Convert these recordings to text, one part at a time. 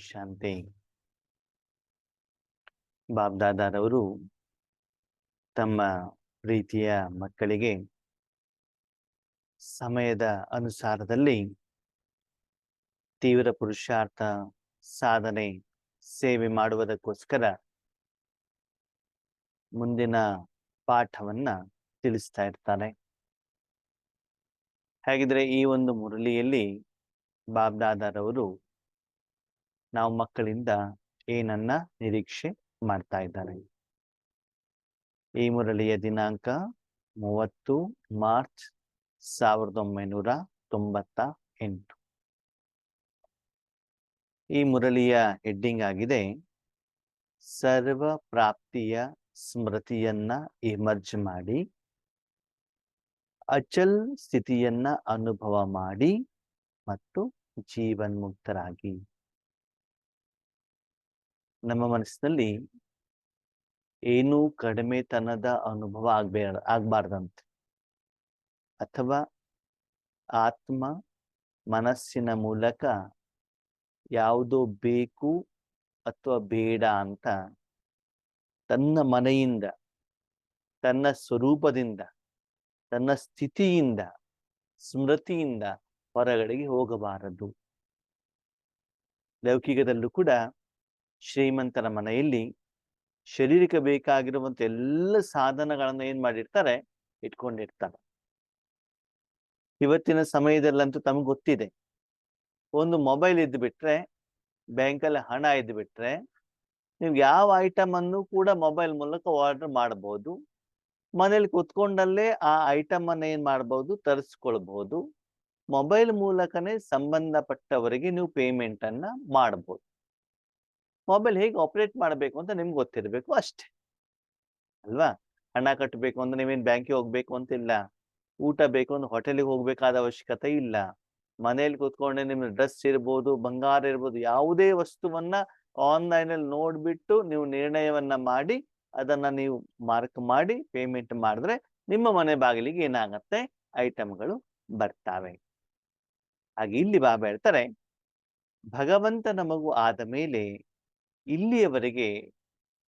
ಶಾಂತಿ. ಬಾಬ್ದಾದಾರವರು ತಮ್ಮ ಪ್ರೀತಿಯ ಮಕ್ಕಳಿಗೆ ಸಮಯದ ಅನುಸಾರದಲ್ಲಿ ತೀವ್ರ ಪುರುಷಾರ್ಥ ಸಾಧನೆ ಸೇವೆ ಮಾಡುವುದಕ್ಕೋಸ್ಕರ ಮುಂದಿನ ಪಾಠವನ್ನ ತಿಳಿಸ್ತಾ ಇರ್ತಾರೆ. ಹಾಗಿದ್ರೆ ಈ ಒಂದು ಮುರಳಿಯಲ್ಲಿ ಬಾಬ್ದಾದಾರವರು ನಾವು ಮಕ್ಕಳಿಂದ ಏನನ್ನ ನಿರೀಕ್ಷೆ ಮಾಡ್ತಾ ಇದ್ದಾರೆ? ಈ ಮುರಳಿಯ ದಿನಾಂಕ 30 ಮಾರ್ಚ್ 1998. ಈ ಮುರಳಿಯ ಹೆಡ್ಡಿಂಗ್ ಆಗಿದೆ ಸರ್ವ ಪ್ರಾಪ್ತಿಯ ಸ್ಮೃತಿಯನ್ನ ಇಮರ್ಜ್ ಮಾಡಿ ಅಚಲ್ ಸ್ಥಿತಿಯನ್ನ ಅನುಭವ ಮಾಡಿ ಮತ್ತು ಜೀವನ್ಮುಕ್ತರಾಗಿ. ನಮ್ಮ ಮನಸ್ಸಿನಲ್ಲಿ ಏನೂ ಕಡಿಮೆತನದ ಅನುಭವ ಆಗ್ಬಾರ್ದಂತೆ, ಅಥವಾ ಆತ್ಮ ಮನಸ್ಸಿನ ಮೂಲಕ ಯಾವುದೋ ಬೇಕು ಅಥವಾ ಬೇಡ ಅಂತ ತನ್ನ ಮನೆಯಿಂದ, ತನ್ನ ಸ್ವರೂಪದಿಂದ, ತನ್ನ ಸ್ಥಿತಿಯಿಂದ, ಸ್ಮೃತಿಯಿಂದ ಹೊರಗಡೆಗೆ ಹೋಗಬಾರದು. ಲೌಕಿಕದಲ್ಲೂ ಕೂಡ ಶ್ರೀಮಂತರ ಮನೆಯಲ್ಲಿ ಶರೀರಕ್ಕೆ ಬೇಕಾಗಿರುವಂತ ಎಲ್ಲ ಸಾಧನಗಳನ್ನ ಏನ್ ಮಾಡಿರ್ತಾರೆ, ಇಟ್ಕೊಂಡಿರ್ತಾರೆ. ಇವತ್ತಿನ ಸಮಯದಲ್ಲಂತೂ ತಮ್ಗೆ ಗೊತ್ತಿದೆ, ಒಂದು ಮೊಬೈಲ್ ಇದ್ದು ಬಿಟ್ರೆ, ಬ್ಯಾಂಕಲ್ಲಿ ಹಣ ಇದ್ದು ಬಿಟ್ರೆ, ನೀವು ಯಾವ ಐಟಮ್ ಅನ್ನು ಕೂಡ ಮೊಬೈಲ್ ಮೂಲಕ ಆರ್ಡರ್ ಮಾಡಬಹುದು. ಮನೇಲಿ ಕೂತ್ಕೊಂಡಲ್ಲೇ ಆ ಐಟಮ್ ಅನ್ನ ಏನ್ ಮಾಡಬಹುದು, ತರಿಸ್ಕೊಳ್ಬಹುದು. ಮೊಬೈಲ್ ಮೂಲಕನೇ ಸಂಬಂಧಪಟ್ಟವರಿಗೆ ನೀವು ಪೇಮೆಂಟ್ ಅನ್ನ ಮಾಡಬಹುದು. ಮೊಬೈಲ್ ಹೇಗೆ ಆಪರೇಟ್ ಮಾಡಬೇಕು ಅಂತ ನಿಮ್ಗೆ ಗೊತ್ತಿರಬೇಕು ಅಷ್ಟೇ ಅಲ್ವಾ? ಹಣ ಕಟ್ಟಬೇಕು ಅಂದ್ರೆ ನೀವೇನ್ ಬ್ಯಾಂಕಿಗೆ ಹೋಗ್ಬೇಕು ಅಂತಿಲ್ಲ. ಊಟ ಬೇಕು ಅಂದ್ರೆ ಹೋಟೆಲಿಗೆ ಹೋಗ್ಬೇಕಾದ ಅವಶ್ಯಕತೆ ಇಲ್ಲ. ಮನೇಲಿ ಕೂತ್ಕೊಂಡೆ ನಿಮ್ಮ ಡ್ರೆಸ್ ಇರ್ಬೋದು, ಬಂಗಾರ ಇರ್ಬೋದು, ಯಾವುದೇ ವಸ್ತುವನ್ನ ಆನ್ಲೈನ್ ಅಲ್ಲಿ ನೋಡ್ಬಿಟ್ಟು ನೀವು ನಿರ್ಣಯವನ್ನ ಮಾಡಿ ಅದನ್ನ ನೀವು ಮಾರ್ಕ್ ಮಾಡಿ ಪೇಮೆಂಟ್ ಮಾಡಿದ್ರೆ ನಿಮ್ಮ ಮನೆ ಬಾಗಿಲಿಗೆ ಏನಾಗತ್ತೆ, ಐಟಮ್ಗಳು ಬರ್ತಾವೆ. ಹಾಗೆ ಇಲ್ಲಿ ಬಾಬಾ ಹೇಳ್ತಾರೆ, ಭಗವಂತನ ಮಗು ಆದ ಮೇಲೆ ಇಲ್ಲಿಯವರೆಗೆ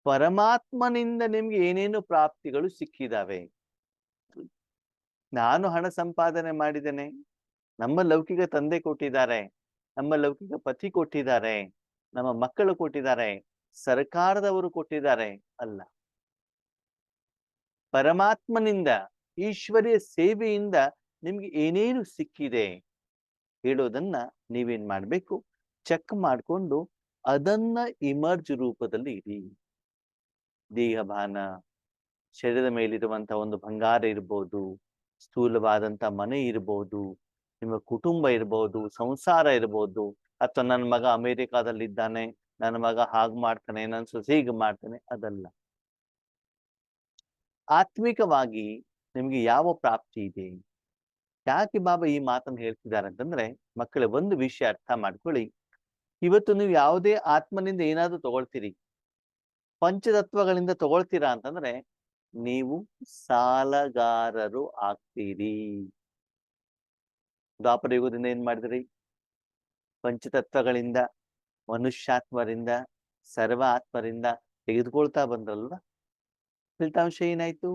ಪರಮಾತ್ಮನಿಂದ ನಿಮ್ಗೆ ಏನೇನು ಪ್ರಾಪ್ತಿಗಳು ಸಿಕ್ಕಿದಾವೆ. ನಾನು ಹಣ ಸಂಪಾದನೆ ಮಾಡಿದ್ದೇನೆ, ನಮ್ಮ ಲೌಕಿಕ ತಂದೆ ಕೊಟ್ಟಿದ್ದಾರೆ, ನಮ್ಮ ಲೌಕಿಕ ಪತಿ ಕೊಟ್ಟಿದ್ದಾರೆ, ನಮ್ಮ ಮಕ್ಕಳು ಕೊಟ್ಟಿದ್ದಾರೆ, ಸರ್ಕಾರದವರು ಕೊಟ್ಟಿದ್ದಾರೆ ಅಲ್ಲ. ಪರಮಾತ್ಮನಿಂದ, ಈಶ್ವರಿಯ ಸೇವೆಯಿಂದ ನಿಮ್ಗೆ ಏನೇನು ಸಿಕ್ಕಿದೆ ಹೇಳೋದನ್ನ ನೀವೇನ್ ಮಾಡ್ಬೇಕು, ಚೆಕ್ ಮಾಡಿಕೊಂಡು ಅದನ್ನ ಇಮರ್ಜ್ ರೂಪದಲ್ಲಿ ಇಡಿ. ದೇಹಭಾನ, ಶರೀರದ ಮೇಲಿರುವಂತಹ ಒಂದು ಬಂಗಾರ ಇರ್ಬೋದು, ಸ್ಥೂಲವಾದಂತ ಮನೆ ಇರ್ಬೋದು, ನಿಮ್ಮ ಕುಟುಂಬ ಇರ್ಬೋದು, ಸಂಸಾರ ಇರ್ಬೋದು, ಅಥವಾ ನನ್ನ ಮಗ ಅಮೆರಿಕಾದಲ್ಲಿದ್ದಾನೆ, ನನ್ನ ಮಗ ಹಾಗೆ ಮಾಡ್ತಾನೆ, ನನ್ನ ಸೊಸೆ ಹೀಗೆ ಮಾಡ್ತಾನೆ, ಅದಲ್ಲ. ಆತ್ಮಿಕವಾಗಿ ನಿಮ್ಗೆ ಯಾವ ಪ್ರಾಪ್ತಿ ಇದೆ? ಯಾಕೆ ಬಾಬಾ ಈ ಮಾತನ್ನು ಹೇಳ್ತಿದ್ದಾರೆ ಅಂತಂದ್ರೆ, ಮಕ್ಕಳ ಒಂದು ವಿಷಯ ಅರ್ಥ ಮಾಡ್ಕೊಳ್ಳಿ. ಇವತ್ತು ನೀವು ಯಾವುದೇ ಆತ್ಮನಿಂದ ಏನಾದ್ರೂ ತಗೊಳ್ತೀರಿ, ಪಂಚತತ್ವಗಳಿಂದ ತಗೊಳ್ತೀರಾ ಅಂತಂದ್ರೆ ನೀವು ಸಾಲಗಾರರು ಆಗ್ತೀರಿ. ದ್ವಾಪರ ಯುಗದಿಂದ ಏನ್ ಮಾಡಿದ್ರಿ? ಪಂಚತತ್ವಗಳಿಂದ, ಮನುಷ್ಯಾತ್ಮರಿಂದ, ಸರ್ವ ಆತ್ಮರಿಂದ ತೆಗೆದುಕೊಳ್ತಾ ಬಂದ್ರಲ್ವ. ಫಲಿತಾಂಶ ಏನಾಯ್ತು?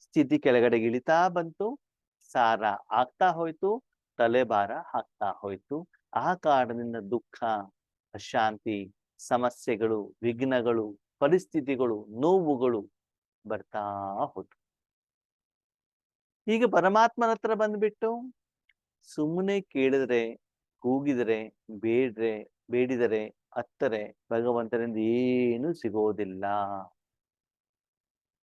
ಸ್ಥಿತಿ ಕೆಳಗಡೆಗೆ ಇಳಿತಾ ಬಂತು, ಸಾರ ಆಗ್ತಾ ಹೋಯ್ತು, ತಲೆಭಾರ ಆಗ್ತಾ ಹೋಯ್ತು. ಆ ಕಾರಣದಿಂದ ದುಃಖ, ಅಶಾಂತಿ, ಸಮಸ್ಯೆಗಳು, ವಿಘ್ನಗಳು, ಪರಿಸ್ಥಿತಿಗಳು, ನೋವುಗಳು ಬರ್ತಾ ಹೋಯ್ತು. ಈಗ ಪರಮಾತ್ಮನ ಹತ್ರ ಬಂದ್ಬಿಟ್ಟು ಸುಮ್ಮನೆ ಕೇಳಿದ್ರೆ, ಕೂಗಿದ್ರೆ, ಬೇಡಿದರೆ ಅತ್ತರೆ ಭಗವಂತನಿಂದ ಏನು ಸಿಗೋದಿಲ್ಲ.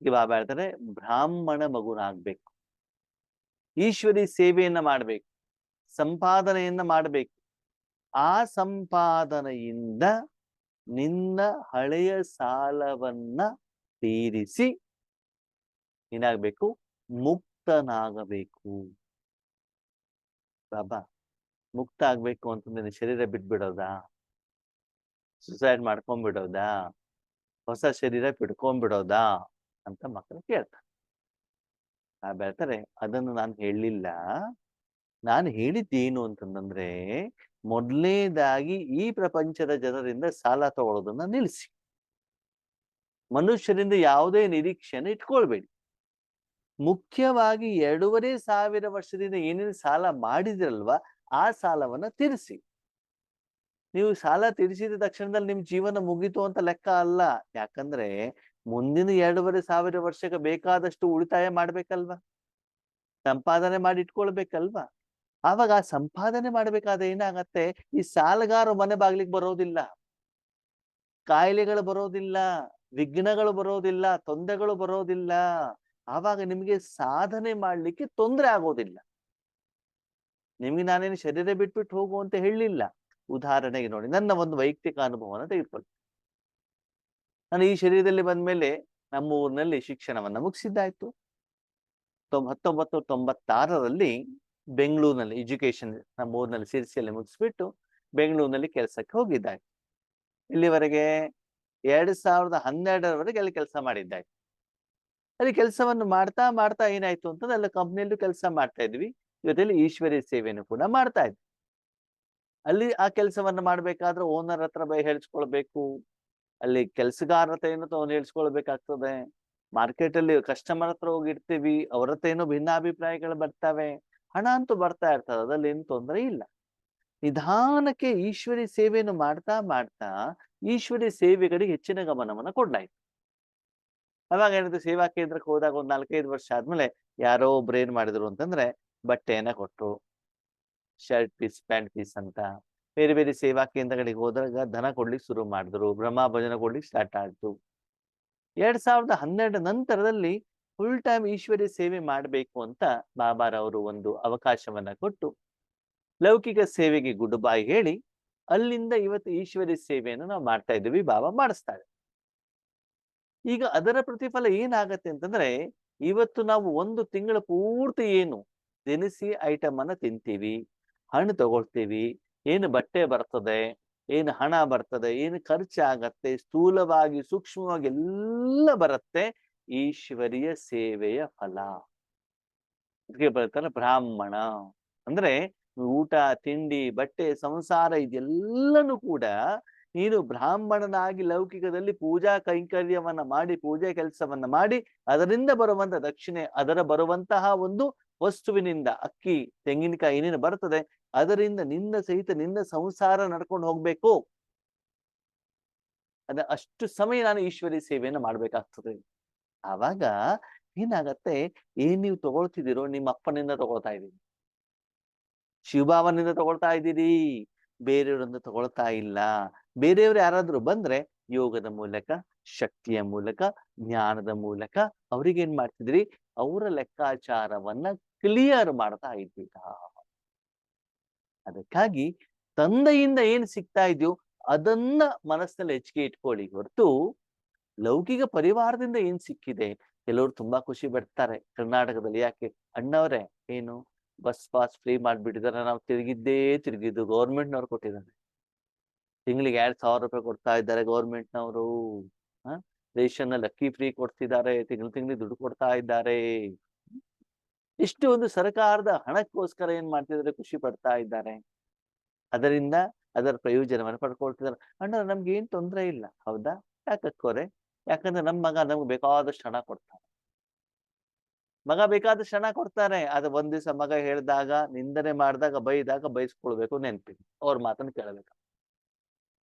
ಈಗ ಬಾಬಾ ಹೇಳ್ತಾರೆ, ಬ್ರಾಹ್ಮಣ ಮಗುನಾಗ್ಬೇಕು, ಈಶ್ವರಿ ಸೇವೆಯನ್ನ ಮಾಡ್ಬೇಕು, ಸಂಪಾದನೆಯನ್ನ ಮಾಡ್ಬೇಕು. ಆ ಸಂಪಾದನೆಯಿಂದ ನಿನ್ನ ಹಳೆಯ ಸಾಲವನ್ನ ತೀರಿಸಿ ಏನಾಗ್ಬೇಕು, ಮುಕ್ತನಾಗಬೇಕು. ಬಾಬಾ ಮುಕ್ತ ಆಗ್ಬೇಕು ಅಂತಂದ್ರೆ ಶರೀರ ಬಿಟ್ಬಿಡೋದಾ, ಸುಸೈಡ್ ಮಾಡ್ಕೊಂಡ್ಬಿಡೋದಾ, ಹೊಸ ಶರೀರ ಬಿಡ್ಕೊಂಡ್ಬಿಡೋದಾ ಅಂತ ಮಕ್ಕಳು ಕೇಳ್ತಾರೆ. ಹೇಳ್ತಾರೆ, ಅದನ್ನು ನಾನು ಹೇಳಲಿಲ್ಲ. ನಾನು ಹೇಳಿದ್ದೇನು ಅಂತಂದ್ರೆ, ಮೊದಲನೇದಾಗಿ ಈ ಪ್ರಪಂಚದ ಜನರಿಂದ ಸಾಲ ತಗೊಳ್ಳೋದನ್ನ ನಿಲ್ಲಿಸಿ. ಮನುಷ್ಯರಿಂದ ಯಾವುದೇ ನಿರೀಕ್ಷೆಯನ್ನು ಇಟ್ಕೊಳ್ಬೇಡಿ. ಮುಖ್ಯವಾಗಿ 2,500 ವರ್ಷದಿಂದ ಏನೇನು ಸಾಲ ಮಾಡಿದ್ರಲ್ವಾ ಆ ಸಾಲವನ್ನ ತೀರಿಸಿ. ನೀವು ಸಾಲ ತೀರಿಸಿದ ತಕ್ಷಣದಲ್ಲಿ ನಿಮ್ ಜೀವನ ಮುಗೀತು ಅಂತ ಲೆಕ್ಕ ಅಲ್ಲ. ಯಾಕಂದ್ರೆ ಮುಂದಿನ 2,500 ವರ್ಷಕ್ಕೆ ಬೇಕಾದಷ್ಟು ಉಳಿತಾಯ ಮಾಡ್ಬೇಕಲ್ವಾ, ಸಂಪಾದನೆ ಮಾಡಿ ಇಟ್ಕೊಳ್ಬೇಕಲ್ವಾ. ಆವಾಗ ಆ ಸಂಪಾದನೆ ಮಾಡ್ಬೇಕಾದ್ರೆ ಏನಾಗತ್ತೆ, ಈ ಸಾಲಗಾರ ಮನೆ ಬಾಗ್ಲಿಗೆ ಬರೋದಿಲ್ಲ, ಕಾಯಿಲೆಗಳು ಬರೋದಿಲ್ಲ, ವಿಘ್ನಗಳು ಬರೋದಿಲ್ಲ, ತೊಂದರೆಗಳು ಬರೋದಿಲ್ಲ. ಆವಾಗ ನಿಮ್ಗೆ ಸಾಧನೆ ಮಾಡ್ಲಿಕ್ಕೆ ತೊಂದರೆ ಆಗೋದಿಲ್ಲ. ನಿಮ್ಗೆ ನಾನೇನು ಶರೀರ ಬಿಟ್ಬಿಟ್ಟು ಹೋಗು ಅಂತ ಹೇಳಿಲ್ಲ. ಉದಾಹರಣೆಗೆ ನೋಡಿ, ನನ್ನ ಒಂದು ವೈಯಕ್ತಿಕ ಅನುಭವನ ತೆಗೆದುಕೊಳ್ಳಿ. ನಾನು ಈ ಶರೀರದಲ್ಲಿ ಬಂದ್ಮೇಲೆ ನಮ್ಮ ಊರಿನಲ್ಲಿ ಶಿಕ್ಷಣವನ್ನ ಮುಗಿಸಿದ್ದಾಯ್ತು. 1996ರಲ್ಲಿ ಬೆಂಗಳೂರಿನಲ್ಲಿ ಎಜುಕೇಶನ್ ನಮ್ಮ ಊರಿನಲ್ಲಿ ಸಿರ್ಸಿಯಲ್ಲಿ ಮುಗಿಸ್ಬಿಟ್ಟು ಬೆಂಗಳೂರಿನಲ್ಲಿ ಕೆಲಸಕ್ಕೆ ಹೋಗಿದ್ದಾಯ್ತು. ಇಲ್ಲಿವರೆಗೆ 2012ರವರೆಗೆ ಅಲ್ಲಿ ಕೆಲಸ ಮಾಡಿದ್ದಾಯ್ತು. ಅಲ್ಲಿ ಕೆಲಸವನ್ನು ಮಾಡ್ತಾ ಮಾಡ್ತಾ ಏನಾಯ್ತು ಅಂತಂದ್ರೆ ಅಲ್ಲಿ ಕಂಪ್ನಿಯಲ್ಲೂ ಕೆಲಸ ಮಾಡ್ತಾ ಇದ್ವಿ, ಜೊತೆಲಿ ಈಶ್ವರೀಯ ಸೇವೆಯನ್ನು ಕೂಡ ಮಾಡ್ತಾ ಇದ್ವಿ. ಅಲ್ಲಿ ಆ ಕೆಲಸವನ್ನ ಮಾಡ್ಬೇಕಾದ್ರೆ ಓನರ್ ಹತ್ರ ಹೇಳ್ಸ್ಕೊಳ್ಬೇಕು, ಅಲ್ಲಿ ಕೆಲಸಗಾರತೆಯನ್ನು ತಗೊಂಡು ಹೇಳ್ಸ್ಕೊಳ್ಬೇಕಾಗ್ತದೆ. ಮಾರ್ಕೆಟ್ ಅಲ್ಲಿ ಕಸ್ಟಮರ್ ಹತ್ರ ಹೋಗಿರ್ತೀವಿ, ಅವ್ರ ಹತ್ರ ಏನೋ ಭಿನ್ನಾಭಿಪ್ರಾಯಗಳು ಬರ್ತವೆ, ಹಣ ಅಂತೂ ಬರ್ತಾ ಇರ್ತದೆ, ಅದ್ರಲ್ಲಿ ಏನು ತೊಂದರೆ ಇಲ್ಲ. ನಿಧಾನಕ್ಕೆ ಈಶ್ವರಿ ಸೇವೆಯನ್ನು ಮಾಡ್ತಾ ಮಾಡ್ತಾ ಈಶ್ವರಿ ಸೇವೆಗಳಿಗೆ ಹೆಚ್ಚಿನ ಗಮನವನ್ನ ಕೊಡ್ಲಾಯ್ತು. ಅವಾಗ ಏನಿದೆ, ಸೇವಾ ಕೇಂದ್ರಕ್ಕೆ ಹೋದಾಗ ಒಂದ್ 4-5 ವರ್ಷ ಆದ್ಮೇಲೆ ಯಾರೋ ಒಬ್ರು ಏನ್ ಮಾಡಿದ್ರು ಅಂತಂದ್ರೆ ಬಟ್ಟೆಯನ್ನ ಕೊಟ್ರು, ಶರ್ಟ್ ಪೀಸ್, ಪ್ಯಾಂಟ್ ಪೀಸ್ ಅಂತ. ಬೇರೆ ಬೇರೆ ಸೇವಾ ಕೇಂದ್ರಗಳಿಗೆ ಹೋದಾಗ ಧನ ಕೊಡ್ಲಿಕ್ಕೆ ಶುರು ಮಾಡಿದ್ರು, ಬ್ರಹ್ಮ ಭಜನ ಕೊಡ್ಲಿಕ್ಕೆ ಸ್ಟಾರ್ಟ್ ಆಯ್ತು. 2012 ನಂತರದಲ್ಲಿ ಫುಲ್ ಟೈಮ್ ಈಶ್ವರಿ ಸೇವೆ ಮಾಡ್ಬೇಕು ಅಂತ ಬಾಬಾರವರು ಒಂದು ಅವಕಾಶವನ್ನ ಕೊಟ್ಟು ಲೌಕಿಕ ಸೇವೆಗೆ ಗುಡ್ ಬೈ ಹೇಳಿ ಅಲ್ಲಿಂದ ಇವತ್ತು ಈಶ್ವರಿ ಸೇವೆಯನ್ನು ನಾವು ಮಾಡ್ತಾ ಇದ್ದೀವಿ, ಬಾಬಾ ಮಾಡಿಸ್ತಾರೆ. ಈಗ ಅದರ ಪ್ರತಿಫಲ ಏನಾಗತ್ತೆ ಅಂತಂದ್ರೆ, ಇವತ್ತು ನಾವು ಒಂದು ತಿಂಗಳ ಪೂರ್ತಿ ಏನು ದಿನಸಿ ಐಟಮ್ ಅನ್ನ ತಿಂತೀವಿ, ಹಣ್ಣು ತಗೊಳ್ತೀವಿ, ಏನು ಬಟ್ಟೆ ಬರ್ತದೆ, ಏನು ಹಣ ಬರ್ತದೆ, ಏನು ಖರ್ಚಾಗತ್ತೆ, ಸ್ಥೂಲವಾಗಿ ಸೂಕ್ಷ್ಮವಾಗಿ ಎಲ್ಲ ಬರುತ್ತೆ ಈಶ್ವರಿಯ ಸೇವೆಯ ಫಲ. ಅದಕ್ಕೆ ಬರ್ತಾರೆ ಬ್ರಾಹ್ಮಣ ಅಂದ್ರೆ ಊಟ, ತಿಂಡಿ, ಬಟ್ಟೆ, ಸಂಸಾರ ಇದೆಲ್ಲನೂ ಕೂಡ ನೀನು ಬ್ರಾಹ್ಮಣನಾಗಿ ಲೌಕಿಕದಲ್ಲಿ ಪೂಜಾ ಕೈಂಕರ್ಯವನ್ನ ಮಾಡಿ, ಪೂಜೆ ಕೆಲಸವನ್ನ ಮಾಡಿ, ಅದರಿಂದ ಬರುವಂತ ದಕ್ಷಿಣೆ, ಅದರ ಬರುವಂತಹ ಒಂದು ವಸ್ತುವಿನಿಂದ ಅಕ್ಕಿ, ತೆಂಗಿನಕಾಯಿ ಏನೇನು ಬರ್ತದೆ ಅದರಿಂದ ನಿನ್ನ ಸಹಿತ ನಿನ್ನ ಸಂಸಾರ ನಡ್ಕೊಂಡು ಹೋಗ್ಬೇಕು. ಅಷ್ಟು ಸಮಯ ನಾನು ಈಶ್ವರಿ ಸೇವೆಯನ್ನು ಮಾಡ್ಬೇಕಾಗ್ತದೆ. ಆವಾಗ ಏನಾಗತ್ತೆ, ಏನ್ ನೀವು ತಗೊಳ್ತಿದ್ದೀರೋ ನಿಮ್ಮ ಅಪ್ಪನಿಂದ ತಗೊಳ್ತಾ ಇದ್ದೀರಿ, ಶಿವಭಾವನಿಂದ ತಗೊಳ್ತಾ ಇದ್ದೀರಿ, ಬೇರೆಯವರಿಂದ ತಗೊಳ್ತಾ ಇಲ್ಲ. ಬೇರೆಯವರು ಯಾರಾದ್ರೂ ಬಂದ್ರೆ ಯೋಗದ ಮೂಲಕ, ಶಕ್ತಿಯ ಮೂಲಕ, ಜ್ಞಾನದ ಮೂಲಕ ಅವ್ರಿಗೆ ಏನ್ ಮಾಡ್ತಿದ್ರಿ, ಅವರ ಲೆಕ್ಕಾಚಾರವನ್ನ ಕ್ಲಿಯರ್ ಮಾಡ್ತಾ ಇದ್ದೀರಾ. ಅದಕ್ಕಾಗಿ ತಂದೆಯಿಂದ ಏನ್ ಸಿಗ್ತಾ ಇದೆಯೋ ಅದನ್ನ ಮನಸ್ಸಿನಲ್ಲಿ ಹೆಚ್ಚಿಗೆ ಇಟ್ಕೊಳ್ಳಿ ಹೊರತು ಲೌಕಿಕ ಪರಿವಾರದಿಂದ ಏನ್ ಸಿಕ್ಕಿದೆ. ಕೆಲವರು ತುಂಬಾ ಖುಷಿ ಪಡ್ತಾರೆ ಕರ್ನಾಟಕದಲ್ಲಿ, ಯಾಕೆ ಅಣ್ಣವ್ರೆ ಏನು ಬಸ್ ಪಾಸ್ ಫ್ರೀ ಮಾಡ್ಬಿಟ್ಟಿದಾರೆ, ನಾವು ತಿರುಗಿದ್ದು ಗೌರ್ಮೆಂಟ್ನವ್ರು ಕೊಟ್ಟಿದ್ದಾರೆ, ತಿಂಗಳಿಗೆ 2,000 ರೂಪಾಯಿ ಕೊಡ್ತಾ ಇದ್ದಾರೆ ಗೌರ್ಮೆಂಟ್ನವರು. ರೇಷನ್ ಅಲ್ಲಿ ಅಕ್ಕಿ ಫ್ರೀ ಕೊಡ್ತಿದ್ದಾರೆ, ತಿಂಗಳಿಗೆ ದುಡ್ಡು ಕೊಡ್ತಾ ಇದ್ದಾರೆ. ಇಷ್ಟು ಒಂದು ಸರ್ಕಾರದ ಹಣಕ್ಕೋಸ್ಕರ ಏನ್ ಮಾಡ್ತಿದ್ದಾರೆ, ಖುಷಿ ಪಡ್ತಾ ಇದ್ದಾರೆ, ಅದರಿಂದ ಅದರ ಪ್ರಯೋಜನವನ್ನು ಪಡ್ಕೊಳ್ತಿದ್ದಾರೆ. ಅಣ್ಣ ನಮ್ಗೆ ಏನ್ ತೊಂದರೆ ಇಲ್ಲ. ಹೌದಾ, ಯಾಕಕ್ಕೋರೆ? ಯಾಕಂದ್ರೆ ನಮ್ಮ ಮಗ ನಮ್ಗೆ ಬೇಕಾದಷ್ಟು ಹಣ ಕೊಡ್ತಾನೆ, ಮಗ ಬೇಕಾದಷ್ಟು ಹಣ ಕೊಡ್ತಾನೆ. ಅದು ಒಂದ್ ದಿವಸ ಮಗ ಹೇಳಿದಾಗ, ನಿಂದನೆ ಮಾಡಿದಾಗ, ಬೈದಾಗ ಬೈಸ್ಕೊಳ್ಬೇಕು, ನೆನ್ಪಿಡಿ, ಅವ್ರ ಮಾತನ್ನು ಕೇಳಬೇಕು.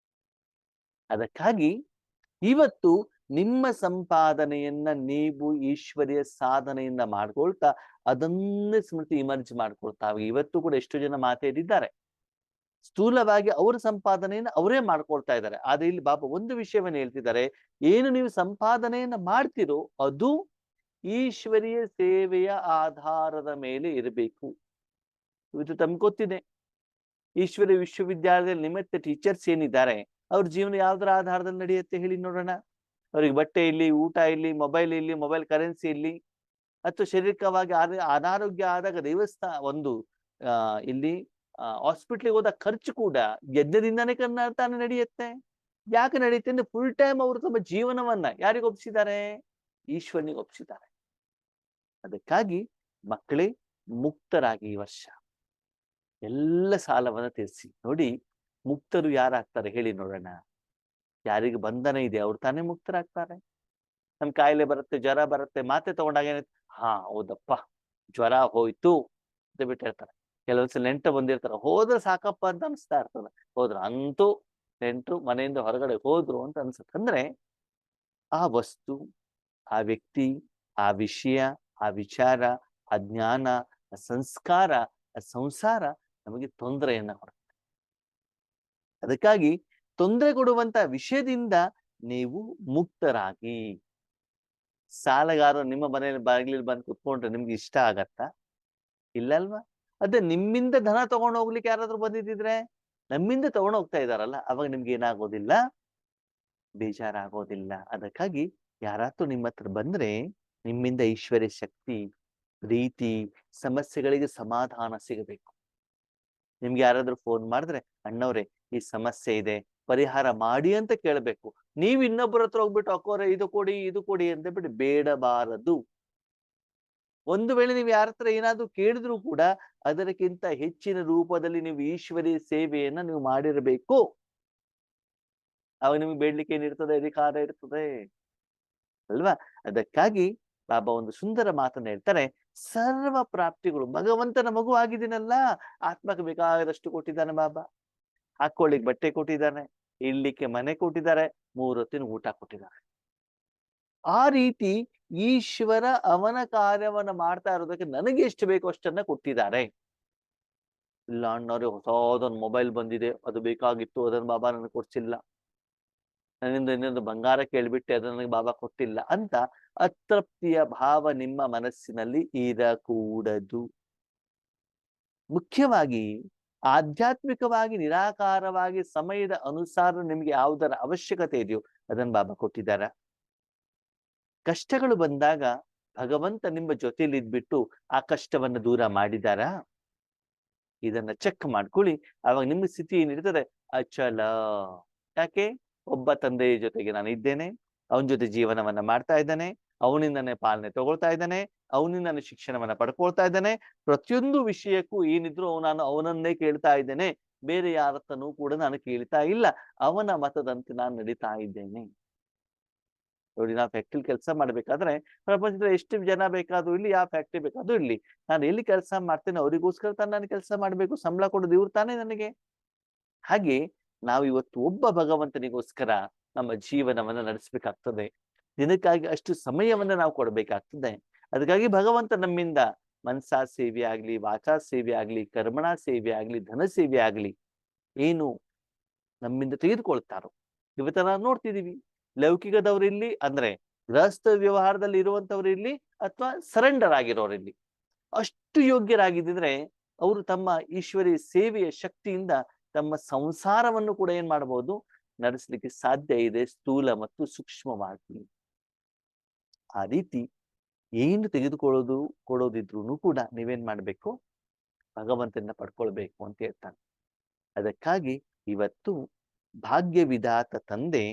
ಅದಕ್ಕಾಗಿ ಇವತ್ತು ನಿಮ್ಮ ಸಂಪಾದನೆಯನ್ನ ನೀವು ಈಶ್ವರಿಯ ಸಾಧನೆಯಿಂದ ಮಾಡ್ಕೊಳ್ತಾ ಅದನ್ನೇ ಸ್ಮೃತಿ ಇಮರ್ಜ್ ಮಾಡ್ಕೊಳ್ತಾವೆ. ಇವತ್ತು ಕೂಡ ಎಷ್ಟು ಜನ ಮಾತಾಡಿದ್ದಾರೆ, ಸ್ಥೂಲವಾಗಿ ಅವರ ಸಂಪಾದನೆಯನ್ನು ಅವರೇ ಮಾಡ್ಕೊಳ್ತಾ ಇದ್ದಾರೆ. ಆದ್ರೆ ಇಲ್ಲಿ ಬಾಬಾ ಒಂದು ವಿಷಯವನ್ನ ಹೇಳ್ತಿದ್ದಾರೆ, ಏನು ನೀವು ಸಂಪಾದನೆಯನ್ನ ಮಾಡ್ತಿರೋ ಅದು ಈಶ್ವರಿಯ ಸೇವೆಯ ಆಧಾರದ ಮೇಲೆ ಇರಬೇಕು. ಇವತ್ತು ತಮ್ಗೆ ಗೊತ್ತಿದೆ, ಈಶ್ವರಿ ವಿಶ್ವವಿದ್ಯಾಲಯದಲ್ಲಿ ನಿಮಿತ್ತ ಟೀಚರ್ಸ್ ಏನಿದ್ದಾರೆ ಅವ್ರ ಜೀವನ ಯಾವ್ದರ ಆಧಾರದಲ್ಲಿ ನಡೆಯುತ್ತೆ ಹೇಳಿ ನೋಡೋಣ. ಅವ್ರಿಗೆ ಬಟ್ಟೆ ಇಲ್ಲಿ, ಊಟ ಇಲ್ಲಿ, ಮೊಬೈಲ್ ಕರೆನ್ಸಿ ಇಲ್ಲಿ, ಅಥವಾ ಶಾರೀರಿಕವಾಗಿ ಅನಾರೋಗ್ಯ ಆದಾಗ ದೇವಸ್ಥಾನ ಇಲ್ಲಿ ಹಾಸ್ಪಿಟ್ಲಿಗೆ ಹೋದ ಖರ್ಚು ಕೂಡ ಯಜ್ಞದಿಂದಾನೇ ತಾನೇ ನಡೆಯುತ್ತೆ. ಯಾಕೆ ನಡೆಯುತ್ತೆ ಅಂದ್ರೆ ಫುಲ್ ಟೈಮ್ ಅವರು ತಮ್ಮ ಜೀವನವನ್ನ ಯಾರಿಗೆ ಒಪ್ಪಿಸಿದ್ದಾರೆ, ಈಶ್ವರನಿಗೆ ಒಪ್ಪಿಸಿದ್ದಾರೆ. ಅದಕ್ಕಾಗಿ ಮಕ್ಕಳೇ ಮುಕ್ತರಾಗಿ ಈ ವರ್ಷ ಎಲ್ಲ ಸಾಲವನ್ನ ತೀರಿಸಿ. ನೋಡಿ, ಮುಕ್ತರು ಯಾರಾಗ್ತಾರೆ ಹೇಳಿ ನೋಡೋಣ? ಯಾರಿಗೆ ಬಂಧನ ಇದೆ ಅವ್ರು ತಾನೇ ಮುಕ್ತರಾಗ್ತಾರೆ. ನಮ್ ಕಾಯಿಲೆ ಬರುತ್ತೆ, ಜ್ವರ ಬರುತ್ತೆ, ಮಾತ್ರೆ ತಗೊಂಡಾಗ ಏನಾಯ್ತು, ಹಾ ಹೌದಪ್ಪ ಜ್ವರ ಹೋಯ್ತು ಅಂತ ಬಿಟ್ಟಿರ್ತಾರೆ. ಕೆಲವೊಂದ್ಸಲ ನೆಂಟು ಬಂದಿರ್ತಾರೆ, ಹೋದ್ರೆ ಸಾಕಪ್ಪ ಅಂತ ಅನ್ಸ್ತಾ ಇರ್ತದೆ. ಅಂತೂ ನೆಂಟರು ಮನೆಯಿಂದ ಹೊರಗಡೆ ಹೋದ್ರು ಅಂತ ಅನ್ಸುತ್ತೆ. ಅಂದ್ರೆ ಆ ವಸ್ತು, ಆ ವ್ಯಕ್ತಿ, ಆ ವಿಷಯ, ಆ ವಿಚಾರ, ಆ ಜ್ಞಾನ, ಆ ಸಂಸ್ಕಾರ, ಆ ಸಂಸಾರ ನಮಗೆ ತೊಂದರೆಯನ್ನ ಕೊಡುತ್ತೆ. ಅದಕ್ಕಾಗಿ ತೊಂದರೆ ಕೊಡುವಂತ ವಿಷಯದಿಂದ ನೀವು ಮುಕ್ತರಾಗಿ. ಸಾಲಗಾರರು ನಿಮ್ಮ ಮನೆಯಲ್ಲಿ ಬಾಗಿಲಲ್ಲಿ ಬಂದು ಕುತ್ಕೊಂಡ್ರೆ ನಿಮ್ಗೆ ಇಷ್ಟ ಆಗತ್ತಾ? ಇಲ್ಲ ಅಲ್ವಾ? ಅದೇ ನಿಮ್ಮಿಂದ ಧನ ತಗೊಂಡು ಹೋಗ್ಲಿಕ್ಕೆ ಯಾರಾದ್ರೂ ಬಂದಿದ್ರೆ, ನಮ್ಮಿಂದ ತಗೊಂಡು ಹೋಗ್ತಾ ಇದಾರಲ್ಲ, ಅವಾಗ ನಿಮ್ಗೆ ಏನಾಗೋದಿಲ್ಲ, ಬೇಜಾರಾಗೋದಿಲ್ಲ. ಅದಕ್ಕಾಗಿ ಯಾರಾದ್ರೂ ನಿಮ್ಮ ಹತ್ರ ಬಂದ್ರೆ ನಿಮ್ಮಿಂದ ಐಶ್ವರ್ಯ ಶಕ್ತಿ, ಪ್ರೀತಿ, ಸಮಸ್ಯೆಗಳಿಗೆ ಸಮಾಧಾನ ಸಿಗಬೇಕು. ನಿಮ್ಗೆ ಯಾರಾದ್ರೂ ಫೋನ್ ಮಾಡಿದ್ರೆ, ಅಣ್ಣವ್ರೆ ಈ ಸಮಸ್ಯೆ ಇದೆ ಪರಿಹಾರ ಮಾಡಿ ಅಂತ ಕೇಳಬೇಕು. ನೀವು ಇನ್ನೊಬ್ಬರ ಹತ್ರ ಹೋಗ್ಬಿಟ್ಟು ಅಕ್ಕೋರೆ ಇದು ಕೊಡಿ ಅಂತ ಬಿಟ್ಟು ಬೇಡಬಾರದು. ಒಂದು ವೇಳೆ ನೀವು ಯಾರ ಹತ್ರ ಏನಾದ್ರೂ ಕೇಳಿದ್ರು ಕೂಡ ಅದಕ್ಕಿಂತ ಹೆಚ್ಚಿನ ರೂಪದಲ್ಲಿ ನೀವು ಈಶ್ವರಿ ಸೇವೆಯನ್ನ ನೀವು ಮಾಡಿರಬೇಕು. ಅವಾಗ ನಿಮ್ಗೆ ಬೇಡ್ಲಿಕ್ಕೆ ಏನಿರ್ತದೆ, ಅಧಿಕಾರ ಇರ್ತದೆ ಅಲ್ವಾ? ಅದಕ್ಕಾಗಿ ಬಾಬಾ ಒಂದು ಸುಂದರ ಮಾತನ್ನ ಹೇಳ್ತಾರೆ, ಸರ್ವ ಪ್ರಾಪ್ತಿಗಳು, ಭಗವಂತನ ಮಗು ಆಗಿದ್ದೀನಲ್ಲ, ಆತ್ಮಕ್ಕೆ ಬೇಕಾದಷ್ಟು ಕೊಟ್ಟಿದ್ದಾನೆ ಬಾಬಾ. ಹಾಕೊಳ್ಳಿಕ್ ಬಟ್ಟೆ ಕೊಟ್ಟಿದ್ದಾನೆ, ಇರ್ಲಿಕ್ಕೆ ಮನೆ ಕೊಟ್ಟಿದ್ದಾರೆ, 3 ಹೊತ್ತಿನ ಊಟ ಕೊಟ್ಟಿದ್ದಾರೆ. ಆ ರೀತಿ ಈಶ್ವರ ಅವನ ಕಾರ್ಯವನ್ನ ಮಾಡ್ತಾ ಇರೋದಕ್ಕೆ ನನಗೆ ಎಷ್ಟು ಬೇಕೋ ಅಷ್ಟನ್ನ ಕೊಟ್ಟಿದ್ದಾರೆ. ಇಲ್ಲ ಅಣ್ಣವ್ರೆ ಹೊಸದೊಂದು ಮೊಬೈಲ್ ಬಂದಿದೆ, ಅದು ಬೇಕಾಗಿತ್ತು, ಅದನ್ನ ಬಾಬಾ ನನಗೆ ಕೊಡ್ಸಿಲ್ಲ, ನನ್ನಿಂದ ಇನ್ನೊಂದು ಬಂಗಾರ ಕೇಳ್ಬಿಟ್ಟೆ, ಅದನ್ನ ನನಗೆ ಬಾಬಾ ಕೊಟ್ಟಿಲ್ಲ ಅಂತ ಅತೃಪ್ತಿಯ ಭಾವ ನಿಮ್ಮ ಮನಸ್ಸಿನಲ್ಲಿ ಇರಕೂಡದು. ಮುಖ್ಯವಾಗಿ ಆಧ್ಯಾತ್ಮಿಕವಾಗಿ ನಿರಾಕಾರವಾಗಿ ಸಮಯದ ಅನುಸಾರ ನಿಮ್ಗೆ ಯಾವುದರ ಅವಶ್ಯಕತೆ ಇದೆಯೋ ಅದನ್ನ ಬಾಬಾ ಕೊಟ್ಟಿದ್ದಾರ. ಕಷ್ಟಗಳು ಬಂದಾಗ ಭಗವಂತ ನಿಮ್ಮ ಜೊತೆಲಿ ಇದ್ಬಿಟ್ಟು ಆ ಕಷ್ಟವನ್ನ ದೂರ ಮಾಡಿದಾರ? ಇದನ್ನ ಚೆಕ್ ಮಾಡ್ಕೊಳ್ಳಿ. ಅವಾಗ ನಿಮ್ಮ ಸ್ಥಿತಿ ಏನಿರ್ತದೆ, ಅಚಲ. ಯಾಕೆ? ಒಬ್ಬ ತಂದೆಯ ಜೊತೆಗೆ ನಾನು ಇದ್ದೇನೆ, ಅವನ ಜೊತೆ ಜೀವನವನ್ನ ಮಾಡ್ತಾ ಇದ್ದಾನೆ, ಅವನಿಂದನೇ ಪಾಲನೆ ತಗೊಳ್ತಾ ಇದ್ದಾನೆ, ಅವನಿಂದನೇ ಶಿಕ್ಷಣವನ್ನ ಪಡ್ಕೊಳ್ತಾ ಇದ್ದಾನೆ. ಪ್ರತಿಯೊಂದು ವಿಷಯಕ್ಕೂ ಏನಿದ್ರು ನಾನು ಅವನನ್ನೇ ಕೇಳ್ತಾ ಇದ್ದೇನೆ, ಬೇರೆ ಯಾರತ್ತನೂ ಕೂಡ ನಾನು ಕೇಳ್ತಾ ಇಲ್ಲ. ಅವನ ಮತದಂತೆ ನಾನು ನಡೀತಾ ಇದ್ದೇನೆ. ನೋಡಿ, ನಾವು ಫ್ಯಾಕ್ಟ್ರಿ ಕೆಲಸ ಮಾಡ್ಬೇಕಾದ್ರೆ ಪ್ರಪಂಚದಲ್ಲಿ ಎಷ್ಟು ಜನ ಬೇಕಾದ್ರೂ ಇಲ್ಲಿ, ಯಾವ ಫ್ಯಾಕ್ಟ್ರಿ ಬೇಕಾದ್ರೂ ಇಲ್ಲಿ, ನಾನು ಎಲ್ಲಿ ಕೆಲಸ ಮಾಡ್ತೇನೆ ಅವರಿಗೋಸ್ಕರ ತಾನು ನಾನು ಕೆಲಸ ಮಾಡ್ಬೇಕು, ಸಂಬಳ ಕೊಡೋದು ಇವ್ರು ತಾನೇ ನನಗೆ. ಹಾಗೆ ನಾವು ಇವತ್ತು ಒಬ್ಬ ಭಗವಂತನಿಗೋಸ್ಕರ ನಮ್ಮ ಜೀವನವನ್ನ ನಡೆಸಬೇಕಾಗ್ತದೆ. ದಿನಕ್ಕಾಗಿ ಅಷ್ಟು ಸಮಯವನ್ನ ನಾವು ಕೊಡ್ಬೇಕಾಗ್ತದೆ. ಅದಕ್ಕಾಗಿ ಭಗವಂತ ನಮ್ಮಿಂದ ಮನಸಾ ಸೇವೆ ಆಗ್ಲಿ, ವಾಚಾ ಸೇವೆ ಆಗ್ಲಿ, ಕರ್ಮಣ ಸೇವೆ ಆಗ್ಲಿ, ಧನ ಸೇವೆ ಆಗ್ಲಿ, ಏನು ನಮ್ಮಿಂದ ತೆಗೆದುಕೊಳ್ತಾರೋ. ಇವತ್ತು ನಾವು ನೋಡ್ತಿದೀವಿ, ಲೌಕಿಕದವರಿರ್ಲಿ, ಅಂದ್ರೆ ಗೃಹಸ್ಥ ವ್ಯವಹಾರದಲ್ಲಿ ಇರುವಂತವ್ರಿರ್ಲಿ, ಅಥವಾ ಸರೆಂಡರ್ ಆಗಿರೋರಿರ್ಲಿ, ಅಷ್ಟು ಯೋಗ್ಯರಾಗಿದ್ದಿದ್ರೆ ಅವರು ತಮ್ಮ ಈಶ್ವರಿ ಸೇವೆಯ ಶಕ್ತಿಯಿಂದ ತಮ್ಮ ಸಂಸಾರವನ್ನು ಕೂಡ ಏನ್ ಮಾಡಬಹುದು, ನಡೆಸಲಿಕ್ಕೆ ಸಾಧ್ಯ ಇದೆ, ಸ್ಥೂಲ ಮತ್ತು ಸೂಕ್ಷ್ಮವಾಗಿ. ಆ ರೀತಿ ಏನು ಕೊಡೋದಿದ್ರು ಕೂಡ ನೀವೇನ್ ಮಾಡ್ಬೇಕು, ಭಗವಂತನ ಪಡ್ಕೊಳ್ಬೇಕು ಅಂತ ಹೇಳ್ತಾನೆ. ಅದಕ್ಕಾಗಿ ಇವತ್ತು ಭಾಗ್ಯ ವಿಧಾತ ತಂದೆ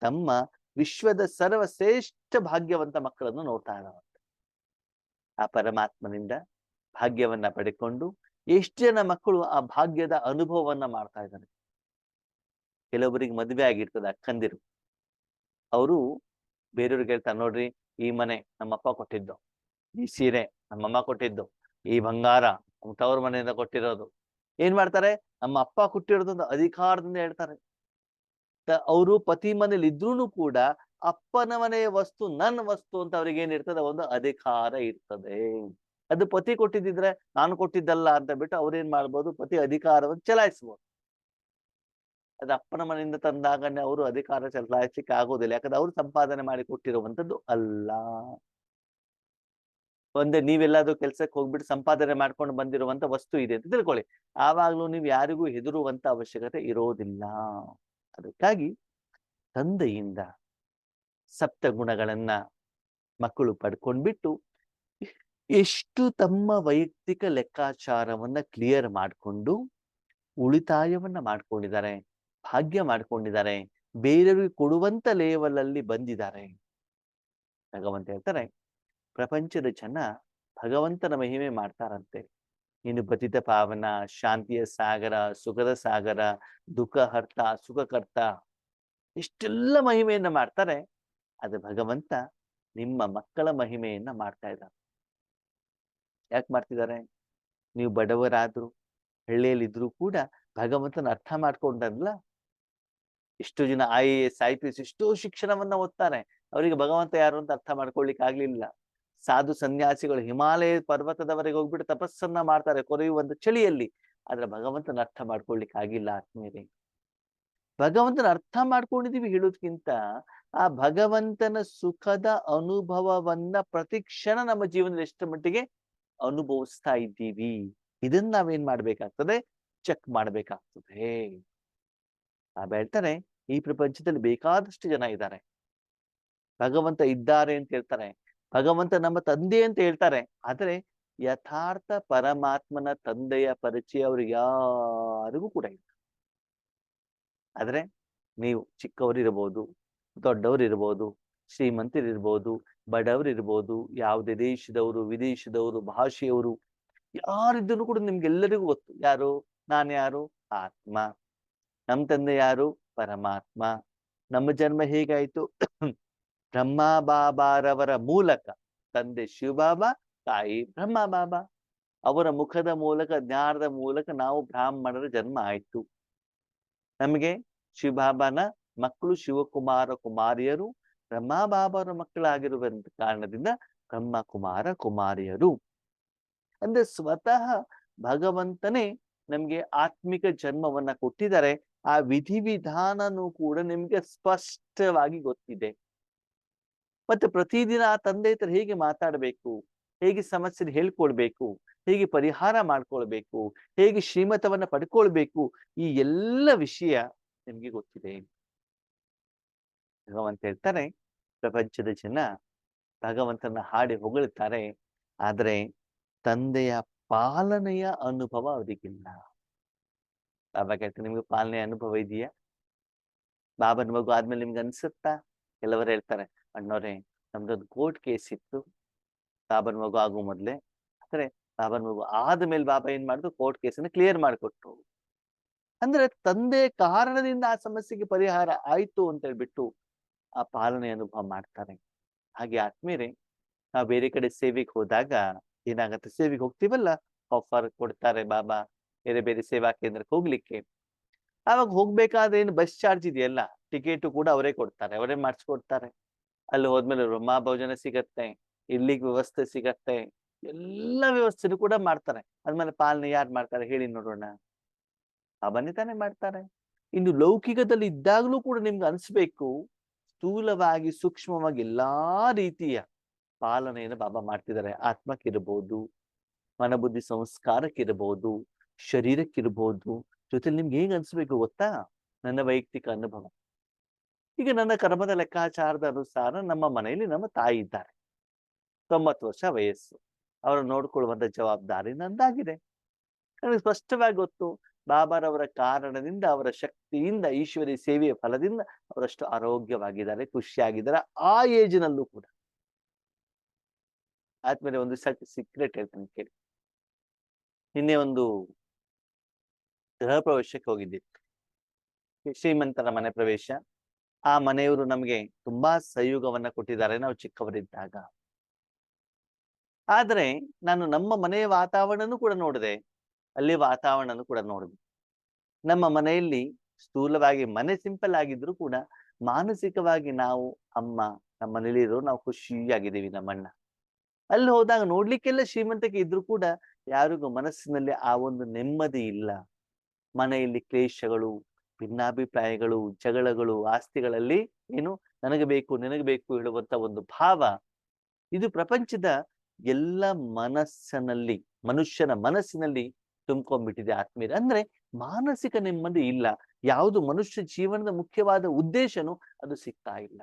ತಮ್ಮ ವಿಶ್ವದ ಸರ್ವಶ್ರೇಷ್ಠ ಭಾಗ್ಯವಂತ ಮಕ್ಕಳನ್ನು ನೋಡ್ತಾ ಇದ್ದಾರಂತೆ. ಆ ಪರಮಾತ್ಮನಿಂದ ಭಾಗ್ಯವನ್ನ ಪಡೆಕೊಂಡು ಎಷ್ಟು ಜನ ಮಕ್ಕಳು ಆ ಭಾಗ್ಯದ ಅನುಭವವನ್ನ ಮಾಡ್ತಾ ಇದ್ದಾರೆ. ಕೆಲವೊಬ್ಬರಿಗೆ ಮದುವೆ ಆಗಿರ್ತದೆ, ಅಕ್ಕಂದಿರು, ಅವರು ಬೇರೆಯವ್ರಿಗೆ ಹೇಳ್ತಾರೆ, ನೋಡ್ರಿ ಈ ಮನೆ ನಮ್ಮಪ್ಪ ಕೊಟ್ಟಿದ್ದು, ಈ ಸೀರೆ ನಮ್ಮಮ್ಮ ಕೊಟ್ಟಿದ್ದು, ಈ ಬಂಗಾರ ನಮ್ಮ ತವ್ರ ಮನೆಯಿಂದ ಕೊಟ್ಟಿರೋದು. ಏನ್ ಮಾಡ್ತಾರೆ, ನಮ್ಮ ಅಪ್ಪ ಕೊಟ್ಟಿರೋದೊಂದು ಅಧಿಕಾರದಿಂದ ಹೇಳ್ತಾರೆ. ಅವರು ಪತಿ ಮನೇಲಿ ಇದ್ರೂನು ಕೂಡ ಅಪ್ಪನ ಮನೆಯ ವಸ್ತು ನನ್ನ ವಸ್ತು ಅಂತ ಅವ್ರಿಗೆ ಏನಿರ್ತದೆ, ಒಂದು ಅಧಿಕಾರ ಇರ್ತದೆ. ಅದು ಪತಿ ಕೊಟ್ಟಿದ್ರೆ ನಾನು ಕೊಟ್ಟಿದ್ದಲ್ಲ ಅಂತ ಬಿಟ್ಟು ಅವ್ರೇನ್ ಮಾಡ್ಬೋದು, ಪತಿ ಅಧಿಕಾರವನ್ನು ಚಲಾಯಿಸ್ಬೋದು. ಅದು ಅಪ್ಪನ ಮನೆಯಿಂದ ತಂದಾಗನೇ ಅವರು ಅಧಿಕಾರ ಚಲಾಯಿಸಲಿಕ್ಕೆ ಆಗೋದಿಲ್ಲ, ಯಾಕಂದ್ರೆ ಅವ್ರು ಸಂಪಾದನೆ ಮಾಡಿ ಕೊಟ್ಟಿರುವಂತದ್ದು ಅಲ್ಲ. ಒಂದೇ ನೀವೆಲ್ಲಾದ್ರೂ ಕೆಲ್ಸಕ್ಕೆ ಹೋಗ್ಬಿಟ್ಟು ಸಂಪಾದನೆ ಮಾಡ್ಕೊಂಡು ಬಂದಿರುವಂತ ವಸ್ತು ಇದೆ ಅಂತ ತಿಳ್ಕೊಳ್ಳಿ, ಆವಾಗ್ಲೂ ನೀವು ಯಾರಿಗೂ ಹೆದರುವಂತ ಅವಶ್ಯಕತೆ ಇರೋದಿಲ್ಲ. ಅದಕ್ಕಾಗಿ ತಂದೆಯಿಂದ ಸಪ್ತ ಗುಣಗಳನ್ನ ಮಕ್ಕಳು ಪಡ್ಕೊಂಡ್ಬಿಟ್ಟು ಎಷ್ಟು ತಮ್ಮ ವೈಯಕ್ತಿಕ ಲೆಕ್ಕಾಚಾರವನ್ನ ಕ್ಲಿಯರ್ ಮಾಡಿಕೊಂಡು ಉಳಿತಾಯವನ್ನ ಮಾಡ್ಕೊಂಡಿದ್ದಾರೆ, ಭಾಗ್ಯ ಮಾಡ್ಕೊಂಡಿದ್ದಾರೆ, ಬೇರೆಯವರಿಗೆ ಕೊಡುವಂತ ಲೇವಲ್ ಅಲ್ಲಿ ಬಂದಿದ್ದಾರೆ. ಭಗವಂತ ಹೇಳ್ತಾರೆ, ಪ್ರಪಂಚದ ಜನ ಭಗವಂತನ ಮಹಿಮೆ ಮಾಡ್ತಾರಂತೆ, ನೀನು ಪತಿತ ಪಾವನ, ಶಾಂತಿಯ ಸಾಗರ, ಸುಖದ ಸಾಗರ, ದುಃಖಹರ್ತ, ಸುಖಕರ್ತ, ಇಷ್ಟೆಲ್ಲ ಮಹಿಮೆಯನ್ನ ಮಾಡ್ತಾರೆ. ಅದು ಭಗವಂತ ನಿಮ್ಮ ಮಕ್ಕಳ ಮಹಿಮೆಯನ್ನ ಮಾಡ್ತಾ ಇದ್ದಾರೆ. ಯಾಕೆ ಮಾಡ್ತಿದ್ದಾರೆ? ನೀವು ಬಡವರಾದ್ರು, ಹಳ್ಳಿಯಲ್ಲಿದ್ರು ಕೂಡ ಭಗವಂತನ ಅರ್ಥ ಮಾಡ್ಕೊಂಡಲ್ಲ. ಎಷ್ಟೋ ಜನ IAS, IPS ಎಷ್ಟೋ ಶಿಕ್ಷಣವನ್ನ ಓದ್ತಾರೆ, ಅವರಿಗೆ ಭಗವಂತ ಯಾರು ಅಂತ ಅರ್ಥ ಮಾಡ್ಕೊಳ್ಲಿಕ್ಕೆ ಆಗ್ಲಿಲ್ಲ. ಸಾಧು ಸನ್ಯಾಸಿಗಳು ಹಿಮಾಲಯ ಪರ್ವತದವರೆಗೆ ಹೋಗ್ಬಿಟ್ಟು ತಪಸ್ಸನ್ನ ಮಾಡ್ತಾರೆ ಕೊರೆಯುವಂತ ಚಳಿಯಲ್ಲಿ, ಆದ್ರೆ ಭಗವಂತನ ಅರ್ಥ ಮಾಡ್ಕೊಳ್ಲಿಕ್ಕೆ ಆಗಿಲ್ಲ. ಆತ್ಮೀಯರೇ, ಭಗವಂತನ ಅರ್ಥ ಮಾಡ್ಕೊಂಡಿದೀವಿ ಹೇಳೋದ್ಕಿಂತ ಆ ಭಗವಂತನ ಸುಖದ ಅನುಭವವನ್ನ ಪ್ರತಿ ಕ್ಷಣ ನಮ್ಮ ಜೀವನದಲ್ಲಿ ಎಷ್ಟು ಮಟ್ಟಿಗೆ ಅನುಭವಿಸ್ತಾ ಇದ್ದೀವಿ, ಇದನ್ನ ನಾವೇನ್ ಮಾಡ್ಬೇಕಾಗ್ತದೆ? ಚೆಕ್ ಮಾಡ್ಬೇಕಾಗ್ತದೆ. ಹೇಳ್ತಾರೆ, ಈ ಪ್ರಪಂಚದಲ್ಲಿ ಬೇಕಾದಷ್ಟು ಜನ ಇದ್ದಾರೆ, ಭಗವಂತ ಇದ್ದಾರೆ ಅಂತ ಹೇಳ್ತಾರೆ, ಭಗವಂತ ನಮ್ಮ ತಂದೆ ಅಂತ ಹೇಳ್ತಾರೆ. ಆದ್ರೆ ಯಥಾರ್ಥ ಪರಮಾತ್ಮನ ತಂದೆಯ ಪರಿಚಯ ಅವ್ರಿಗೆ ಯಾರಿಗೂ ಕೂಡ ಇಲ್ಲ. ಆದ್ರೆ ನೀವು ಚಿಕ್ಕವರಿರ್ಬೋದು, ದೊಡ್ಡವರಿರ್ಬೋದು, ಶ್ರೀಮಂತರಿರ್ಬೋದು, ಬಡವರಿರ್ಬೋದು, ಯಾವುದೇ ದೇಶದವರು, ವಿದೇಶದವರು, ಭಾಷೆಯವರು, ಯಾರಿದ್ರು ಕೂಡ ನಿಮ್ಗೆಲ್ಲರಿಗೂ ಗೊತ್ತು ಯಾರು? ನಾನು ಯಾರು? ಆತ್ಮ. ನಮ್ಮ ತಂದೆ ಯಾರು? ಪರಮಾತ್ಮ. ನಮ್ಮ ಜನ್ಮ ಹೇಗಾಯ್ತು? ಬ್ರಹ್ಮ ಬಾಬಾರವರ ಮೂಲಕ, ತಂದೆ ಶಿವಬಾಬಾ, ತಾಯಿ ಬ್ರಹ್ಮ ಬಾಬಾ, ಅವರ ಮುಖದ ಮೂಲಕ, ಜ್ಞಾನದ ಮೂಲಕ ನಾವು ಬ್ರಾಹ್ಮಣರ ಜನ್ಮ ಆಯ್ತು. ನಮಗೆ ಶಿವಬಾಬಾನ ಮಕ್ಕಳು ಶಿವಕುಮಾರ ಕುಮಾರಿಯರು, ಬ್ರಹ್ಮ ಬಾಬಾರ ಮಕ್ಕಳಾಗಿರುವಂತ ಕಾರಣದಿಂದ ಬ್ರಹ್ಮ ಕುಮಾರ ಕುಮಾರಿಯರು. ಅಂದ್ರೆ ಸ್ವತಃ ಭಗವಂತನೇ ನಮ್ಗೆ ಆತ್ಮಿಕ ಜನ್ಮವನ್ನ ಕೊಟ್ಟಿದ್ದಾರೆ. ಆ ವಿಧಿವಿಧಾನನೂ ಕೂಡ ನಿಮ್ಗೆ ಸ್ಪಷ್ಟವಾಗಿ ಗೊತ್ತಿದೆ. ಮತ್ತೆ ಪ್ರತಿದಿನ ಆ ತಂದೆ ಹತ್ರ ಹೇಗೆ ಮಾತಾಡ್ಬೇಕು, ಹೇಗೆ ಸಮಸ್ಯೆ ಹೇಳ್ಕೊಳ್ಬೇಕು, ಹೇಗೆ ಪರಿಹಾರ ಮಾಡ್ಕೊಳ್ಬೇಕು, ಹೇಗೆ ಶ್ರೀಮತವನ್ನ ಪಡ್ಕೊಳ್ಬೇಕು, ಈ ಎಲ್ಲ ವಿಷಯ ನಿಮ್ಗೆ ಗೊತ್ತಿದೆ. ಭಗವಂತ ಹೇಳ್ತಾರೆ, ಪ್ರಪಂಚದ ಜನ ಭಗವಂತನ ಹಾಡಿ ಹೊಗಳ್ತಾರೆ, ಆದ್ರೆ ತಂದೆಯ ಪಾಲನೆಯ ಅನುಭವ ಅವರಿಗಿಲ್ಲ. ಬಾಬಾ ಹೇಳ್ತಾರೆ, ನಿಮ್ಗೆ ಪಾಲನೆಯ ಅನುಭವ ಇದೆಯಾ? ಬಾಬನ ಮಗು ಆದ್ಮೇಲೆ ನಿಮ್ಗೆ ಅನ್ಸುತ್ತಾ? ಕೆಲವರು ಹೇಳ್ತಾರೆ, ಅಣ್ಣವ್ರೆ ನಮ್ದೊಂದು ಕೋರ್ಟ್ ಕೇಸ್ ಇತ್ತು ಬಾಬನ ಮಗು ಆಗೋ ಮೊದ್ಲೆ, ಆದ್ರೆ ಬಾಬನ ಮಗು ಆದ್ಮೇಲೆ ಬಾಬಾ ಏನ್ ಮಾಡಿದ್ರು, ಕೋರ್ಟ್ ಕೇಸನ್ನ ಕ್ಲಿಯರ್ ಮಾಡಿಕೊಟ್ರು. ಅಂದ್ರೆ ತಂದೆ ಕಾರಣದಿಂದ ಆ ಸಮಸ್ಯೆಗೆ ಪರಿಹಾರ ಆಯ್ತು ಅಂತ ಹೇಳ್ಬಿಟ್ಟು ಆ ಪಾಲನೆ ಅನುಭವ ಮಾಡ್ತಾರೆ. ಹಾಗೆ ಆತ್ಮೀಯರೇ, ನಾವು ಬೇರೆ ಕಡೆ ಸೇವೆಗೆ ಹೋದಾಗ ಏನಾಗತ್ತೆ, ಸೇವೆಗೆ ಹೋಗ್ತೀವಲ್ಲ, ಆಫರ್ ಕೊಡ್ತಾರೆ ಬಾಬಾ ಬೇರೆ ಬೇರೆ ಸೇವಾ ಕೇಂದ್ರಕ್ಕೆ ಹೋಗ್ಲಿಕ್ಕೆ. ಆವಾಗ ಹೋಗ್ಬೇಕಾದ್ರೆ ಏನು ಬಸ್ ಚಾರ್ಜ್ ಇದೆಯಲ್ಲ, ಟಿಕೆಟ್ ಕೂಡ ಅವರೇ ಕೊಡ್ತಾರೆ, ಅವರೇ ಮಾಡಿಸ್ಕೊಡ್ತಾರೆ. ಅಲ್ಲಿ ಹೋದ್ಮೇಲೆ ಬ್ರಹ್ಮ ಭೋಜನ ಸಿಗತ್ತೆ, ಇರ್ಲಿಕ್ಕೆ ವ್ಯವಸ್ಥೆ ಸಿಗತ್ತೆ, ಎಲ್ಲ ವ್ಯವಸ್ಥೆನೂ ಕೂಡ ಮಾಡ್ತಾರೆ. ಅದ್ಮೇಲೆ ಪಾಲನೆ ಯಾರು ಮಾಡ್ತಾರೆ ಹೇಳಿ ನೋಡೋಣ? ಬಾಬಾನೇ ತಾನೇ ಮಾಡ್ತಾರೆ. ಇನ್ನು ಲೌಕಿಕದಲ್ಲಿ ಇದ್ದಾಗಲೂ ಕೂಡ ನಿಮ್ಗೆ ಅನ್ಸ್ಬೇಕು, ಸ್ಥೂಲವಾಗಿ ಸೂಕ್ಷ್ಮವಾಗಿ ಎಲ್ಲಾ ರೀತಿಯ ಪಾಲನೆಯನ್ನು ಬಾಬಾ ಮಾಡ್ತಿದ್ದಾರೆ. ಆತ್ಮಕ್ಕಿರ್ಬೋದು, ಮನಬುದ್ಧಿ ಸಂಸ್ಕಾರಕ್ಕಿರ್ಬೋದು, ಶರೀರಕ್ಕಿರ್ಬೋದು. ಜೊತೆಲಿ ನಿಮ್ಗೆ ಹೇಗ್ ಅನ್ಸ್ಬೇಕು ಗೊತ್ತಾ? ನನ್ನ ವೈಯಕ್ತಿಕ ಅನುಭವ. ಈಗ ನನ್ನ ಕರ್ಮದ ಲೆಕ್ಕಾಚಾರದ ಅನುಸಾರ ನಮ್ಮ ಮನೆಯಲ್ಲಿ ನಮ್ಮ ತಾಯಿ ಇದ್ದಾರೆ, 90 ವರ್ಷ ವಯಸ್ಸು, ಅವರ ನೋಡ್ಕೊಳ್ಳುವಂತ ಜವಾಬ್ದಾರಿ ನಂದಾಗಿದೆ. ನನಗೆ ಸ್ಪಷ್ಟವಾಗಿ ಗೊತ್ತು, ಬಾಬಾರವರ ಕಾರಣದಿಂದ, ಅವರ ಶಕ್ತಿಯಿಂದ, ಈಶ್ವರಿ ಸೇವೆಯ ಫಲದಿಂದ ಅವರಷ್ಟು ಆರೋಗ್ಯವಾಗಿದ್ದಾರೆ, ಖುಷಿಯಾಗಿದ್ದಾರೆ, ಆ ಏಜಿನಲ್ಲೂ ಕೂಡ. ಆದ್ಮೇಲೆ ಒಂದು ಸೀಕ್ರೆಟ್ ಹೇಳ್ತೇನೆ ಕೇಳಿ. ನಿನ್ನೆ ಒಂದು ಗೃಹ ಪ್ರವೇಶಕ್ಕೆ ಹೋಗಿದ್ದಿತ್ತು, ಶ್ರೀಮಂತರ ಮನೆ ಪ್ರವೇಶ. ಆ ಮನೆಯವರು ನಮ್ಗೆ ತುಂಬಾ ಸಹಯೋಗವನ್ನ ಕೊಟ್ಟಿದ್ದಾರೆ ನಾವು ಚಿಕ್ಕವರಿದ್ದಾಗ. ಆದ್ರೆ ನಾನು ನಮ್ಮ ಮನೆಯ ವಾತಾವರಣನೂ ಕೂಡ ನೋಡಿದೆ, ಅಲ್ಲಿ ವಾತಾವರಣನೂ ಕೂಡ ನೋಡಿದೆ. ನಮ್ಮ ಮನೆಯಲ್ಲಿ ಸ್ಥೂಲವಾಗಿ ಮನೆ ಸಿಂಪಲ್ ಆಗಿದ್ರು ಕೂಡ ಮಾನಸಿಕವಾಗಿ ನಾವು, ಅಮ್ಮ, ನಮ್ಮ ಮನೇಲಿರೋ ನಾವು ಖುಷಿಯಾಗಿದ್ದೀವಿ. ನಮ್ಮಣ್ಣ ಅಲ್ಲಿ ಹೋದಾಗ ನೋಡ್ಲಿಕ್ಕೆಲ್ಲ ಶ್ರೀಮಂತಿಕೆ ಇದ್ರು ಕೂಡ ಯಾರಿಗೂ ಮನಸ್ಸಿನಲ್ಲಿ ಆ ಒಂದು ನೆಮ್ಮದಿ ಇಲ್ಲ. ಮನೆಯಲ್ಲಿ ಕ್ಲೇಶಗಳು, ಭಿನ್ನಾಭಿಪ್ರಾಯಗಳು, ಜಗಳಗಳು, ಆಸ್ತಿಗಳಲ್ಲಿ ಏನು ನನಗೆ ಬೇಕು ನಿನಗೆ ಬೇಕು ಹೇಳುವಂತ ಒಂದು ಭಾವ, ಇದು ಪ್ರಪಂಚದ ಎಲ್ಲ ಮನಸ್ಸಿನಲ್ಲಿ, ಮನುಷ್ಯನ ಮನಸ್ಸಿನಲ್ಲಿ ತುಂಬ್ಕೊಂಡ್ಬಿಟ್ಟಿದೆ ಆತ್ಮೀಯ. ಅಂದ್ರೆ ಮಾನಸಿಕ ನೆಮ್ಮದಿ ಇಲ್ಲ. ಯಾವುದು ಮನುಷ್ಯ ಜೀವನದ ಮುಖ್ಯವಾದ ಉದ್ದೇಶನೂ ಅದು ಸಿಗ್ತಾ ಇಲ್ಲ.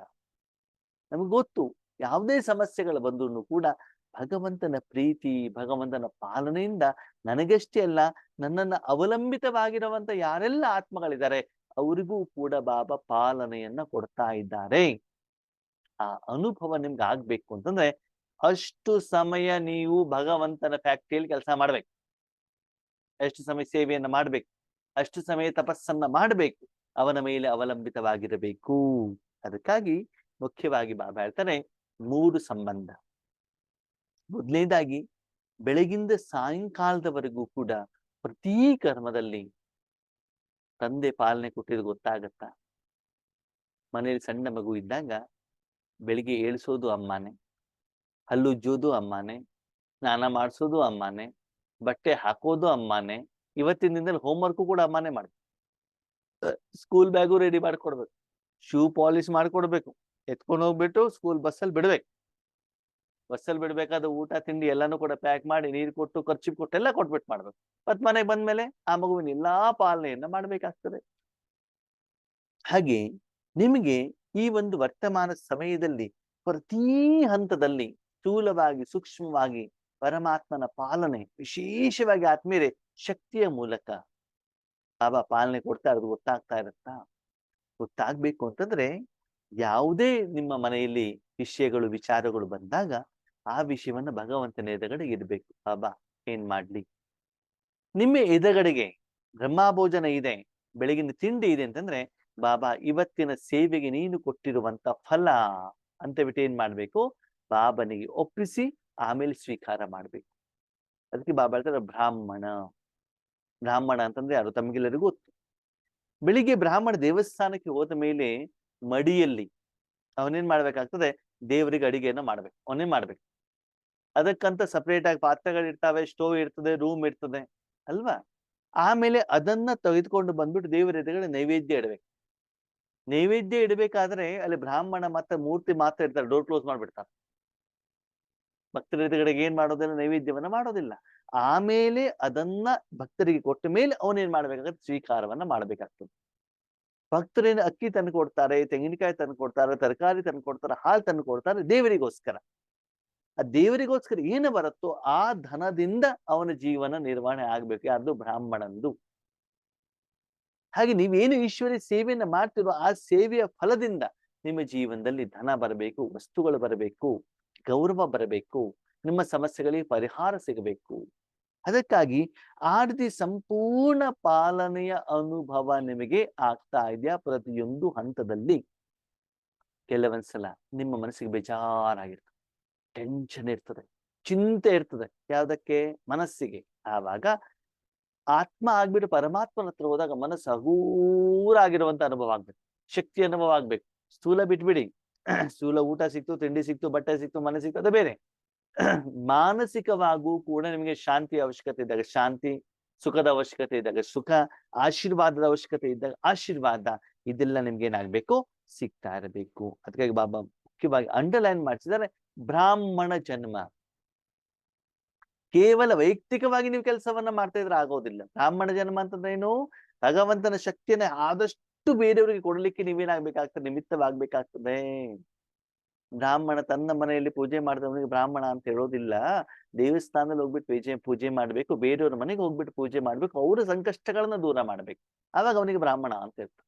ನಮ್ಗೆ ಗೊತ್ತು, ಯಾವುದೇ ಸಮಸ್ಯೆಗಳು ಬಂದ್ರು ಕೂಡ ಭಗವಂತನ ಪ್ರೀತಿ, ಭಗವಂತನ ಪಾಲನೆಯಿಂದ ನನಗಷ್ಟೇ ಅಲ್ಲ, ನನ್ನನ್ನ ಅವಲಂಬಿತವಾಗಿರುವಂತ ಯಾರೆಲ್ಲ ಆತ್ಮಗಳಿದ್ದಾರೆ ಅವರಿಗೂ ಕೂಡ ಬಾಬಾ ಪಾಲನೆಯನ್ನ ಕೊಡ್ತಾ ಇದ್ದಾರೆ. ಆ ಅನುಭವ ನಿಮ್ಗೆ ಆಗ್ಬೇಕು ಅಂತಂದ್ರೆ ಅಷ್ಟು ಸಮಯ ನೀವು ಭಗವಂತನ ಫ್ಯಾಕ್ಟ್ರಿಯಲ್ಲಿ ಕೆಲಸ ಮಾಡ್ಬೇಕು. ಎಷ್ಟು ಸಮಯ ಸೇವೆಯನ್ನ ಮಾಡ್ಬೇಕು, ಅಷ್ಟು ಸಮಯ ತಪಸ್ಸನ್ನ ಮಾಡಬೇಕು, ಅವನ ಮೇಲೆ ಅವಲಂಬಿತವಾಗಿರಬೇಕು. ಅದಕ್ಕಾಗಿ ಮುಖ್ಯವಾಗಿ ಬಾಬಾ ಹೇಳ್ತಾರೆ 3 ಸಂಬಂಧ. ಮೊದಲನೇದಾಗಿ ಬೆಳಗಿಂದ ಸಾಯಂಕಾಲದವರೆಗೂ ಕೂಡ ಪ್ರತಿ ಕರ್ಮದಲ್ಲಿ ತಂದೆ ಪಾಲನೆ ಕೊಟ್ಟಿದ್ದು ಗೊತ್ತಾಗತ್ತಾ? ಮನೇಲಿ ಸಣ್ಣ ಮಗು ಇದ್ದಾಗ ಬೆಳಿಗ್ಗೆ ಏಳ್ಸೋದು ಅಮ್ಮನೇ, ಹಲ್ಲುಜ್ಜೋದು ಅಮ್ಮನೇ, ಸ್ನಾನ ಮಾಡಿಸೋದು ಅಮ್ಮನೇ, ಬಟ್ಟೆ ಹಾಕೋದು ಅಮ್ಮನೇ, ಇವತ್ತಿನ ದಿನದಲ್ಲಿ ಹೋಮ್ವರ್ಕು ಕೂಡ ಅಮ್ಮನೇ ಮಾಡ್ಬೇಕು, ಸ್ಕೂಲ್ ಬ್ಯಾಗು ರೆಡಿ ಮಾಡ್ಕೊಡ್ಬೇಕು, ಶೂ ಪಾಲಿಶ್ ಮಾಡ್ಕೊಡ್ಬೇಕು, ಎತ್ಕೊಂಡು ಹೋಗ್ಬಿಟ್ಟು ಸ್ಕೂಲ್ ಬಸ್ಸಲ್ಲಿ ಬಿಡ್ಬೇಕು, ಬಸ್ಸಲ್ಲಿ ಬಿಡ್ಬೇಕಾದ ಊಟ ತಿಂಡಿ ಎಲ್ಲಾನು ಕೂಡ ಪ್ಯಾಕ್ ಮಾಡಿ ನೀರು ಕೊಟ್ಟು ಖರ್ಚು ಕೊಟ್ಟು ಎಲ್ಲ ಕೊಟ್ಬಿಟ್ಟು ಮಾಡ್ಬೇಕು. ಮತ್ ಮನೆಗೆ ಬಂದ್ಮೇಲೆ ಆ ಮಗುವಿನ ಎಲ್ಲಾ ಪಾಲನೆಯನ್ನ ಮಾಡ್ಬೇಕಾಗ್ತದೆ. ಹಾಗೆ ನಿಮಗೆ ಈ ಒಂದು ವರ್ತಮಾನ ಸಮಯದಲ್ಲಿ ಪ್ರತಿ ಹಂತದಲ್ಲಿ ಸ್ಥೂಲವಾಗಿ ಸೂಕ್ಷ್ಮವಾಗಿ ಪರಮಾತ್ಮನ ಪಾಲನೆ, ವಿಶೇಷವಾಗಿ ಆತ್ಮೀಯರೇ ಶಕ್ತಿಯ ಮೂಲಕ ಬಾಬಾ ಪಾಲನೆ ಕೊಡ್ತಾ ಇರೋದು ಗೊತ್ತಾಗ್ತಾ ಇರತ್ತಾ? ಗೊತ್ತಾಗ್ಬೇಕು ಅಂತಂದ್ರೆ ಯಾವುದೇ ನಿಮ್ಮ ಮನೆಯಲ್ಲಿ ವಿಷಯಗಳು ವಿಚಾರಗಳು ಬಂದಾಗ ಆ ವಿಷಯವನ್ನ ಭಗವಂತನ ಎದುರುಗಡೆ ಇಡ್ಬೇಕು. ಬಾಬಾ ಏನ್ ಮಾಡ್ಲಿ, ನಿಮ್ಮ ಎದುರುಗಡೆಗೆ ಬ್ರಹ್ಮಭೋಜನ ಇದೆ, ಬೆಳಗಿನ ತಿಂಡಿ ಇದೆ ಅಂತಂದ್ರೆ ಬಾಬಾ ಇವತ್ತಿನ ಸೇವೆಗೆ ನೀನು ಕೊಟ್ಟಿರುವಂತ ಫಲ ಅಂತ ಬಿಟ್ಟು ಏನ್ ಮಾಡ್ಬೇಕು, ಬಾಬನಿಗೆ ಒಪ್ಪಿಸಿ ಆಮೇಲೆ ಸ್ವೀಕಾರ ಮಾಡ್ಬೇಕು. ಅದಕ್ಕೆ ಬಾಬಾ ಹೇಳ್ತಾರೆ ಬ್ರಾಹ್ಮಣ. ಬ್ರಾಹ್ಮಣ ಅಂತಂದ್ರೆ ಯಾರು ತಮಗೆಲ್ಲರಿಗೂ ಗೊತ್ತು. ಬೆಳಿಗ್ಗೆ ಬ್ರಾಹ್ಮಣ ದೇವಸ್ಥಾನಕ್ಕೆ ಹೋದ ಮೇಲೆ ಮಡಿಯಲ್ಲಿ ಅವನೇನ್ ಮಾಡ್ಬೇಕಾಗ್ತದೆ, ದೇವರಿಗೆ ಅಡಿಗೆಯನ್ನ ಮಾಡ್ಬೇಕು, ಅವನೇ ಮಾಡ್ಬೇಕು. ಅದಕ್ಕಂತ ಸಪರೇಟ್ ಆಗಿ ಪಾತ್ರೆಗಳಿರ್ತಾವೆ, ಸ್ಟೋವ್ ಇರ್ತದೆ, ರೂಮ್ ಇರ್ತದೆ ಅಲ್ವಾ? ಆಮೇಲೆ ಅದನ್ನ ತೆಗೆದುಕೊಂಡು ಬಂದ್ಬಿಟ್ಟು ದೇವರ ಎದುರುಗಡೆ ನೈವೇದ್ಯ ಇಡಬೇಕು. ನೈವೇದ್ಯ ಇಡಬೇಕಾದ್ರೆ ಅಲ್ಲಿ ಬ್ರಾಹ್ಮಣ ಮತ್ತೆ ಮೂರ್ತಿ ಮಾತ್ರ ಇರ್ತಾರೆ, ಡೋರ್ ಕ್ಲೋಸ್ ಮಾಡ್ಬಿಡ್ತಾರೆ. ಭಕ್ತರ ಎದುರುಗಡೆಗೆ ಏನ್ ಮಾಡೋದಿಲ್ಲ, ನೈವೇದ್ಯವನ್ನ ಮಾಡೋದಿಲ್ಲ. ಆಮೇಲೆ ಅದನ್ನ ಭಕ್ತರಿಗೆ ಕೊಟ್ಟ ಮೇಲೆ ಅವನೇನ್ ಮಾಡ್ಬೇಕಾಗತ್ತೆ, ಸ್ವೀಕಾರವನ್ನ ಮಾಡ್ಬೇಕಾಗ್ತದೆ. ಭಕ್ತರೇನು ಅಕ್ಕಿ ತಂದು ಕೊಡ್ತಾರೆ, ತೆಂಗಿನಕಾಯಿ ತಂದು ಕೊಡ್ತಾರೆ, ತರಕಾರಿ ತಂದು ಕೊಡ್ತಾರೆ, ಹಾಲು ತಂದು ಕೊಡ್ತಾರೆ ದೇವರಿಗೋಸ್ಕರ. ಆ ದೇವರಿಗೋಸ್ಕರ ಏನು ಬರುತ್ತೋ ಆ ಧನದಿಂದ ಅವನ ಜೀವನ ನಿರ್ವಹಣೆ ಆಗ್ಬೇಕು. ಯಾರ್ದು? ಬ್ರಾಹ್ಮಣಂದು. ಹಾಗೆ ನೀವೇನು ಈಶ್ವರಿ ಸೇವೆಯನ್ನ ಮಾಡ್ತಿರೋ ಆ ಸೇವೆಯ ಫಲದಿಂದ ನಿಮ್ಮ ಜೀವನದಲ್ಲಿ ಧನ ಬರಬೇಕು, ವಸ್ತುಗಳು ಬರಬೇಕು, ಗೌರವ ಬರಬೇಕು, ನಿಮ್ಮ ಸಮಸ್ಯೆಗಳಿಗೆ ಪರಿಹಾರ ಸಿಗಬೇಕು. ಅದಕ್ಕಾಗಿ ಆ ರೀತಿ ಸಂಪೂರ್ಣ ಪಾಲನೆಯ ಅನುಭವ ನಿಮಗೆ ಆಗ್ತಾ ಇದೆಯಾ? ಪ್ರತಿಯೊಂದು ಹಂತದಲ್ಲಿ ಕೆಲವೊಂದ್ಸಲ ನಿಮ್ಮ ಮನಸ್ಸಿಗೆ ಬೇಜಾರಾಗಿರ್ತದೆ, ಟೆನ್ಷನ್ ಇರ್ತದೆ, ಚಿಂತೆ ಇರ್ತದೆ. ಯಾವ್ದಕ್ಕೆ? ಮನಸ್ಸಿಗೆ. ಆವಾಗ ಆತ್ಮ ಆಗ್ಬಿಟ್ಟು ಪರಮಾತ್ಮನ ಹತ್ರ ಹೋದಾಗ ಮನಸ್ಸು ಹಗೂರಾಗಿರುವಂತ ಅನುಭವ ಆಗ್ಬೇಕು, ಶಕ್ತಿ ಅನುಭವ ಆಗ್ಬೇಕು. ಸ್ಥೂಲ ಬಿಟ್ಬಿಡಿ, ಸ್ಥೂಲ ಊಟ ಸಿಕ್ತು, ತಿಂಡಿ ಸಿಕ್ತು, ಬಟ್ಟೆ ಸಿಕ್ತು, ಮನೆ ಸಿಕ್ತು, ಅದು ಬೇರೆ. ಮಾನಸಿಕವಾಗೂ ಕೂಡ ನಿಮಗೆ ಶಾಂತಿ ಅವಶ್ಯಕತೆ ಇದ್ದಾಗ ಶಾಂತಿ, ಸುಖದ ಅವಶ್ಯಕತೆ ಇದ್ದಾಗ ಸುಖ, ಆಶೀರ್ವಾದದ ಅವಶ್ಯಕತೆ ಇದ್ದಾಗ ಆಶೀರ್ವಾದ, ಇದೆಲ್ಲ ನಿಮ್ಗೆ ಏನಾಗ್ಬೇಕು, ಸಿಗ್ತಾ ಇರಬೇಕು. ಅದಕ್ಕಾಗಿ ಬಾಬಾ ಮುಖ್ಯವಾಗಿ ಅಂಡರ್ಲೈನ್ ಮಾಡಿಸಿದ್ದಾರೆ ಬ್ರಾಹ್ಮಣ ಜನ್ಮ. ಕೇವಲ ವೈಯಕ್ತಿಕವಾಗಿ ನೀವು ಕೆಲಸವನ್ನ ಮಾಡ್ತಾ ಇದ್ರೆ ಆಗೋದಿಲ್ಲ. ಬ್ರಾಹ್ಮಣ ಜನ್ಮ ಅಂತಂದ್ರೆ ಏನು? ಭಗವಂತನ ಶಕ್ತಿಯನ್ನ ಆದಷ್ಟು ಬೇರೆಯವರಿಗೆ ಕೊಡ್ಲಿಕ್ಕೆ ನೀವೇನಾಗ್ಬೇಕಾಗ್ತದೆ, ನಿಮಿತ್ತವಾಗ್ಬೇಕಾಗ್ತದೆ. ಬ್ರಾಹ್ಮಣ ತನ್ನ ಮನೆಯಲ್ಲಿ ಪೂಜೆ ಮಾಡಿದವನಿಗೆ ಬ್ರಾಹ್ಮಣ ಅಂತ ಹೇಳೋದಿಲ್ಲ. ದೇವಸ್ಥಾನದಲ್ಲಿ ಹೋಗ್ಬಿಟ್ಟು ಪೂಜೆ ಮಾಡ್ಬೇಕು, ಬೇರೆಯವ್ರ ಮನೆಗೆ ಹೋಗ್ಬಿಟ್ಟು ಪೂಜೆ ಮಾಡ್ಬೇಕು, ಅವರ ಸಂಕಷ್ಟಗಳನ್ನ ದೂರ ಮಾಡ್ಬೇಕು, ಆವಾಗ ಅವನಿಗೆ ಬ್ರಾಹ್ಮಣ ಅಂತ ಹೇಳ್ತಾರೆ.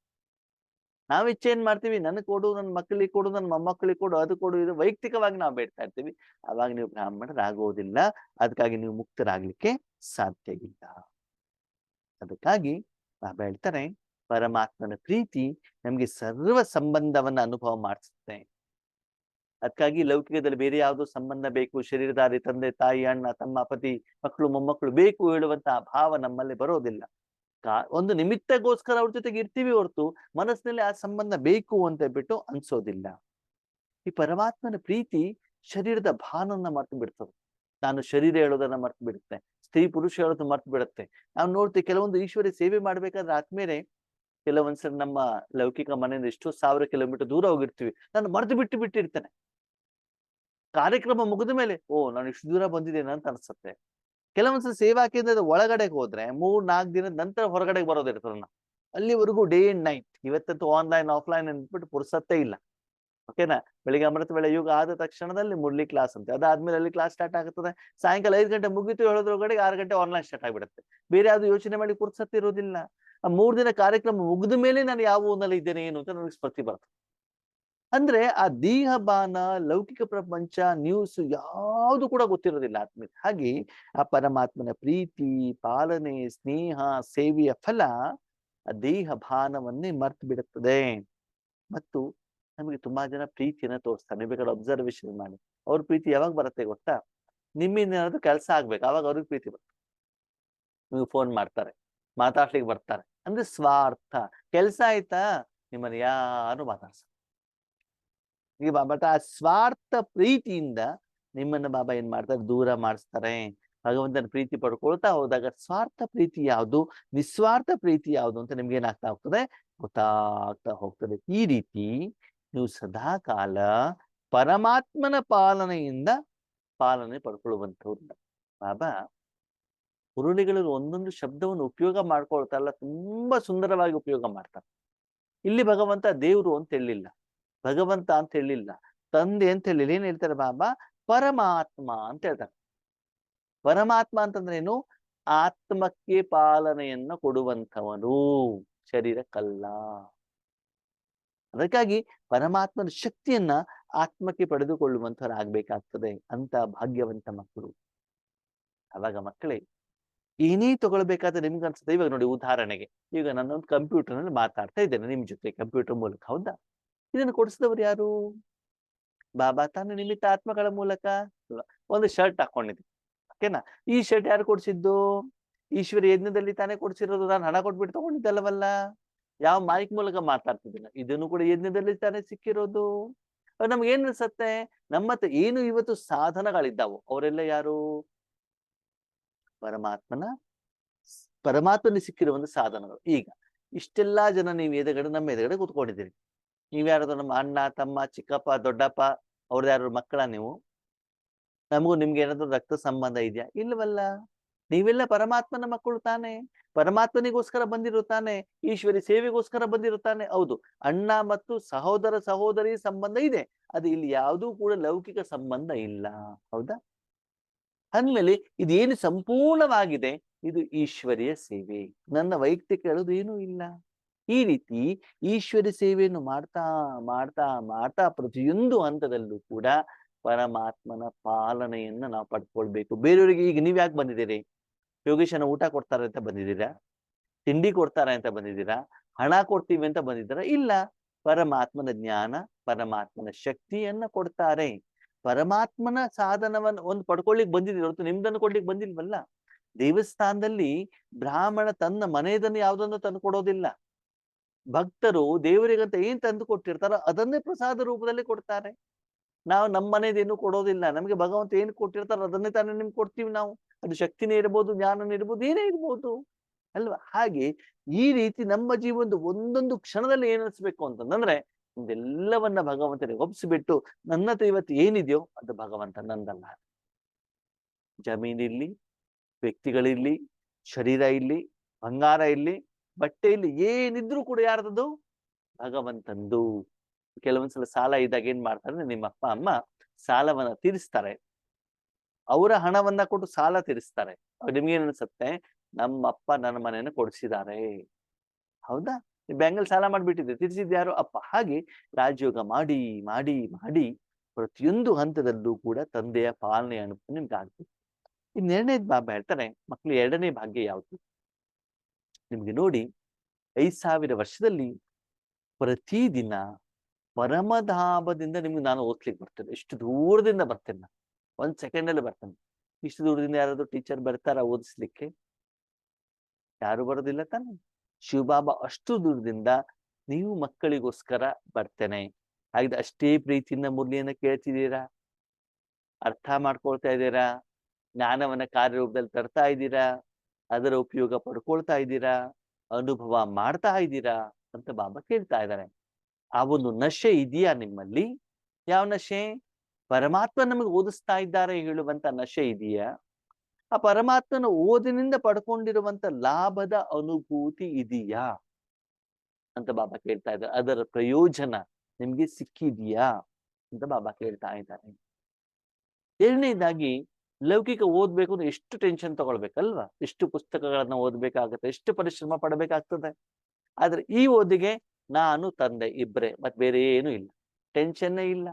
ನಾವ್ ಇಚ್ಛೆ ಏನ್ ಮಾಡ್ತೀವಿ, ನನಗ್ ಕೊಡು, ನನ್ನ ಮಕ್ಕಳಿಗೆ ಕೊಡು, ನನ್ನ ಮೊಮ್ಮಕ್ಕಳಿಗೆ ಕೊಡು, ಅದು ಕೊಡು, ಇದು ವೈಯಕ್ತಿಕವಾಗಿ ನಾವು ಬೇಡ್ತಾ ಇರ್ತೀವಿ. ಅವಾಗ ನೀವು ಬ್ರಾಹ್ಮಣರಾಗೋದಿಲ್ಲ. ಅದಕ್ಕಾಗಿ ನೀವು ಮುಕ್ತರಾಗ್ಲಿಕ್ಕೆ ಸಾಧ್ಯ ಇಲ್ಲ. ಅದಕ್ಕಾಗಿ ಬಾಬಾ ಹೇಳ್ತಾರೆ ಪರಮಾತ್ಮನ ಪ್ರೀತಿ ನಮ್ಗೆ ಸರ್ವ ಸಂಬಂಧವನ್ನ ಅನುಭವ ಮಾಡಿಸುತ್ತೆ. ಅದಕ್ಕಾಗಿ ಲೌಕಿಕದಲ್ಲಿ ಬೇರೆ ಯಾವುದೋ ಸಂಬಂಧ ಬೇಕು, ಶರೀರಧಾರಿ, ತಂದೆ ತಾಯಿ, ಅಣ್ಣ ತಮ್ಮ, ಪತಿ, ಮಕ್ಕಳು ಮೊಮ್ಮಕ್ಕಳು ಬೇಕು ಹೇಳುವಂತಹ ಭಾವ ನಮ್ಮಲ್ಲಿ ಬರೋದಿಲ್ಲ. ಒಂದು ನಿಮಿತ್ತಗೋಸ್ಕರ ಅವ್ರ ಜೊತೆಗೆ ಇರ್ತೀವಿ ಹೊರತು ಮನಸ್ಸಿನಲ್ಲಿ ಆ ಸಂಬಂಧ ಬೇಕು ಅಂತ ಹೇಳ್ಬಿಟ್ಟು ಅನ್ಸೋದಿಲ್ಲ. ಈ ಪರಮಾತ್ಮನ ಪ್ರೀತಿ ಶರೀರದ ಭಾನನ್ನ ಮರ್ತು ಬಿಡ್ತದೆ. ನಾನು ಶರೀರ ಹೇಳೋದನ್ನ ಮರ್ತು ಬಿಡುತ್ತೆ, ಸ್ತ್ರೀ ಪುರುಷ ಹೇಳೋದು ಮರ್ತು ಬಿಡುತ್ತೆ. ನಾವು ನೋಡ್ತೀವಿ ಕೆಲವೊಂದು ಈಶ್ವರಿ ಸೇವೆ ಮಾಡ್ಬೇಕಾದ್ರೆ ಆದ್ಮೇಲೆ ಕೆಲವೊಂದ್ಸರಿ ನಮ್ಮ ಲೌಕಿಕ ಮನೆಯಿಂದ ಎಷ್ಟೋ 1000 ಕಿಲೋಮೀಟರ್ ದೂರ ಹೋಗಿರ್ತೀವಿ, ನಾನು ಮರ್ತು ಬಿಟ್ಟಿರ್ತೇನೆ. ಕಾರ್ಯಕ್ರಮ ಮುಗಿದ ಮೇಲೆ ನಾನು ಇಷ್ಟು ದೂರ ಬಂದಿದ್ದೇನೆ ಅಂತ ಅನ್ಸುತ್ತೆ. ಕೆಲವೊಂದ್ಸಲ ಸೇವಾ ಕೇಂದ್ರದ ಒಳಗಡೆಗೆ ಹೋದ್ರೆ 3-4 ದಿನದ ನಂತರ ಹೊರಗಡೆಗೆ ಬರೋದಿರ್ತದೆ. ಅಲ್ಲಿವರೆಗೂ ಡೇ ಅಂಡ್ ನೈಟ್. ಇವತ್ತಂತೂ ಆನ್ಲೈನ್ ಆಫ್ಲೈನ್ ಅಂದ್ಬಿಟ್ಟು ಪುರ್ಸತ್ತೇ ಇಲ್ಲ. ಓಕೆನಾ? ಬೆಳಿಗ್ಗೆ ಅಮೃತ ವೇಳೆ ಯುಗ ಆದ ತಕ್ಷಣದಲ್ಲಿ ಮುರಳಿ ಕ್ಲಾಸ್ ಅಂತೆ, ಅದಾದ್ಮೇಲೆ ಅಲ್ಲಿ ಕ್ಲಾಸ್ ಸ್ಟಾರ್ಟ್ ಆಗುತ್ತದೆ. ಸಾಯಂಕಾಲ 5 ಗಂಟೆ ಮುಗಿತು ಹೇಳೋದ್ರೊಳಗಡೆ 6 ಗಂಟೆ ಆನ್ಲೈನ್ ಸ್ಟಾರ್ಟ್ ಆಗಿಬಿಡುತ್ತೆ. ಬೇರೆ ಯಾವ್ದು ಯೋಚನೆ ಮಾಡಿ ಪುರ್ಸತ್ತೆ ಇರೋದಿಲ್ಲ. ಆ 3 ದಿನ ಕಾರ್ಯಕ್ರಮ ಮುಗಿದ ಮೇಲೆ ನಾನು ಯಾವ ಊರಿನಲ್ಲಿ ಇದ್ದೇನೆ ಏನು ಅಂತ ನನಗೆ ಸ್ಮೃತಿ ಬರ್ತದೆ. ಅಂದ್ರೆ ಆ ದೇಹಬಾನ, ಲೌಕಿಕ ಪ್ರಪಂಚ, ನ್ಯೂಸ್ ಯಾವುದು ಕೂಡ ಗೊತ್ತಿರೋದಿಲ್ಲ ಆತ್ಮಕ್ಕೆ. ಹಾಗೆ ಆ ಪರಮಾತ್ಮನ ಪ್ರೀತಿ, ಪಾಲನೆ, ಸ್ನೇಹ, ಸೇವೆಯ ಫಲ ಆ ದೇಹ ಭಾನವನ್ನೇ ಮರ್ತು ಬಿಡುತ್ತದೆ. ಮತ್ತು ನಮಗೆ ತುಂಬಾ ಜನ ಪ್ರೀತಿಯನ್ನ ತೋರಿಸ್ತಾರೆ. ನೀವು ಬೇಕಾದ್ರೆ ಅಬ್ಸರ್ವೇಷನ್ ಮಾಡಿ. ಅವ್ರ ಪ್ರೀತಿ ಯಾವಾಗ ಬರುತ್ತೆ ಗೊತ್ತಾ? ನಿಮ್ಮಿಂದ ಏನಾದ್ರು ಕೆಲಸ ಆಗ್ಬೇಕು, ಅವಾಗ ಅವ್ರಿಗೆ ಪ್ರೀತಿ ಬರುತ್ತೆ. ನೀವು ಫೋನ್ ಮಾಡ್ತಾರೆ, ಮಾತಾಡ್ಲಿಕ್ಕೆ ಬರ್ತಾರೆ, ಅಂದ್ರೆ ಸ್ವಾರ್ಥ. ಕೆಲಸ ಆಯ್ತಾ, ನಿಮ್ಮನ್ನ ಯಾರು ಮಾತಾಡ್ಸ. ಈಗ ಬಟ್ ಆ ಸ್ವಾರ್ಥ ಪ್ರೀತಿಯಿಂದ ನಿಮ್ಮನ್ನ ಬಾಬಾ ಏನ್ ಮಾಡ್ತಾರೆ, ದೂರ ಮಾಡಿಸ್ತಾರೆ. ಭಗವಂತನ ಪ್ರೀತಿ ಪಡ್ಕೊಳ್ತಾ ಹೋದಾಗ ಸ್ವಾರ್ಥ ಪ್ರೀತಿ ಯಾವುದು, ನಿಸ್ವಾರ್ಥ ಪ್ರೀತಿ ಯಾವುದು ಅಂತ ನಿಮ್ಗೆ ಏನಾಗ್ತಾ ಹೋಗ್ತದೆ, ಗೊತ್ತಾಗ್ತಾ ಹೋಗ್ತದೆ. ಈ ರೀತಿ ನೀವು ಸದಾ ಕಾಲ ಪರಮಾತ್ಮನ ಪಾಲನೆಯಿಂದ ಪಾಲನೆ ಪಡ್ಕೊಳ್ಳುವಂಥವ್ರು. ಬಾಬಾ ಹುರುಳಿಗಳಲ್ಲಿ ಒಂದೊಂದು ಶಬ್ದವನ್ನು ಉಪಯೋಗ ಮಾಡ್ಕೊಳ್ತಾರಲ್ಲ, ತುಂಬಾ ಸುಂದರವಾಗಿ ಉಪಯೋಗ ಮಾಡ್ತಾರೆ. ಇಲ್ಲಿ ಭಗವಂತ ದೇವ್ರು ಅಂತ ಹೇಳಿಲ್ಲ, ಭಗವಂತ ಅಂತ ಹೇಳಿಲ್ಲ, ತಂದೆ ಅಂತ ಹೇಳಿಲ್ಲ. ಏನ್ ಹೇಳ್ತಾರೆ ಬಾಬಾ? ಪರಮಾತ್ಮ ಅಂತ ಹೇಳ್ತಾರೆ. ಪರಮಾತ್ಮ ಅಂತಂದ್ರೆ ಏನು? ಆತ್ಮಕ್ಕೆ ಪಾಲನೆಯನ್ನ ಕೊಡುವಂಥವನು, ಶರೀರಕ್ಕಲ್ಲ. ಅದಕ್ಕಾಗಿ ಪರಮಾತ್ಮನ ಶಕ್ತಿಯನ್ನ ಆತ್ಮಕ್ಕೆ ಪಡೆದುಕೊಳ್ಳುವಂಥವರಾಗ್ಬೇಕಾಗ್ತದೆ ಅಂತ ಭಾಗ್ಯವಂತ ಮಕ್ಕಳು. ಅವಾಗ ಮಕ್ಕಳೇ ಏನೇ ತಗೊಳ್ಬೇಕಾದ್ರೆ ನಿಮ್ಗೆ ಅನ್ಸುತ್ತೆ. ಇವಾಗ ನೋಡಿ, ಉದಾಹರಣೆಗೆ ಈಗ ನಾನೊಂದು ಕಂಪ್ಯೂಟರ್ ನಲ್ಲಿ ಮಾತಾಡ್ತಾ ಇದ್ದೇನೆ ನಿಮ್ ಜೊತೆ, ಕಂಪ್ಯೂಟರ್ ಮೂಲಕ, ಹೌದಾ? ಇದನ್ನು ಕೊಡಿಸಿದವರು ಯಾರು? ಬಾಬಾ ತಾನು, ನಿಮಿತ್ತ ಆತ್ಮಗಳ ಮೂಲಕ. ಅಲ್ವಾ? ಒಂದು ಶರ್ಟ್ ಹಾಕೊಂಡಿದ್ದೆ, ಓಕೆನಾ? ಈ ಶರ್ಟ್ ಯಾರು ಕೊಡ್ಸಿದ್ದು? ಈಶ್ವರ ಯಜ್ಞದಲ್ಲಿ ತಾನೇ ಕೊಡ್ಸಿರೋದು. ನಾನು ಹಣ ಕೊಟ್ಬಿಟ್ಟು ತಗೊಂಡಿದ್ದಲ್ಲವಲ್ಲ. ಯಾವ ಮೈಕ್ ಮೂಲಕ ಮಾತಾಡ್ತಿದ್ದಿಲ್ಲ, ಇದನ್ನು ಕೂಡ ಯಜ್ಞದಲ್ಲಿ ತಾನೇ ಸಿಕ್ಕಿರೋದು. ನಮ್ಗೆ ಏನ್ ಅನ್ಸತ್ತೆ? ನಮ್ಮ ಹತ್ರ ಏನು ಇವತ್ತು ಸಾಧನಗಳಿದ್ದಾವು, ಅವರೆಲ್ಲ ಯಾರು? ಪರಮಾತ್ಮನ ಪರಮಾತ್ಮನಿಗೆ ಸಿಕ್ಕಿರುವ ಒಂದು ಸಾಧನಗಳು. ಈಗ ಇಷ್ಟೆಲ್ಲಾ ಜನ ನೀವು ಎದುರುಗಡೆ, ನಮ್ಮ ಎದುರುಗಡೆ ಕೂತ್ಕೊಂಡಿದ್ದೀರಿ. ನೀವ್ಯಾರಾದ್ರು ನಮ್ಮ ಅಣ್ಣ, ತಮ್ಮ, ಚಿಕ್ಕಪ್ಪ, ದೊಡ್ಡಪ್ಪ, ಅವ್ರದ್ದು ಯಾರು ಮಕ್ಕಳ ನೀವು? ನಮಗೂ ನಿಮ್ಗೆ ಏನಾದ್ರು ರಕ್ತ ಸಂಬಂಧ ಇದೆಯಾ? ಇಲ್ವಲ್ಲ. ನೀವೆಲ್ಲ ಪರಮಾತ್ಮನ ಮಕ್ಕಳು ತಾನೆ. ಪರಮಾತ್ಮನಿಗೋಸ್ಕರ ಬಂದಿರೋ ತಾನೆ, ಈಶ್ವರಿ ಸೇವೆಗೋಸ್ಕರ ಬಂದಿರೋ ತಾನೆ. ಹೌದು, ಅಣ್ಣ ಮತ್ತು ಸಹೋದರ ಸಹೋದರಿ ಸಂಬಂಧ ಇದೆ, ಅದು ಇಲ್ಲಿ ಯಾವುದೂ ಕೂಡ ಲೌಕಿಕ ಸಂಬಂಧ ಇಲ್ಲ. ಹೌದಾ? ಅಂದ್ಮೇಲೆ ಇದೇನು ಸಂಪೂರ್ಣವಾಗಿದೆ, ಇದು ಈಶ್ವರಿಯ ಸೇವೆ. ನನ್ನ ವೈಯಕ್ತಿಕ ಹೇಳೋದು ಏನೂ ಇಲ್ಲ. ಈ ರೀತಿ ಈಶ್ವರಿ ಸೇವೆಯನ್ನು ಮಾಡ್ತಾ ಮಾಡ್ತಾ ಮಾಡ್ತಾ ಪ್ರತಿಯೊಂದು ಹಂತದಲ್ಲೂ ಕೂಡ ಪರಮಾತ್ಮನ ಪಾಲನೆಯನ್ನ ನಾವು ಪಡ್ಕೊಳ್ಬೇಕು. ಬೇರೆಯವರಿಗೆ ಈಗ ನೀವ್ ಯಾಕೆ ಬಂದಿದ್ದೀರಿ? ಯೋಗೇಶನ ಊಟ ಕೊಡ್ತಾರೆ ಅಂತ ಬಂದಿದ್ದೀರಾ? ತಿಂಡಿ ಕೊಡ್ತಾರೆ ಅಂತ ಬಂದಿದ್ದೀರಾ? ಹಣ ಕೊಡ್ತೀವಿ ಅಂತ ಬಂದಿದ್ದೀರಾ? ಇಲ್ಲ. ಪರಮಾತ್ಮನ ಜ್ಞಾನ, ಪರಮಾತ್ಮನ ಶಕ್ತಿಯನ್ನ ಕೊಡ್ತಾರೆ. ಪರಮಾತ್ಮನ ಸಾಧನವನ್ನ ಒಂದು ಪಡ್ಕೊಳ್ಳಿಕ್ ಬಂದಿದ್ದೀರ ಹೊರತು ನಿಮ್ದನ್ನು ಕೊಡ್ಲಿಕ್ಕೆ ಬಂದಿಲ್ವಲ್ಲ. ದೇವಸ್ಥಾನದಲ್ಲಿ ಬ್ರಾಹ್ಮಣ ತನ್ನ ಮನೆಯದನ್ನು ಯಾವುದನ್ನು ತಂದು ಕೊಡೋದಿಲ್ಲ. ಭಕ್ತರು ದೇವರಿಗಂತ ಏನ್ ತಂದು ಕೊಟ್ಟಿರ್ತಾರೋ ಅದನ್ನೇ ಪ್ರಸಾದ ರೂಪದಲ್ಲಿ ಕೊಡ್ತಾರೆ. ನಾವು ನಮ್ಮ ಮನೆಯದೇನು ಕೊಡೋದಿಲ್ಲ. ನಮಗೆ ಭಗವಂತ ಏನ್ ಕೊಟ್ಟಿರ್ತಾರೋ ಅದನ್ನೇ ತಾನೇ ನಿಮ್ಗೆ ಕೊಡ್ತೀವಿ ನಾವು. ಅದು ಶಕ್ತಿನೇ ಇರ್ಬೋದು, ಜ್ಞಾನನೇ ಇರ್ಬೋದು, ಏನೇ ಇರ್ಬೋದು, ಅಲ್ವಾ? ಹಾಗೆ ಈ ರೀತಿ ನಮ್ಮ ಜೀವನದ ಒಂದೊಂದು ಕ್ಷಣದಲ್ಲಿ ಏನ್ ಅನ್ಸ್ಬೇಕು ಅಂತಂದ್ರೆ, ಇದೆಲ್ಲವನ್ನ ಭಗವಂತನಿಗೆ ಒಪ್ಪಿಸಿಬಿಟ್ಟು, ನನ್ನ ಹತ್ರ ಇವತ್ತು ಏನಿದೆಯೋ ಅದು ಭಗವಂತ, ನಂದಲ್ಲ. ಜಮೀನಿರ್ಲಿ, ವ್ಯಕ್ತಿಗಳಿರ್ಲಿ, ಶರೀರ ಇರ್ಲಿ, ಬಂಗಾರ ಇರ್ಲಿ, ಬಟ್ಟೆ ಇರ್ಲಿ, ಏನಿದ್ರು ಕೂಡ ಯಾರ್ದದು? ಭಗವಂತಂದು. ಕೆಲವೊಂದ್ಸಲ ಸಾಲ ಇದ್ದಾಗ ಏನ್ ಮಾಡ್ತಾರೆ, ನಿಮ್ಮ ಅಪ್ಪ ಅಮ್ಮ ಸಾಲವನ್ನ ತೀರಿಸ್ತಾರೆ, ಅವರ ಹಣವನ್ನ ಕೊಟ್ಟು ಸಾಲ ತೀರಿಸ್ತಾರೆ. ನಿಮ್ಗೇನ್ ಅನ್ಸುತ್ತೆ? ನಮ್ಮಪ್ಪ ನನ್ನ ಮನೆಯನ್ನು ಕೊಡಿಸಿದ್ದಾರೆ. ಹೌದಾ? ಬ್ಯಾಂಕಲ್ಲಿ ಸಾಲ ಮಾಡ್ಬಿಟ್ಟಿದೆ, ತೀರಿಸಿದ್ಯಾರು? ಅಪ್ಪ. ಹಾಗೆ ರಾಜಯೋಗ ಮಾಡಿ ಮಾಡಿ ಮಾಡಿ ಪ್ರತಿಯೊಂದು ಹಂತದಲ್ಲೂ ಕೂಡ ತಂದೆಯ ಪಾಲನೆ ಅನುಭವ ನಿಮ್ಗೆ ಆಗ್ತದೆ. ಇನ್ನೆರಡನೇದು ಬಾಬಾ ಹೇಳ್ತಾರೆ, ಮಕ್ಳು ಎರಡನೇ ಭಾಗ್ಯ ಯಾವುದು? ನಿಮ್ಗೆ ನೋಡಿ, 5,000 ವರ್ಷದಲ್ಲಿ ಪ್ರತಿದಿನ ಪರಮಧಾಮದಿಂದ ನಿಮ್ಗೆ ನಾನು ಓದ್ಲಿಕ್ಕೆ ಬರ್ತೇನೆ. ಇಷ್ಟು ದೂರದಿಂದ ಬರ್ತೇನೆ ನಾನು, 1 ಸೆಕೆಂಡ್ ಅಲ್ಲಿ ಬರ್ತೇನೆ. ಇಷ್ಟು ದೂರದಿಂದ ಯಾರಾದ್ರೂ ಟೀಚರ್ ಬರ್ತಾರ ಓದಿಸ್ಲಿಕ್ಕೆ? ಯಾರು ಬರೋದಿಲ್ಲ ತಾನೆ. ಶಿವಬಾಬಾ ಅಷ್ಟು ದೂರದಿಂದ ನೀವು ಮಕ್ಕಳಿಗೋಸ್ಕರ ಬರ್ತೇನೆ. ಹಾಗಿದ್ರೆ ಅಷ್ಟೇ ಪ್ರೀತಿಯಿಂದ ಮುರಳಿಯನ್ನ ಕೇಳ್ತಿದ್ದೀರಾ, ಅರ್ಥ ಮಾಡ್ಕೊಳ್ತಾ ಇದ್ದೀರಾ, ಜ್ಞಾನವನ್ನ ಕಾರ್ಯರೂಪದಲ್ಲಿ ತರ್ತಾ ಇದ್ದೀರಾ, ಅದರ ಉಪಯೋಗ ಪಡ್ಕೊಳ್ತಾ ಇದ್ದೀರಾ, ಅನುಭವ ಮಾಡ್ತಾ ಇದ್ದೀರಾ ಅಂತ ಬಾಬಾ ಕೇಳ್ತಾ ಇದ್ದಾರೆ. ಆ ಒಂದು ನಶೆ ಇದೆಯಾ ನಿಮ್ಮಲ್ಲಿ? ಯಾವ ನಶೆ? ಪರಮಾತ್ಮ ನಮಗೆ ಓದಿಸ್ತಾ ಇದ್ದಾರೆ ಹೇಳುವಂತ ನಶೆ ಇದೆಯಾ? ಆ ಪರಮಾತ್ಮನ ಓದಿನಿಂದ ಪಡ್ಕೊಂಡಿರುವಂತ ಲಾಭದ ಅನುಭೂತಿ ಇದೆಯಾ ಅಂತ ಬಾಬಾ ಕೇಳ್ತಾ ಇದ್ದಾರೆ. ಅದರ ಪ್ರಯೋಜನ ನಿಮ್ಗೆ ಸಿಕ್ಕಿದೆಯಾ ಅಂತ ಬಾಬಾ ಕೇಳ್ತಾ ಇದ್ದಾರೆ. ಎರಡನೇದಾಗಿ, ಲೌಕಿಕ ಓದ್ಬೇಕು ಅಂದ್ರೆ ಎಷ್ಟು ಟೆನ್ಷನ್ ತಗೊಳ್ಬೇಕಲ್ವಾ? ಎಷ್ಟು ಪುಸ್ತಕಗಳನ್ನ ಓದ್ಬೇಕಾಗತ್ತೆ, ಎಷ್ಟು ಪರಿಶ್ರಮ ಪಡಬೇಕಾಗ್ತದೆ. ಆದ್ರೆ ಈ ಓದಿಗೆ ನಾನು ತಂದೆ ಇಬ್ರೆ, ಮತ್ ಬೇರೆ ಏನು ಇಲ್ಲ. ಟೆನ್ಷನ್ನೇ ಇಲ್ಲ.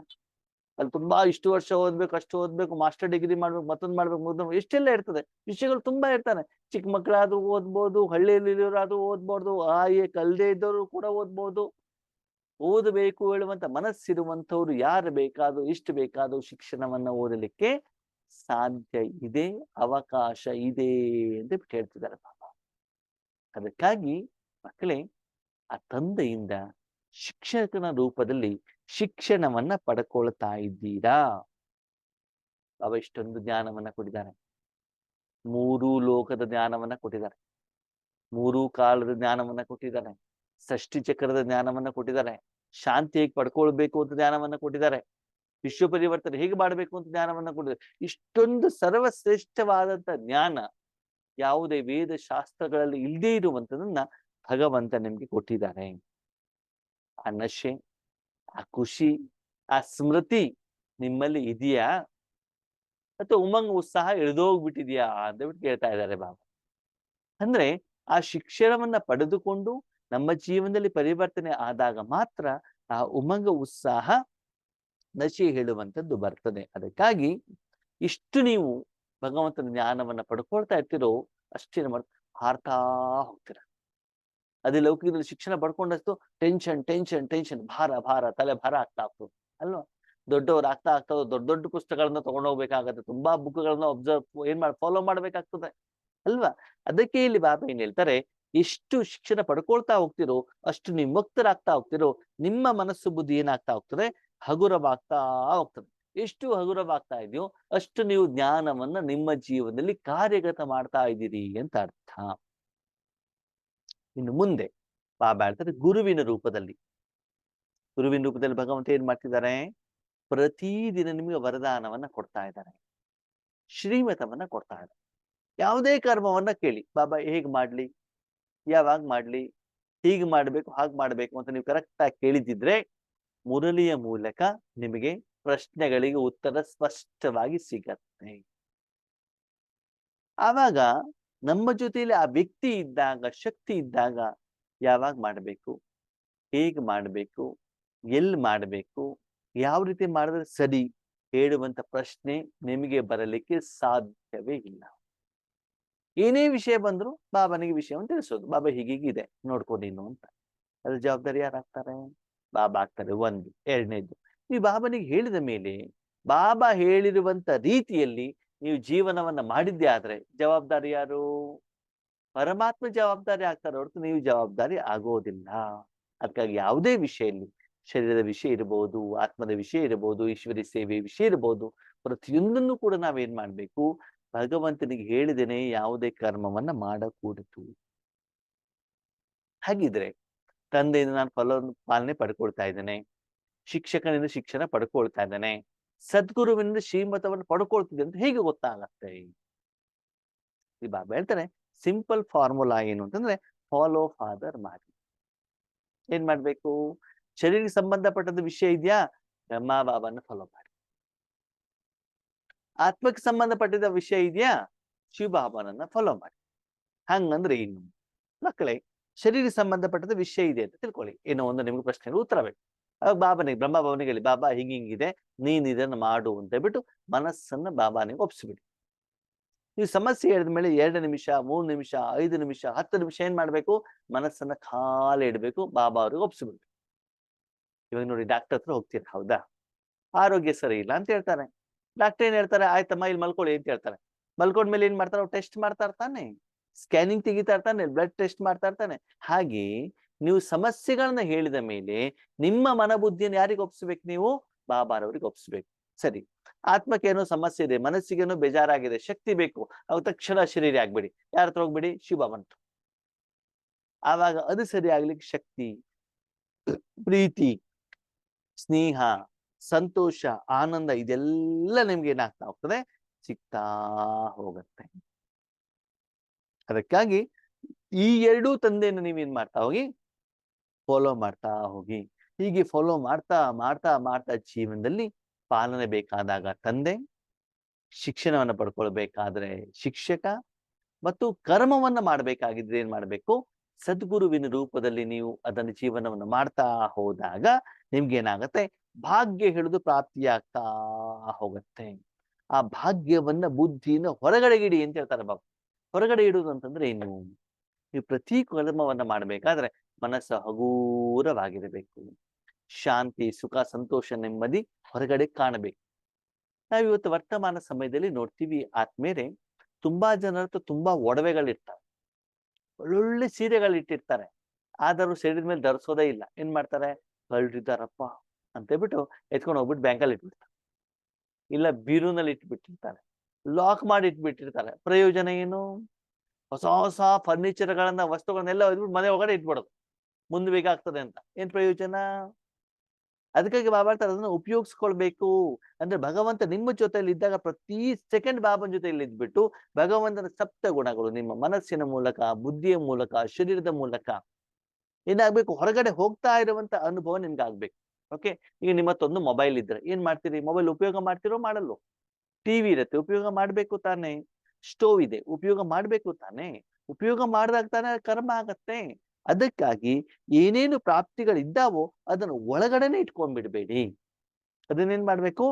ಅಲ್ಲಿ ತುಂಬಾ ಇಷ್ಟು ವರ್ಷ ಓದ್ಬೇಕು, ಅಷ್ಟು ಓದ್ಬೇಕು, ಮಾಸ್ಟರ್ ಡಿಗ್ರಿ ಮಾಡ್ಬೇಕು, ಮತ್ತೊಂದು ಮಾಡ್ಬೇಕು, ಎಷ್ಟೆಲ್ಲ ಇರ್ತದೆ, ವಿಷಯಗಳು ತುಂಬಾ ಇರ್ತಾನೆ. ಚಿಕ್ಕ ಮಕ್ಕಳಾದ್ರೂ ಓದ್ಬೋದು, ಹಳ್ಳಿಯಲ್ಲಿರೋರಾದ್ರೂ ಓದ್ಬೋದು, ಕಲ್ದೇ ಇದ್ದವರು ಕೂಡ ಓದ್ಬೋದು. ಓದಬೇಕು ಹೇಳುವಂತ ಮನಸ್ಸಿರುವಂತವ್ರು ಯಾರು ಬೇಕಾದ್ರೂ ಇಷ್ಟು ಬೇಕಾದ್ರೂ ಶಿಕ್ಷಣವನ್ನ ಓದಲಿಕ್ಕೆ ಸಾಧ್ಯ ಇದೆ, ಅವಕಾಶ ಇದೆ ಅಂತ ಹೇಳ್ತಿದ್ದಾರೆ ಬಾಬಾ. ಅದಕ್ಕಾಗಿ ಮಕ್ಕಳೇ, ಆ ತಂದೆಯಿಂದ ಶಿಕ್ಷಕನ ರೂಪದಲ್ಲಿ ಶಿಕ್ಷಣವನ್ನ ಪಡ್ಕೊಳ್ತಾ ಇದ್ದೀರಾ. ಬಾಬಾ ಇಷ್ಟೊಂದು ಜ್ಞಾನವನ್ನ ಕೊಟ್ಟಿದ್ದಾರೆ. 3 ಲೋಕದ ಜ್ಞಾನವನ್ನ ಕೊಟ್ಟಿದ್ದಾರೆ, 3 ಕಾಲದ ಜ್ಞಾನವನ್ನ ಕೊಟ್ಟಿದ್ದಾರೆ, ಷಷ್ಠಿ ಚಕ್ರದ ಜ್ಞಾನವನ್ನ ಕೊಟ್ಟಿದ್ದಾರೆ, ಶಾಂತಿ ಹೇಗೆ ಪಡ್ಕೊಳ್ಬೇಕು ಅಂತ ಜ್ಞಾನವನ್ನ ಕೊಟ್ಟಿದ್ದಾರೆ, ವಿಶ್ವ ಪರಿವರ್ತನೆ ಹೇಗೆ ಮಾಡಬೇಕು ಅಂತ ಜ್ಞಾನವನ್ನ ಕೊಟ್ಟಿದ್ದಾರೆ. ಇಷ್ಟೊಂದು ಸರ್ವಶ್ರೇಷ್ಠವಾದಂತ ಜ್ಞಾನ ಯಾವುದೇ ವೇದ ಶಾಸ್ತ್ರಗಳಲ್ಲಿ ಇಲ್ಲದೇ ಇರುವಂತದನ್ನ ಭಗವಂತ ನಿಮ್ಗೆ ಕೊಟ್ಟಿದ್ದಾರೆ. ಆ ನಶೆ, ಆ ಖುಷಿ, ಆ ಸ್ಮೃತಿ ನಿಮ್ಮಲ್ಲಿ ಇದೆಯಾ, ಅಥವಾ ಉಮಂಗ್ ಉತ್ಸಾಹ ಇಳಿದೋಗ್ಬಿಟ್ಟಿದ್ಯಾ ಅಂತ ಬಿಟ್ಟು ಕೇಳ್ತಾ ಇದ್ದಾರೆ ಬಾಬಾ. ಅಂದ್ರೆ ಆ ಶಿಕ್ಷಣವನ್ನ ಪಡೆದುಕೊಂಡು ನಮ್ಮ ಜೀವನದಲ್ಲಿ ಪರಿವರ್ತನೆ ಆದಾಗ ಮಾತ್ರ ಆ ಉಮಂಗ ಉತ್ಸಾಹ, ನಶೆ ಹೇಳುವಂಥದ್ದು ಬರ್ತದೆ. ಅದಕ್ಕಾಗಿ ಇಷ್ಟು ನೀವು ಭಗವಂತನ ಜ್ಞಾನವನ್ನ ಪಡ್ಕೊಳ್ತಾ ಇರ್ತಿರೋ ಅಷ್ಟೇ ಹಾರ್ತಾ ಹೋಗ್ತೀರ. ಅದೇ ಲೌಕಿಕದಲ್ಲಿ ಶಿಕ್ಷಣ ಪಡ್ಕೊಂಡಷ್ಟು ಟೆನ್ಷನ್ ಟೆನ್ಷನ್ ಟೆನ್ಷನ್, ಭಾರ ಭಾರ, ತಲೆ ಭಾರ ಆಗ್ತಾ ಹೋಗ್ತದೆ ಅಲ್ವಾ. ದೊಡ್ಡವರು ಆಗ್ತಾ ದೊಡ್ಡ ದೊಡ್ಡ ಪುಸ್ತಕಗಳನ್ನ ತಗೊಂಡೋಗ್ಬೇಕಾಗತ್ತೆ, ತುಂಬಾ ಬುಕ್ಗಳನ್ನ ಫಾಲೋ ಮಾಡ್ಬೇಕಾಗ್ತದೆ ಅಲ್ವಾ. ಅದಕ್ಕೆ ಇಲ್ಲಿ ಬಾಬಾ ಏನ್ ಹೇಳ್ತಾರೆ, ಎಷ್ಟು ಶಿಕ್ಷಣ ಪಡ್ಕೊಳ್ತಾ ಹೋಗ್ತಿರೋ ಅಷ್ಟು ನೀವು ಮುಕ್ತರಾಗ್ತಾ ಹೋಗ್ತಿರೋ, ನಿಮ್ಮ ಮನಸ್ಸು ಬುದ್ಧಿ ಏನಾಗ್ತಾ ಹೋಗ್ತದೆ, ಹಗುರವಾಗ್ತಾ ಹೋಗ್ತದೆ. ಎಷ್ಟು ಹಗುರವಾಗ್ತಾ ಇದೆಯೋ ಅಷ್ಟು ನೀವು ಜ್ಞಾನವನ್ನ ನಿಮ್ಮ ಜೀವನದಲ್ಲಿ ಕಾರ್ಯಗತ ಮಾಡ್ತಾ ಇದ್ದೀರಿ ಅಂತ ಅರ್ಥ. ಇನ್ನು ಮುಂದೆ ಬಾಬಾ ಹೇಳ್ತಾರೆ ಗುರುವಿನ ರೂಪದಲ್ಲಿ ಭಗವಂತ ಏನ್ ಮಾಡ್ತಿದ್ದಾರೆ, ಪ್ರತಿದಿನ ನಿಮಗೆ ವರದಾನವನ್ನ ಕೊಡ್ತಾ ಇದ್ದಾರೆ, ಶ್ರೀಮತವನ್ನ ಕೊಡ್ತಾ ಇದ್ದಾರೆ. ಯಾವುದೇ ಕರ್ಮವನ್ನ ಕೇಳಿ, ಬಾಬಾ ಹೇಗ್ ಮಾಡ್ಲಿ, ಯಾವಾಗ ಮಾಡ್ಲಿ, ಹೀಗೆ ಮಾಡ್ಬೇಕು, ಹಾಗೆ ಮಾಡ್ಬೇಕು ಅಂತ ನೀವು ಕರೆಕ್ಟ್ ಆಗಿ ಕೇಳಿದಿದ್ರೆ ಮುರಳಿಯ ಮೂಲಕ ನಿಮಗೆ ಪ್ರಶ್ನೆಗಳಿಗೆ ಉತ್ತರ ಸ್ಪಷ್ಟವಾಗಿ ಸಿಗತ್ತೆ. ಆವಾಗ ನಮ್ಮ ಜೊತೆಯಲ್ಲಿ ಆ ವ್ಯಕ್ತಿ ಇದ್ದಾಗ, ಶಕ್ತಿ ಇದ್ದಾಗ ಯಾವಾಗ ಮಾಡಬೇಕು, ಹೇಗೆ ಮಾಡಬೇಕು, ಎಲ್ಲಿ ಮಾಡಬೇಕು, ಯಾವ ರೀತಿ ಮಾಡಿದ್ರೆ ಸರಿ ಹೇಳುವಂತ ಪ್ರಶ್ನೆ ನಿಮಗೆ ಬರಲಿಕ್ಕೆ ಸಾಧ್ಯವೇ ಇಲ್ಲ. ಏನೇ ವಿಷಯ ಬಂದ್ರು ಬಾಬನಿಗೆ ವಿಷಯವನ್ನು ತಿಳಿಸೋದು, ಬಾಬಾ ಹೀಗೀಗಿದೆ ನೋಡ್ಕೊ ನೀನು ಅಂತ. ಅದ್ರ ಜವಾಬ್ದಾರಿ ಯಾರಾಗ್ತಾರೆ, ಬಾಬಾ ಆಗ್ತಾರೆ. ಒಂದು. ಎರಡನೇದು, ನೀವು ಬಾಬನಿಗೆ ಹೇಳಿದ ಮೇಲೆ ಬಾಬಾ ಹೇಳಿರುವಂತ ರೀತಿಯಲ್ಲಿ ನೀವು ಜೀವನವನ್ನ ಮಾಡಿದ್ದೆ ಆದ್ರೆ ಜವಾಬ್ದಾರಿ ಯಾರು, ಪರಮಾತ್ಮ ಜವಾಬ್ದಾರಿ ಆಗ್ತಾರೆ ಹೊರತು ನೀವು ಜವಾಬ್ದಾರಿ ಆಗೋದಿಲ್ಲ. ಅದಕ್ಕಾಗಿ ಯಾವುದೇ ವಿಷಯಲ್ಲಿ, ಶರೀರದ ವಿಷಯ ಇರಬಹುದು, ಆತ್ಮದ ವಿಷಯ ಇರಬಹುದು, ಈಶ್ವರಿ ಸೇವೆ ವಿಷಯ ಇರಬಹುದು, ಪ್ರತಿಯೊಂದನ್ನು ಕೂಡ ನಾವೇನ್ ಮಾಡ್ಬೇಕು, ಭಗವಂತನಿಗೆ ಹೇಳಿದೇನೆ ಯಾವುದೇ ಕರ್ಮವನ್ನ ಮಾಡಕೂಡದು. ಹಾಗಿದ್ರೆ ತಂದೆಯಿಂದ ನಾನು ಪಾಲನೆ ಪಡ್ಕೊಳ್ತಾ ಇದ್ದೇನೆ, ಶಿಕ್ಷಕನಿಂದ ಶಿಕ್ಷಣ ಪಡ್ಕೊಳ್ತಾ ಇದ್ದೇನೆ, ಸದ್ಗುರುವಿನಿಂದ ಶ್ರೀಮತವನ್ನು ಪಡ್ಕೊಳ್ತಿದ್ದೆ ಅಂತ ಹೇಗೆ ಗೊತ್ತಾಗತ್ತೆ. ಈ ಬಾಬಾ ಹೇಳ್ತಾರೆ ಸಿಂಪಲ್ ಫಾರ್ಮುಲಾ ಏನು ಅಂತಂದ್ರೆ, ಫಾಲೋ ಫಾದರ್ ಮಾಡಿ. ಏನ್ ಮಾಡ್ಬೇಕು, ಶರೀರಕ್ಕೆ ಸಂಬಂಧಪಟ್ಟದ ವಿಷಯ ಇದೆಯಾ, ಬ್ರಹ್ಮ ಬಾಬಾನ ಫಾಲೋ ಮಾಡಿ. ಆತ್ಮಕ್ಕೆ ಸಂಬಂಧಪಟ್ಟಿದ ವಿಷಯ ಇದೆಯಾ, ಶಿವಬಾಬಾನನ್ನ ಫಾಲೋ ಮಾಡಿ. ಹಂಗಂದ್ರೆ ಇನ್ನು ಮಕ್ಕಳೇ, ಶರೀರಕ್ಕೆ ಸಂಬಂಧಪಟ್ಟದ ವಿಷಯ ಇದೆ ಅಂತ ತಿಳ್ಕೊಳ್ಳಿ, ಏನೋ ಒಂದು ನಿಮ್ಗೆ ಪ್ರಶ್ನೆಗೆ ಉತ್ತರ ಬೇಕು. ಅವಾಗ ಬ್ರಹ್ಮ ಬಾಬನಿಗೆ ಹೇಳಿ, ಬಾಬಾ ಹಿಂಗಿದೆ, ನೀನ್ ಇದನ್ನ ಮಾಡು ಅಂತ ಹೇಳ್ಬಿಟ್ಟು ಮನಸ್ಸನ್ನ ಬಾಬಾನಿಗೆ ಒಪ್ಸಿಬಿಡಿ. ನೀವು ಸಮಸ್ಯೆ ಹೇಳಿದ ಮೇಲೆ 2 ನಿಮಿಷ, 3 ನಿಮಿಷ, 5 ನಿಮಿಷ, 10 ನಿಮಿಷ ಏನ್ ಮಾಡ್ಬೇಕು, ಮನಸ್ಸನ್ನ ಖಾಲಿ ಇಡ್ಬೇಕು, ಬಾಬಾ ಅವ್ರಿಗೆ ಒಪ್ಸಿಬಿಡ್ಬೇಕು. ಇವಾಗ ನೋಡಿ, ಡಾಕ್ಟರ್ ಹತ್ರ ಹೋಗ್ತೀರಾ, ಹೌದಾ, ಆರೋಗ್ಯ ಸರಿ ಇಲ್ಲ ಅಂತ ಹೇಳ್ತಾರೆ. ಡಾಕ್ಟರ್ ಏನ್ ಹೇಳ್ತಾರೆ, ಆಯ್ತಮ್ಮ ಇಲ್ಲಿ ಮಲ್ಕೊಳ್ಳಿ ಅಂತ ಹೇಳ್ತಾರೆ. ಮಲ್ಕೊಂಡ್ಮೇಲೆ ಏನ್ ಮಾಡ್ತಾರೆ, ಅವ್ರು ಟೆಸ್ಟ್ ಮಾಡ್ತಾ ಇರ್ತಾನೆ, ಸ್ಕ್ಯಾನಿಂಗ್ ತೆಗಿತಾ ಇರ್ತಾನೆ, ಬ್ಲಡ್ ಟೆಸ್ಟ್ ಮಾಡ್ತಾ ಇರ್ತಾನೆ. ಹಾಗೆ ನೀವು ಸಮಸ್ಯೆಗಳನ್ನ ಹೇಳಿದ ಮೇಲೆ ನಿಮ್ಮ ಮನಬುದ್ಧಿಯನ್ನು ಯಾರಿಗೆ ಒಪ್ಸ್ಬೇಕು, ನೀವು ಬಾಬಾರವ್ರಿಗೆ ಒಪ್ಸ್ಬೇಕು. ಸರಿ, ಆತ್ಮಕ್ಕೆ ಏನೋ ಸಮಸ್ಯೆ ಇದೆ, ಮನಸ್ಸಿಗೇನೋ ಬೇಜಾರಾಗಿದೆ, ಶಕ್ತಿ ಬೇಕು, ಅವಾಗ ತಕ್ಷಣ ಶರೀರ ಆಗ್ಬೇಡಿ, ಯಾರ ಹತ್ರ ಹೋಗ್ಬೇಡಿ, ಶಿವಬಂತು. ಆವಾಗ ಅದು ಸರಿ ಆಗ್ಲಿಕ್ಕೆ ಶಕ್ತಿ, ಪ್ರೀತಿ, ಸ್ನೇಹ, ಸಂತೋಷ, ಆನಂದ ಇದೆಲ್ಲ ನಿಮ್ಗೆ ಏನಾಗ್ತಾ ಹೋಗ್ತದೆ, ಸಿಗ್ತಾ ಹೋಗತ್ತೆ. ಅದಕ್ಕಾಗಿ ಈ 2 ತಂದೆಯನ್ನು ನೀವೇನ್ ಮಾಡ್ತಾ ಹೋಗಿ, ಫಾಲೋ ಮಾಡ್ತಾ ಹೋಗಿ. ಹೀಗೆ ಫಾಲೋ ಮಾಡ್ತಾ ಮಾಡ್ತಾ ಮಾಡ್ತಾ ಜೀವನದಲ್ಲಿ ಪಾಲನೆ ಬೇಕಾದಾಗ ತಂದೆ, ಶಿಕ್ಷಣವನ್ನ ಪಡ್ಕೊಳ್ಬೇಕಾದ್ರೆ ಶಿಕ್ಷಕ, ಮತ್ತು ಕರ್ಮವನ್ನ ಮಾಡ್ಬೇಕಾಗಿದ್ರೆ ಏನ್ ಮಾಡ್ಬೇಕು, ಸದ್ಗುರುವಿನ ರೂಪದಲ್ಲಿ ನೀವು ಅದನ್ನ ಜೀವನವನ್ನು ಮಾಡ್ತಾ ಹೋದಾಗ ನಿಮ್ಗೆ ಏನಾಗತ್ತೆ, ಭಾಗ್ಯ ಹಿಡಿದು ಪ್ರಾಪ್ತಿಯಾಗ್ತಾ ಹೋಗುತ್ತೆ. ಆ ಭಾಗ್ಯವನ್ನ ಬುದ್ಧಿಯಿಂದ ಹೊರಗಡೆಗೆ ಇಡಿ ಅಂತ ಹೇಳ್ತಾರೆ ಬಾಬಾ. ಹೊರಗಡೆ ಇಡುವುದು ಅಂತಂದ್ರೆ ಏನು? ನೀವು ಪ್ರತಿ ಕರ್ಮವನ್ನ ಮಾಡ್ಬೇಕಾದ್ರೆ ಮನಸ್ಸು ಹಗೂರವಾಗಿರಬೇಕು. ಶಾಂತಿ, ಸುಖ, ಸಂತೋಷ, ನೆಮ್ಮದಿ ಹೊರಗಡೆ ಕಾಣಬೇಕು. ನಾವಿವತ್ತು ವರ್ತಮಾನ ಸಮಯದಲ್ಲಿ ನೋಡ್ತೀವಿ ಆದ್ಮೇಲೆ ತುಂಬಾ ಜನರ ಹತ್ರ ತುಂಬಾ ಒಡವೆಗಳಿರ್ತಾರೆ, ಒಳ್ಳೊಳ್ಳೆ ಸೀರೆಗಳಿಟ್ಟಿರ್ತಾರೆ, ಆದರೂ ಶರೀರದ ಮೇಲೆ ಧರಿಸೋದೇ ಇಲ್ಲ. ಏನ್ ಮಾಡ್ತಾರೆ? ಕಳ್ರಿದ್ದಾರಪ್ಪ ಅಂತ ಹೇಳ್ಬಿಟ್ಟು ಎತ್ಕೊಂಡು ಹೋಗ್ಬಿಟ್ಟು ಬ್ಯಾಂಕಲ್ಲಿ ಇಟ್ಬಿಡ್ತಾರೆ, ಇಲ್ಲ ಬೀರೂನಲ್ಲಿ ಇಟ್ಬಿಟ್ಟಿರ್ತಾರೆ, ಲಾಕ್ ಮಾಡಿ ಇಟ್ಬಿಟ್ಟಿರ್ತಾರೆ. ಪ್ರಯೋಜನ ಏನು? ಹೊಸ ಹೊಸ ಫರ್ನಿಚರ್ಗಳನ್ನ, ವಸ್ತುಗಳನ್ನೆಲ್ಲ ಒಯ್ದ್ಬಿಟ್ಟು ಮನೆ ಒಳಗಡೆ ಇಟ್ಬಿಡೋದು, ಮುಂದೆ ಬೇಕಾಗ್ತದೆ ಅಂತ. ಏನ್ ಪ್ರಯೋಜನ? ಅದಕ್ಕಾಗಿ ಬಾಬಾ ಹೇಳ್ತಾರೆ ಅದನ್ನ ಉಪಯೋಗಿಸ್ಕೊಳ್ಬೇಕು. ಅಂದ್ರೆ ಭಗವಂತ ನಿಮ್ಮ ಜೊತೆಯಲ್ಲಿ ಇದ್ದಾಗ ಪ್ರತಿ ಸೆಕೆಂಡ್ ಬಾಬನ್ ಜೊತೆಯಲ್ಲಿ ಇದ್ಬಿಟ್ಟು ಭಗವಂತನ ಸಪ್ತ ಗುಣಗಳು ನಿಮ್ಮ ಮನಸ್ಸಿನ ಮೂಲಕ, ಬುದ್ಧಿಯ ಮೂಲಕ, ಶರೀರದ ಮೂಲಕ ಏನಾಗ್ಬೇಕು? ಹೊರಗಡೆ ಹೋಗ್ತಾ ಇರುವಂತ ಅನುಭವ ನಿಮ್ಗೆ ಆಗ್ಬೇಕು. ಓಕೆ, ಈಗ ನಿಮ್ಮ ಹತ್ರ ಒಂದು ಮೊಬೈಲ್ ಇದ್ರೆ ಏನ್ ಮಾಡ್ತೀರಿ? ಮೊಬೈಲ್ ಉಪಯೋಗ ಮಾಡ್ತಿರೋ ಮಾಡಲ್ಲೋ? ಟಿವಿ ಇರುತ್ತೆ, ಉಪಯೋಗ ಮಾಡ್ಬೇಕು ತಾನೆ. ಸ್ಟೋವ್ ಇದೆ, ಉಪಯೋಗ ಮಾಡ್ಬೇಕು ತಾನೆ. ಉಪಯೋಗ ಮಾಡಿದಾಗ ತಾನೆ ಕರ್ಮ ಆಗತ್ತೆ. ಅದಕ್ಕಾಗಿ ಏನೇನು ಪ್ರಾಪ್ತಿಗಳಿದ್ದಾವೋ ಅದನ್ನು ಒಳಗಡೆನೆ ಇಟ್ಕೊಂಡ್ಬಿಡ್ಬೇಡಿ. ಅದನ್ನೇನ್ ಮಾಡ್ಬೇಕು?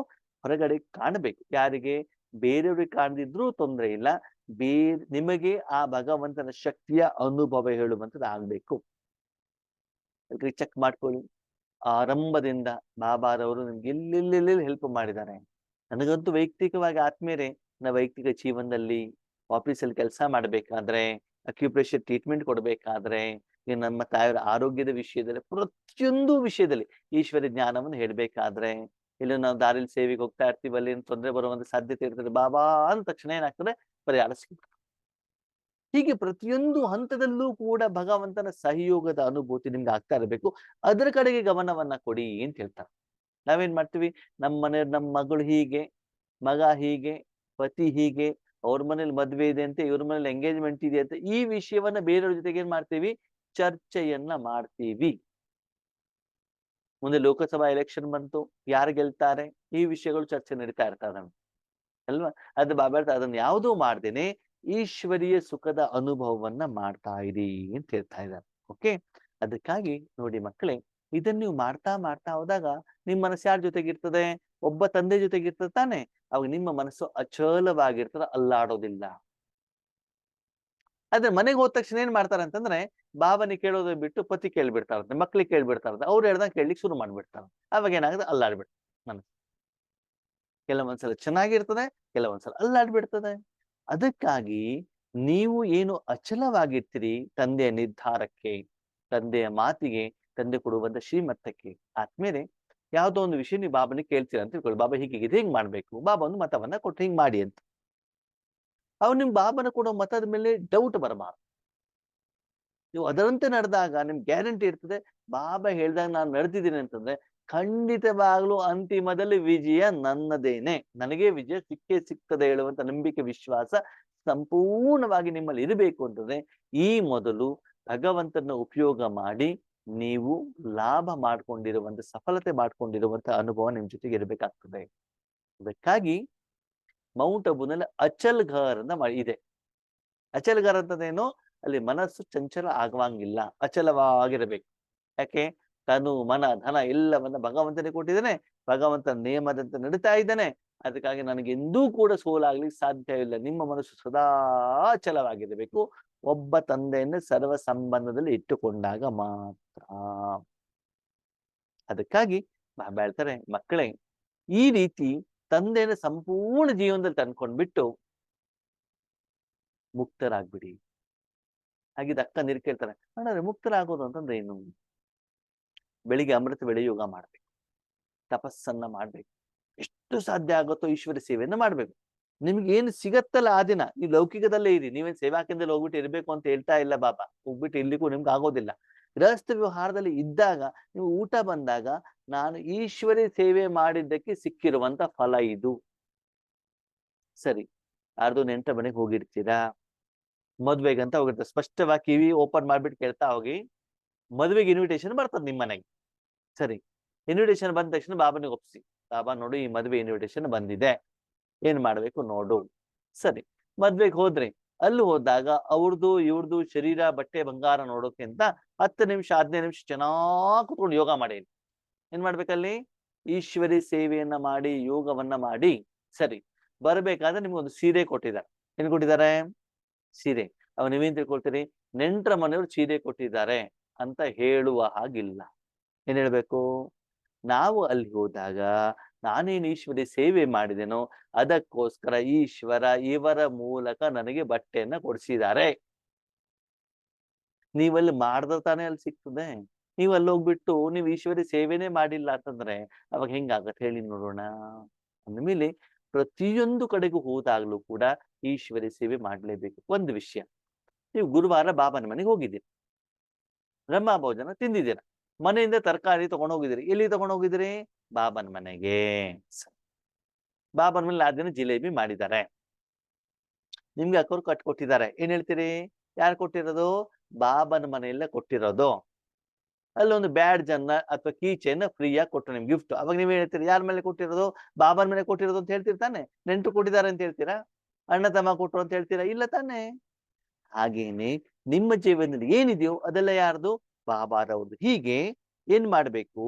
ಹೊರಗಡೆ ಕಾಣಬೇಕು. ಯಾರಿಗೆ? ಬೇರೆಯವ್ರಿಗೆ ಕಾಣದಿದ್ರೂ ತೊಂದರೆ ಇಲ್ಲ, ನಿಮಗೆ ಆ ಭಗವಂತನ ಶಕ್ತಿಯ ಅನುಭವ ಹೇಳುವಂಥದ್ದು ಆಗ್ಬೇಕು. ಅದಕ್ಕೆ ಚೆಕ್ ಮಾಡ್ಕೊಳ್ಳಿ. ಆರಂಭದಿಂದ ಬಾಬಾರವರು ನಿಮ್ಗೆ ಎಲ್ಲೆಲ್ಲೆಲ್ಲಿ ಹೆಲ್ಪ್ ಮಾಡಿದ್ದಾರೆ. ನನಗಂತೂ ವೈಯಕ್ತಿಕವಾಗಿ ಆದ್ಮೇಲೆ ವೈಯಕ್ತಿಕ ಜೀವನದಲ್ಲಿ, ಆಫೀಸಲ್ಲಿ ಕೆಲಸ ಮಾಡ್ಬೇಕಾದ್ರೆ, ಅಕ್ಯುಪ್ರೆಷರ್ ಟ್ರೀಟ್ಮೆಂಟ್ ಕೊಡ್ಬೇಕಾದ್ರೆ, ನಮ್ಮ ತಾಯಿಯವರ ಆರೋಗ್ಯದ ವಿಷಯದಲ್ಲಿ, ಪ್ರತಿಯೊಂದು ವಿಷಯದಲ್ಲಿ ಈಶ್ವರ ಜ್ಞಾನವನ್ನು ಹೇಳ್ಬೇಕಾದ್ರೆ, ಇಲ್ಲ ನಾವು ದಾರಿಲಿ ಸೇವೆಗೆ ಹೋಗ್ತಾ ಇರ್ತೀವಿ, ಅಲ್ಲಿ ತೊಂದರೆ ಬರುವಂತ ಸಾಧ್ಯತೆ ಇರ್ತದೆ, ಬಾಬಾ ಅಂದ ತಕ್ಷಣ ಏನಾಗ್ತದೆ? ಪರಿಹಾರ ಸಿಗ್ತದೆ. ಹೀಗೆ ಪ್ರತಿಯೊಂದು ಹಂತದಲ್ಲೂ ಕೂಡ ಭಗವಂತನ ಸಹಯೋಗದ ಅನುಭೂತಿ ನಿಮ್ಗೆ ಆಗ್ತಾ ಇರಬೇಕು. ಅದರ ಕಡೆಗೆ ಗಮನವನ್ನ ಕೊಡಿ ಅಂತ ಹೇಳ್ತಾರೆ. ನಾವೇನ್ ಮಾಡ್ತೀವಿ? ನಮ್ಮ ಮಗಳು ಹೀಗೆ, ಮಗ ಹೀಗೆ, ಪತಿ ಹೀಗೆ, ಅವ್ರ ಮನೇಲಿ ಮದ್ವೆ ಇದೆ ಅಂತೆ, ಇವ್ರ ಮನೇಲಿ ಎಂಗೇಜ್ಮೆಂಟ್ ಇದೆ ಅಂತ, ಈ ವಿಷಯವನ್ನ ಬೇರೆಯವ್ರ ಜೊತೆಗೆ ಏನ್ ಮಾಡ್ತೀವಿ? ಚರ್ಚೆಯನ್ನ ಮಾಡ್ತೀವಿ. ಮುಂದೆ ಲೋಕಸಭಾ ಎಲೆಕ್ಷನ್ ಬಂತು, ಯಾರು ಗೆಲ್ತಾರೆ? ಈ ವಿಷಯಗಳು ಚರ್ಚೆ ನಡೀತಾ ಇರ್ತಾರೆ ಅಲ್ವಾ? ಅದು ಬಾಬಾ ಅದನ್ನ ಯಾವುದೂ ಮಾಡ್ದೇನೆ ಈಶ್ವರೀಯ ಸುಖದ ಅನುಭವವನ್ನ ಮಾಡ್ತಾ ಇರಿ ಅಂತ ಹೇಳ್ತಾ ಇದ್ದಾರೆ. ಓಕೆ, ಅದಕ್ಕಾಗಿ ನೋಡಿ ಮಕ್ಕಳೇ, ಇದನ್ನ ನೀವು ಮಾಡ್ತಾ ಮಾಡ್ತಾ ಹೋದಾಗ ನಿಮ್ ಮನಸ್ಸು ಯಾರ ಜೊತೆಗಿರ್ತದೆ? ಒಬ್ಬ ತಂದೆ ಜೊತೆಗಿರ್ತದೆ ತಾನೆ. ಅವಾಗ ನಿಮ್ಮ ಮನಸ್ಸು ಅಚಲವಾಗಿರ್ತದೆ, ಅಲ್ಲಾಡೋದಿಲ್ಲ. ಆದ್ರೆ ಮನೆಗೆ ಹೋದ ತಕ್ಷಣ ಏನ್ ಮಾಡ್ತಾರೆ ಅಂತಂದ್ರೆ, ಬಾಬನಿ ಕೇಳೋದು ಬಿಟ್ಟು ಪತಿ ಕೇಳ್ಬಿಡ್ತಾರಂತೆ, ಮಕ್ಳಿಗೆ ಕೇಳ್ಬಿಡ್ತಾರಂತೆ, ಅವ್ರು ಹೇಳ್ದಂಗೆ ಕೇಳ್ಲಿಕ್ಕೆ ಶುರು ಮಾಡ್ಬಿಡ್ತಾರೆ. ಅವಾಗ ಏನಾಗುತ್ತೆ? ಅಲ್ಲಾಡ್ಬಿಡ್ತಾರೆ ಮನಸ್ಸು. ಕೆಲವೊಂದ್ಸಲ ಚೆನ್ನಾಗಿರ್ತದೆ, ಕೆಲವೊಂದ್ಸಲ ಅಲ್ಲಾಡ್ಬಿಡ್ತದೆ. ಅದಕ್ಕಾಗಿ ನೀವು ಏನು ಅಚಲವಾಗಿರ್ತೀರಿ ತಂದೆಯ ನಿರ್ಧಾರಕ್ಕೆ, ತಂದೆಯ ಮಾತಿಗೆ, ತಂದೆ ಕೊಡುವಂತ ಶ್ರೀಮತ್ತಕ್ಕೆ ಆದ್ಮೇಲೆ ಯಾವ್ದೋ ಒಂದು ವಿಷಯ ನೀವು ಬಾಬನಿಗೆ ಕೇಳ್ತೀರ ಅಂತ ತಿಳ್ಕೊಳ್ಳಿ. ಬಾಬಾ ಹೀಗಿದೆ, ಹಿಂಗ್ ಮಾಡ್ಬೇಕು. ಬಾಬಾ ಒಂದು ಮತವನ್ನ ಕೊಟ್ಟು ಹಿಂಗ್ ಮಾಡಿ ಅಂತ. ಅವ್ ನಿಮ್ ಬಾಬನ ಕೊಡೋ ಮತದ ಮೇಲೆ ಡೌಟ್ ಬರಬಾರ್ದು. ನೀವು ಅದರಂತೆ ನಡೆದಾಗ ನಿಮ್ ಗ್ಯಾರಂಟಿ ಇರ್ತದೆ, ಬಾಬಾ ಹೇಳ್ದಾಗ ನಾನು ನಡೆದಿದ್ದೀನಿ ಅಂತಂದ್ರೆ ಖಂಡಿತವಾಗ್ಲೂ ಅಂತಿಮದಲ್ಲಿ ವಿಜಯ ನನ್ನದೇನೆ, ನನಗೆ ವಿಜಯ ಸಿಕ್ಕೇ ಸಿಗ್ತದೆ ಹೇಳುವಂತ ನಂಬಿಕೆ, ವಿಶ್ವಾಸ ಸಂಪೂರ್ಣವಾಗಿ ನಿಮ್ಮಲ್ಲಿ ಇರಬೇಕು ಅಂತಂದ್ರೆ ಈ ಮೊದಲು ಭಗವಂತನ ಉಪಯೋಗ ಮಾಡಿ ನೀವು ಲಾಭ ಮಾಡ್ಕೊಂಡಿರುವಂತ, ಸಫಲತೆ ಮಾಡ್ಕೊಂಡಿರುವಂತ ಅನುಭವ ನಿಮ್ ಜೊತೆಗೆ ಇರಬೇಕಾಗ್ತದೆ. ಅದಕ್ಕಾಗಿ ಮೌಂಟ್ ಅಬುನಲ್ಲಿ ಅಚಲ್ ಘರ್ ಅಂತ ಇದೆ. ಅಚಲ್ ಘರ್ ಅಂತದೇನು? ಅಲ್ಲಿ ಮನಸ್ಸು ಚಂಚಲ ಆಗುವಂಗಿಲ್ಲ, ಅಚಲವಾಗಿರಬೇಕು. ಯಾಕೆ? ತನು, ಮನ, ಧನ ಎಲ್ಲವನ್ನ ಭಗವಂತನಿಗೆ ಕೊಟ್ಟಿದ್ದಾನೆ, ಭಗವಂತನ ನೇಮದಂತೆ ನಡೀತಾ ಇದ್ದಾನೆ. ಅದಕ್ಕಾಗಿ ನನಗೆಂದೂ ಕೂಡ ಸೋಲಾಗ್ಲಿಕ್ಕೆ ಸಾಧ್ಯ ಇಲ್ಲ. ನಿಮ್ಮ ಮನಸ್ಸು ಸದಾ ಅಚಲವಾಗಿರಬೇಕು, ಒಬ್ಬ ತಂದೆಯನ್ನು ಸರ್ವ ಸಂಬಂಧದಲ್ಲಿ ಇಟ್ಟುಕೊಂಡಾಗ ಮಾತ್ರ. ಅದಕ್ಕಾಗಿ ಬಾಬಾ ಹೇಳ್ತಾರೆ, ಮಕ್ಕಳೇ ಈ ರೀತಿ ತಂದೆಯನ್ನು ಸಂಪೂರ್ಣ ಜೀವನದಲ್ಲಿ ತಂದ್ಕೊಂಡ್ಬಿಟ್ಟು ಮುಕ್ತರಾಗ್ಬಿಡಿ. ಹಾಗಿದ ಅಕ್ಕ ನೀರು ಕೇಳ್ತಾರೆ, ಅಣ್ಣ ಮುಕ್ತರಾಗೋದು ಅಂತಂದ್ರೆ ಏನು? ಬೆಳಿಗ್ಗೆ ಅಮೃತ ವೇಳೆ ಯೋಗ ಮಾಡ್ಬೇಕು, ತಪಸ್ಸನ್ನ ಮಾಡ್ಬೇಕು, ಎಷ್ಟು ಸಾಧ್ಯ ಆಗುತ್ತೋ ಈಶ್ವರ ಸೇವೆಯನ್ನ ಮಾಡ್ಬೇಕು. ನಿಮ್ಗೆ ಏನು ಸಿಗತ್ತಲ್ಲ ಆ ದಿನ ನೀವು ಲೌಕಿಕದಲ್ಲೇ ಇರಿ. ನೀವೇನ್ ಸೇವಾ ಕೇಂದ್ರದಲ್ಲಿ ಹೋಗ್ಬಿಟ್ಟು ಇರ್ಬೇಕು ಅಂತ ಹೇಳ್ತಾ ಇಲ್ಲ ಬಾಬಾ. ಹೋಗ್ಬಿಟ್ಟು ಇರ್ಲಿಕ್ಕೂ ನಿಮ್ಗೆ ಆಗೋದಿಲ್ಲ. ಗೃಹಸ್ಥ ವ್ಯವಹಾರದಲ್ಲಿ ಇದ್ದಾಗ ನೀವು ಊಟ ಬಂದಾಗ ನಾನು ಈಶ್ವರಿ ಸೇವೆ ಮಾಡಿದ್ದಕ್ಕೆ ಸಿಕ್ಕಿರುವಂತ ಫಲ ಇದು. ಸರಿ, ಯಾರ್ದು ನೆಂಟರ ಮನೆಗೆ ಹೋಗಿರ್ತೀರಾ, ಮದ್ವೆಗಂತ ಹೋಗಿರ್ತಾರೆ, ಸ್ಪಷ್ಟವಾಗಿ ಕಿವಿ ಓಪನ್ ಮಾಡ್ಬಿಟ್ಟು ಕೇಳ್ತಾ ಹೋಗಿ, ಮದ್ವೆಗೆ ಇನ್ವಿಟೇಷನ್ ಬರ್ತದೆ ನಿಮ್ ಮನೆಗೆ. ಸರಿ, ಇನ್ವಿಟೇಷನ್ ಬಂದ ತಕ್ಷಣ ಬಾಬನಿಗೆ ಒಪ್ಸಿ, ಬಾಬಾ ನೋಡು ಈ ಮದ್ವೆ ಇನ್ವಿಟೇಷನ್ ಬಂದಿದೆ, ಏನ್ ಮಾಡ್ಬೇಕು ನೋಡು. ಸರಿ, ಮದ್ವೆಗೆ ಹೋದ್ರಿ. ಅಲ್ಲಿ ಹೋದಾಗ ಅವ್ರದ್ದು ಇವ್ರದ್ದು ಶರೀರ, ಬಟ್ಟೆ, ಬಂಗಾರ ನೋಡೋಕ್ಕಿಂತ 10 ನಿಮಿಷ 15 ನಿಮಿಷ ಚೆನ್ನಾಗಿ ಕುತ್ಕೊಂಡು ಯೋಗ ಮಾಡಿ. ಏನ್ ಮಾಡ್ಬೇಕಲ್ಲಿ? ಈಶ್ವರಿ ಸೇವೆಯನ್ನ ಮಾಡಿ, ಯೋಗವನ್ನ ಮಾಡಿ, ಸರಿ ಬರ್ಬೇಕಾದ್ರೆ ನಿಮ್ಗೊಂದು ಸೀರೆ ಕೊಟ್ಟಿದ್ದಾರೆ. ಏನ್ ಕೊಟ್ಟಿದ್ದಾರೆ? ಸೀರೆ. ಅವ ನೀವೇನ್ ತಿಳ್ಕೊಳ್ತೀರಿ? ನೆಂಟ್ರ ಮನೆಯವ್ರು ಸೀರೆ ಕೊಟ್ಟಿದ್ದಾರೆ ಅಂತ ಹೇಳುವ ಹಾಗಿಲ್ಲ. ಏನ್ ಹೇಳ್ಬೇಕು? ನಾವು ಅಲ್ಲಿ ಹೋದಾಗ ನಾನೇನು ಈಶ್ವರಿ ಸೇವೆ ಮಾಡಿದೆನೋ ಅದಕ್ಕೋಸ್ಕರ ಈಶ್ವರ ಇವರ ಮೂಲಕ ನನಗೆ ಬಟ್ಟೆಯನ್ನ ಕೊಡಿಸಿದ್ದಾರೆ. ನೀವಲ್ಲಿ ಮಾಡ್ದ ತಾನೇ ಅಲ್ಲಿ ಸಿಗ್ತದೆ. ನೀವು ಅಲ್ಲಿ ಹೋಗ್ಬಿಟ್ಟು ನೀವು ಈಶ್ವರಿ ಸೇವೆನೇ ಮಾಡಿಲ್ಲ ಅಂತಂದ್ರೆ ಅವಾಗ ಹೆಂಗಾಗತ್ತೆ ಹೇಳಿ ನೋಡೋಣ. ಅಂದ್ಮೇಲೆ ಪ್ರತಿಯೊಂದು ಕಡೆಗೂ ಹೋದಾಗ್ಲೂ ಕೂಡ ಈಶ್ವರಿ ಸೇವೆ ಮಾಡ್ಲೇಬೇಕು. ಒಂದು ವಿಷಯ, ನೀವು ಗುರುವಾರ ಬಾಬನ ಮನೆಗೆ ಹೋಗಿದ್ದೀರಿ, ಬ್ರಹ್ಮ ಭೋಜನ ತಿಂದಿದ್ದೀರ, ಮನೆಯಿಂದ ತರಕಾರಿ ತಗೊಂಡು ಹೋಗಿದ್ದೀರಿ. ಎಲ್ಲಿ ತಗೊಂಡು ಹೋಗಿದ್ದೀರಿ? ಬಾಬನ ಮನೆಗೆ. ಬಾಬನ ಮನೇಲಿ ಆ ದಿನ ಜಿಲೇಬಿ ಮಾಡಿದ್ದಾರೆ, ನಿಮ್ಗೆ ಅಕ್ಕವ್ರು ಕಟ್ಕೊಟ್ಟಿದ್ದಾರೆ. ಏನ್ ಹೇಳ್ತೀರಿ? ಯಾರು ಕೊಟ್ಟಿರೋದು? ಬಾಬನ ಮನೆಯಲ್ಲೇ ಕೊಟ್ಟಿರೋದು. ಅಲ್ಲೊಂದು ಬ್ಯಾಡ್ಜ್ ಅನ್ನ ಅಥವಾ ಕೀ ಚೈನ್ ಫ್ರೀಯಾಗಿ ಕೊಟ್ಟರು ನಿಮ್ಗೆ ಗಿಫ್ಟ್. ಅವಾಗ ನೀವ್ ಹೇಳ್ತೀರಿ ಯಾರ ಮೇಲೆ ಕೊಟ್ಟಿರೋದು? ಬಾಬನ ಮೇಲೆ ಕೊಟ್ಟಿರೋದು ಅಂತ ಹೇಳ್ತಿರ್ತಾನೆ. ನೆಂಟರು ಕೊಟ್ಟಿದ್ದಾರೆ ಅಂತ ಹೇಳ್ತೀರಾ? ಅಣ್ಣ ತಮ್ಮ ಕೊಟ್ಟರು ಅಂತ ಹೇಳ್ತೀರಾ? ಇಲ್ಲ ತಾನೆ. ಹಾಗೇನೆ ನಿಮ್ಮ ಜೀವನದಲ್ಲಿ ಏನಿದೆಯೋ ಅದೆಲ್ಲ ಯಾರ್ದು? ಬಾಬಾರವ್ರದ್ದು. ಹೀಗೆ ಏನ್ ಮಾಡ್ಬೇಕು?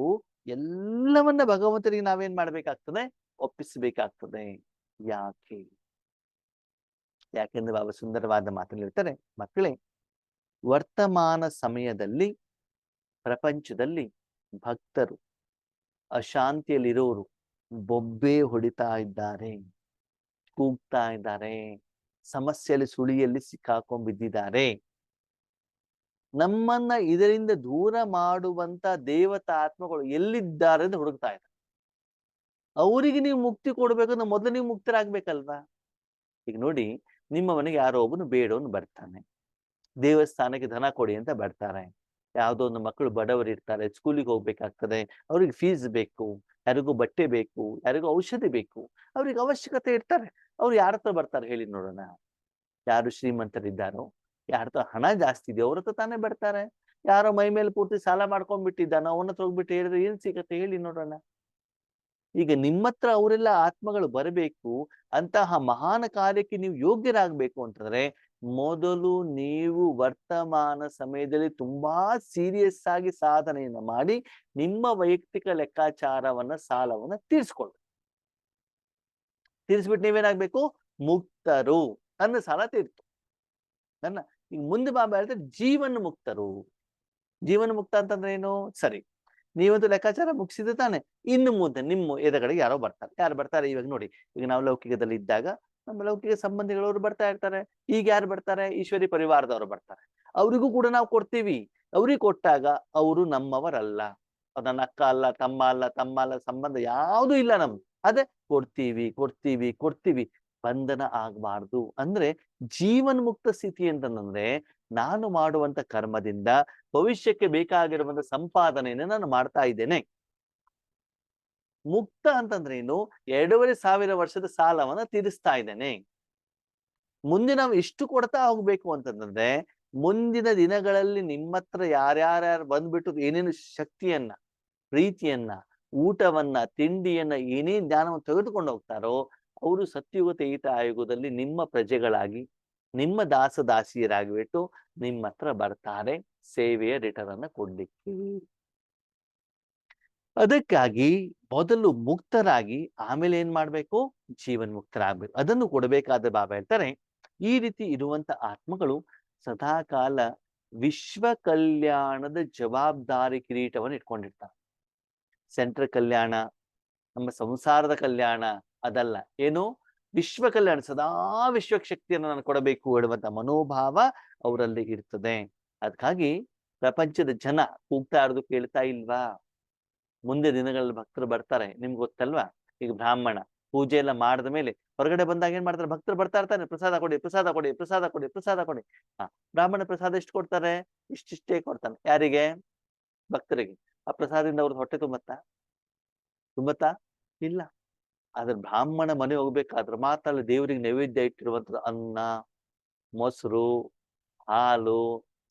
ಎಲ್ಲವನ್ನ ಭಗವಂತನಿಗೆ ನಾವೇನ್ ಮಾಡ್ಬೇಕಾಗ್ತದೆ? ಒಪ್ಪಿಸಬೇಕಾಗ್ತದೆ. ಯಾಕೆ? ಯಾಕೆಂದ್ರೆ ಬಾಬಾ ಸುಂದರವಾದ ಮಾತನ್ನು ಹೇಳ್ತಾರೆ, ಮಕ್ಕಳೇ, ವರ್ತಮಾನ ಸಮಯದಲ್ಲಿ ಪ್ರಪಂಚದಲ್ಲಿ ಭಕ್ತರು ಅಶಾಂತಿಯಲ್ಲಿರೋರು ಬೊಬ್ಬೆ ಹೊಡಿತಾ ಇದ್ದಾರೆ, ಕೂಗ್ತಾ ಇದ್ದಾರೆ, ಸಮಸ್ಯೆಯಲ್ಲಿ ಸುಳಿಯಲ್ಲಿ ಸಿಕ್ಕಾಕೊಂಡ್ಬಿದ್ದಿದ್ದಾರೆ. ನಮ್ಮನ್ನ ಇದರಿಂದ ದೂರ ಮಾಡುವಂತ ದೇವತಾತ್ಮಗಳು ಎಲ್ಲಿದ್ದಾರೆ ಅಂತ ಹುಡುಕ್ತಾ ಇದ್ದಾರೆ. ಅವರಿಗೆ ನೀವು ಮುಕ್ತಿ ಕೊಡ್ಬೇಕಂದ್ರೆ ಮೊದಲು ನೀವು ಮುಕ್ತರಾಗ್ಬೇಕಲ್ವಾ? ಈಗ ನೋಡಿ, ನಿಮ್ಮ ಮನೆಗೆ ಯಾರೋ ಒಬ್ಬನು ಬೇಡವನು ಬರ್ತಾನೆ, ದೇವಸ್ಥಾನಕ್ಕೆ ಧನ ಕೊಡಿ ಅಂತ ಬರ್ತಾರೆ. ಯಾವುದೋ ಒಂದು ಮಕ್ಕಳು ಬಡವರು ಇರ್ತಾರೆ, ಸ್ಕೂಲಿಗೆ ಹೋಗ್ಬೇಕಾಗ್ತದೆ, ಅವ್ರಿಗೆ ಫೀಸ್ ಬೇಕು, ಯಾರಿಗೂ ಬಟ್ಟೆ ಬೇಕು, ಯಾರಿಗೂ ಔಷಧಿ ಬೇಕು, ಅವ್ರಿಗೆ ಅವಶ್ಯಕತೆ ಇರ್ತಾರೆ. ಅವ್ರು ಯಾರ ಹತ್ರ ಬರ್ತಾರೆ ಹೇಳಿ ನೋಡೋಣ? ಯಾರು ಶ್ರೀಮಂತರಿದ್ದಾರೋ, ಯಾರ ಹತ್ರ ಹಣ ಜಾಸ್ತಿ ಇದೆಯೋ ಅವ್ರ ಹತ್ರ ತಾನೇ ಬರ್ತಾರೆ. ಯಾರೋ ಮೈ ಮೇಲೆ ಪೂರ್ತಿ ಸಾಲ ಮಾಡ್ಕೊಂಡ್ಬಿಟ್ಟಿದ್ದಾನೋ ಅವನ ಹತ್ರ ಹೋಗ್ಬಿಟ್ಟು ಹೇಳಿದ್ರೆ ಏನ್ ಸಿಗತ್ತೆ ಹೇಳಿ ನೋಡೋಣ? ಈಗ ನಿಮ್ಮ ಹತ್ರ ಅವರೆಲ್ಲ ಆತ್ಮಗಳು ಬರಬೇಕು, ಅಂತಹ ಮಹಾನ್ ಕಾರ್ಯಕ್ಕೆ ನೀವು ಯೋಗ್ಯರಾಗಬೇಕು ಅಂತಂದ್ರೆ ಮೊದಲು ನೀವು ವರ್ತಮಾನ ಸಮಯದಲ್ಲಿ ತುಂಬಾ ಸೀರಿಯಸ್ ಆಗಿ ಸಾಧನೆಯನ್ನ ಮಾಡಿ ನಿಮ್ಮ ವೈಯಕ್ತಿಕ ಲೆಕ್ಕಾಚಾರವನ್ನ, ಸಾಲವನ್ನ ತೀರ್ಸ್ಕೊಳ್ಬೇಕು. ತೀರ್ಸ್ಬಿಟ್ಟು ನೀವೇನಾಗ್ಬೇಕು? ಮುಕ್ತರು. ನನ್ನ ಸಾಲ ತೀರ್ತು. ನನ್ನ ಈಗ ಮುಂದೆ ಬಾಬಾ ಹೇಳ್ತಾರೆ ಜೀವನ ಮುಕ್ತರು. ಜೀವನ ಮುಕ್ತ ಅಂತಂದ್ರೆ ಏನು? ಸರಿ, ನೀವಂತೂ ಲೆಕ್ಕಾಚಾರ ಮುಗಿಸಿದ ತಾನೆ. ಇನ್ನು ಮುಂದೆ ನಿಮ್ಮ ಎದುರುಗಡೆಗೆ ಯಾರೋ ಬರ್ತಾರೆ. ಯಾರು ಬರ್ತಾರೆ? ಇವಾಗ ನೋಡಿ, ಈಗ ನಾವು ಲೌಕಿಕದಲ್ಲಿ ಇದ್ದಾಗ ನಮ್ಮ ಲೌಕಿಕ ಸಂಬಂಧಿಗಳವರು ಬರ್ತಾ ಇರ್ತಾರೆ. ಈಗ ಯಾರು ಬರ್ತಾರೆ? ಈಶ್ವರಿ ಪರಿವಾರದವರು ಬರ್ತಾರೆ. ಅವರಿಗೂ ಕೂಡ ನಾವು ಕೊಡ್ತೀವಿ. ಅವ್ರಿಗೆ ಕೊಟ್ಟಾಗ ಅವರು ನಮ್ಮವರಲ್ಲ, ನನ್ನ ಅಕ್ಕ ಅಲ್ಲ, ತಮ್ಮ ಅಲ್ಲ, ತಮ್ಮ ಅಲ್ಲ, ಸಂಬಂಧ ಯಾವುದು ಇಲ್ಲ ನಮ್ದು. ಅದೇ ಕೊಡ್ತೀವಿ ಕೊಡ್ತೀವಿ ಕೊಡ್ತೀವಿ. ಬಂಧನ ಆಗ್ಬಾರ್ದು ಅಂದ್ರೆ ಜೀವನ್ ಮುಕ್ತ ಸ್ಥಿತಿ ಅಂತಂದ್ರೆ ನಾನು ಮಾಡುವಂತ ಕರ್ಮದಿಂದ ಭವಿಷ್ಯಕ್ಕೆ ಬೇಕಾಗಿರುವಂತ ಸಂಪಾದನೆಯನ್ನು ನಾನು ಮಾಡ್ತಾ ಇದ್ದೇನೆ. ಮುಕ್ತ ಅಂತಂದ್ರೆ ಏನು? 2500 ವರ್ಷದ ಸಾಲವನ್ನ ತೀರಿಸ್ತಾ ಇದ್ದೇನೆ. ಮುಂದೆ ನಾವು ಎಷ್ಟು ಕೊಡ್ತಾ ಹೋಗ್ಬೇಕು ಅಂತಂದ್ರೆ ಮುಂದಿನ ದಿನಗಳಲ್ಲಿ ನಿಮ್ಮ ಹತ್ರ ಯಾರ್ಯಾರು ಬಂದ್ಬಿಟ್ಟು ಏನೇನು ಶಕ್ತಿಯನ್ನ, ಪ್ರೀತಿಯನ್ನ, ಊಟವನ್ನ, ತಿಂಡಿಯನ್ನ, ಏನೇನ್ ಜ್ಞಾನವನ್ನು ತೆಗೆದುಕೊಂಡು ಹೋಗ್ತಾರೋ ಅವರು ಸತ್ಯುಗತ ಈತ ಆಯೋಗದಲ್ಲಿ ನಿಮ್ಮ ಪ್ರಜೆಗಳಾಗಿ, ನಿಮ್ಮ ದಾಸದಾಸಿಯರಾಗಿಬಿಟ್ಟು ನಿಮ್ಮ ಹತ್ರ ಬರ್ತಾರೆ ಸೇವೆಯ ರಿಟರ್ನ್ ಅನ್ನ ಕೊಡ್ಲಿಕ್ಕೆ. ಅದಕ್ಕಾಗಿ ಮೊದಲು ಮುಕ್ತರಾಗಿ ಆಮೇಲೆ ಏನ್ ಮಾಡ್ಬೇಕು? ಜೀವನ್ ಮುಕ್ತರಾಗ್ಬೇಕು. ಅದನ್ನು ಕೊಡಬೇಕಾದ ಬಾಬಾ ಹೇಳ್ತಾರೆ, ಈ ರೀತಿ ಇರುವಂತ ಆತ್ಮಗಳು ಸದಾಕಾಲ ವಿಶ್ವ ಕಲ್ಯಾಣದ ಜವಾಬ್ದಾರಿ ಕಿರೀಟವನ್ನು ಇಟ್ಕೊಂಡಿರ್ತಾರೆ. ಸೆಂಟ್ರಲ್ ಕಲ್ಯಾಣ, ನಮ್ಮ ಸಂಸಾರದ ಕಲ್ಯಾಣ ಅದಲ್ಲ. ಏನು? ವಿಶ್ವ ಕಲ್ಯಾಣ, ಸದಾ ವಿಶ್ವಕ್ ಶಕ್ತಿಯನ್ನು ನಾನು ಕೊಡಬೇಕು ಹೇಳುವಂತ ಮನೋಭಾವ ಅವರಲ್ಲಿ ಇರ್ತದೆ. ಅದಕ್ಕಾಗಿ ಪ್ರಪಂಚದ ಜನ ಕೂಗ್ತಾ ಇರೋದು ಕೇಳ್ತಾ ಇಲ್ವಾ? ಮುಂದೆ ದಿನಗಳಲ್ಲಿ ಭಕ್ತರು ಬರ್ತಾರೆ, ನಿಮ್ಗೆ ಗೊತ್ತಲ್ವಾ? ಈಗ ಬ್ರಾಹ್ಮಣ ಪೂಜೆ ಎಲ್ಲ ಮಾಡಿದ ಮೇಲೆ ಹೊರಗಡೆ ಬಂದಾಗ ಏನ್ ಮಾಡ್ತಾರೆ? ಭಕ್ತರು ಬರ್ತಾ ಇರ್ತಾನೆ, ಪ್ರಸಾದ ಕೊಡಿ, ಪ್ರಸಾದ ಕೊಡಿ, ಪ್ರಸಾದ ಕೊಡಿ, ಪ್ರಸಾದ ಕೊಡಿ. ಬ್ರಾಹ್ಮಣ ಪ್ರಸಾದ ಎಷ್ಟು ಕೊಡ್ತಾರೆ? ಇಷ್ಟಿಷ್ಟೇ ಕೊಡ್ತಾನೆ. ಯಾರಿಗೆ? ಭಕ್ತರಿಗೆ. ಆ ಪ್ರಸಾದದಿಂದ ಅವ್ರದ್ದು ಹೊಟ್ಟೆ ತುಂಬತ್ತಾ? ಇಲ್ಲ. ಆದ್ರೆ ಬ್ರಾಹ್ಮಣ ಮನೆ ಹೋಗ್ಬೇಕಾದ್ರೆ ಮಾತ್ರ ಅಲ್ಲಿ ದೇವರಿಗೆ ನೈವೇದ್ಯ ಇಟ್ಟಿರುವಂತದ್ದು ಅನ್ನ, ಮೊಸರು, ಹಾಲು,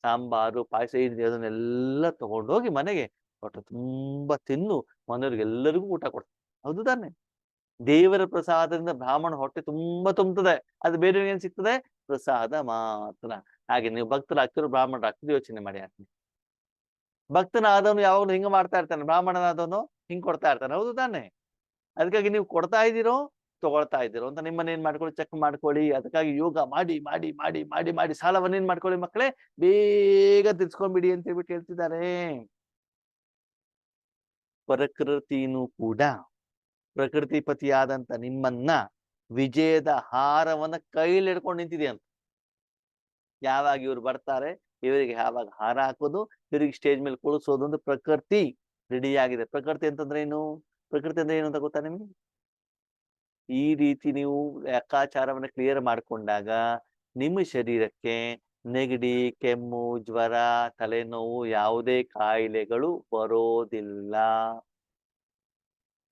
ಸಾಂಬಾರು, ಪಾಯಸ ಅದನ್ನೆಲ್ಲ ತಗೊಂಡೋಗಿ ಮನೆಗೆ ಹೊಟ್ಟೆ ತುಂಬಾ ತಿನ್ನು ಮನೆಯವ್ರಿಗೆಲ್ಲರಿಗೂ ಊಟ ಕೊಡ್ತಾರೆ. ಹೌದು ತಾನೆ? ದೇವರ ಪ್ರಸಾದದಿಂದ ಬ್ರಾಹ್ಮಣ ಹೊಟ್ಟೆ ತುಂಬಾ ತುಂಬುತ್ತದೆ. ಅದು ಬೇರೆಯವ್ರಿಗೆ ಏನ್ ಸಿಗ್ತದೆ? ಪ್ರಸಾದ ಮಾತ್ರ. ಹಾಗೆ ನೀವು ಭಕ್ತರಾಗ್ತಿರೋ ಬ್ರಾಹ್ಮಣರಾಗ್ತಿರೋ ಯೋಚನೆ ಮಾಡಿ. ಭಕ್ತನಾದವನು ಯಾವಾಗಲೂ ಹಿಂಗ ಮಾಡ್ತಾ ಇರ್ತಾನೆ. ಬ್ರಾಹ್ಮಣನಾದವನು ಹಿಂಗ್ ಕೊಡ್ತಾ ಇರ್ತಾನೆ, ಹೌದು ತಾನೆ? ಅದಕ್ಕಾಗಿ ನೀವು ಕೊಡ್ತಾ ಇದ್ದೀರೋ ತಗೊಳ್ತಾ ಇದ್ದೀರೋ ಅಂತ ನಿಮ್ಮನ್ನ ಏನ್ ಮಾಡ್ಕೊಳ್ಳಿ, ಚೆಕ್ ಮಾಡ್ಕೊಳ್ಳಿ. ಅದಕ್ಕಾಗಿ ಯೋಗ ಮಾಡಿ ಮಾಡಿ ಮಾಡಿ ಮಾಡಿ ಮಾಡಿ ಸಾಲವನ್ನ ಏನ್ ಮಾಡ್ಕೊಳ್ಳಿ ಮಕ್ಕಳೇ, ಬೇಗ ತಿರ್ಸ್ಕೊಂಡ್ಬಿಡಿ ಅಂತ ಹೇಳ್ಬಿಟ್ಟು ಹೇಳ್ತಿದ್ದಾರೆ. ಪ್ರಕೃತಿನೂ ಕೂಡ ಪ್ರಕೃತಿಪತಿಯಾದಂತ ನಿಮ್ಮನ್ನ ವಿಜಯದ ಹಾರವನ್ನ ಕೈಲಿ ಹಿಡ್ಕೊಂಡು ನಿಂತಿದೆಯಂತ. ಯಾವಾಗ ಇವ್ರು ಬರ್ತಾರೆ, ಇವರಿಗೆ ಯಾವಾಗ ಹಾರ ಹಾಕೋದು, ಇವರಿಗೆ ಸ್ಟೇಜ್ ಮೇಲೆ ಕುಳಿಸೋದು ಅಂತ ಪ್ರಕೃತಿ ರೆಡಿ ಆಗಿದೆ. ಪ್ರಕೃತಿ ಅಂತಂದ್ರೆ ಏನು? ಪ್ರಕೃತಿ ಅಂದ್ರೆ ಏನು ಅಂತ ಗೊತ್ತಾ ನಿಮ್ಗೆ? ಈ ರೀತಿ ನೀವು ಲೆಕ್ಕಾಚಾರವನ್ನ ಕ್ಲಿಯರ್ ಮಾಡ್ಕೊಂಡಾಗ ನಿಮ್ಮ ಶರೀರಕ್ಕೆ ನೆಗಡಿ, ಕೆಮ್ಮು, ಜ್ವರ, ತಲೆನೋವು, ಯಾವುದೇ ಕಾಯಿಲೆಗಳು ಬರೋದಿಲ್ಲ.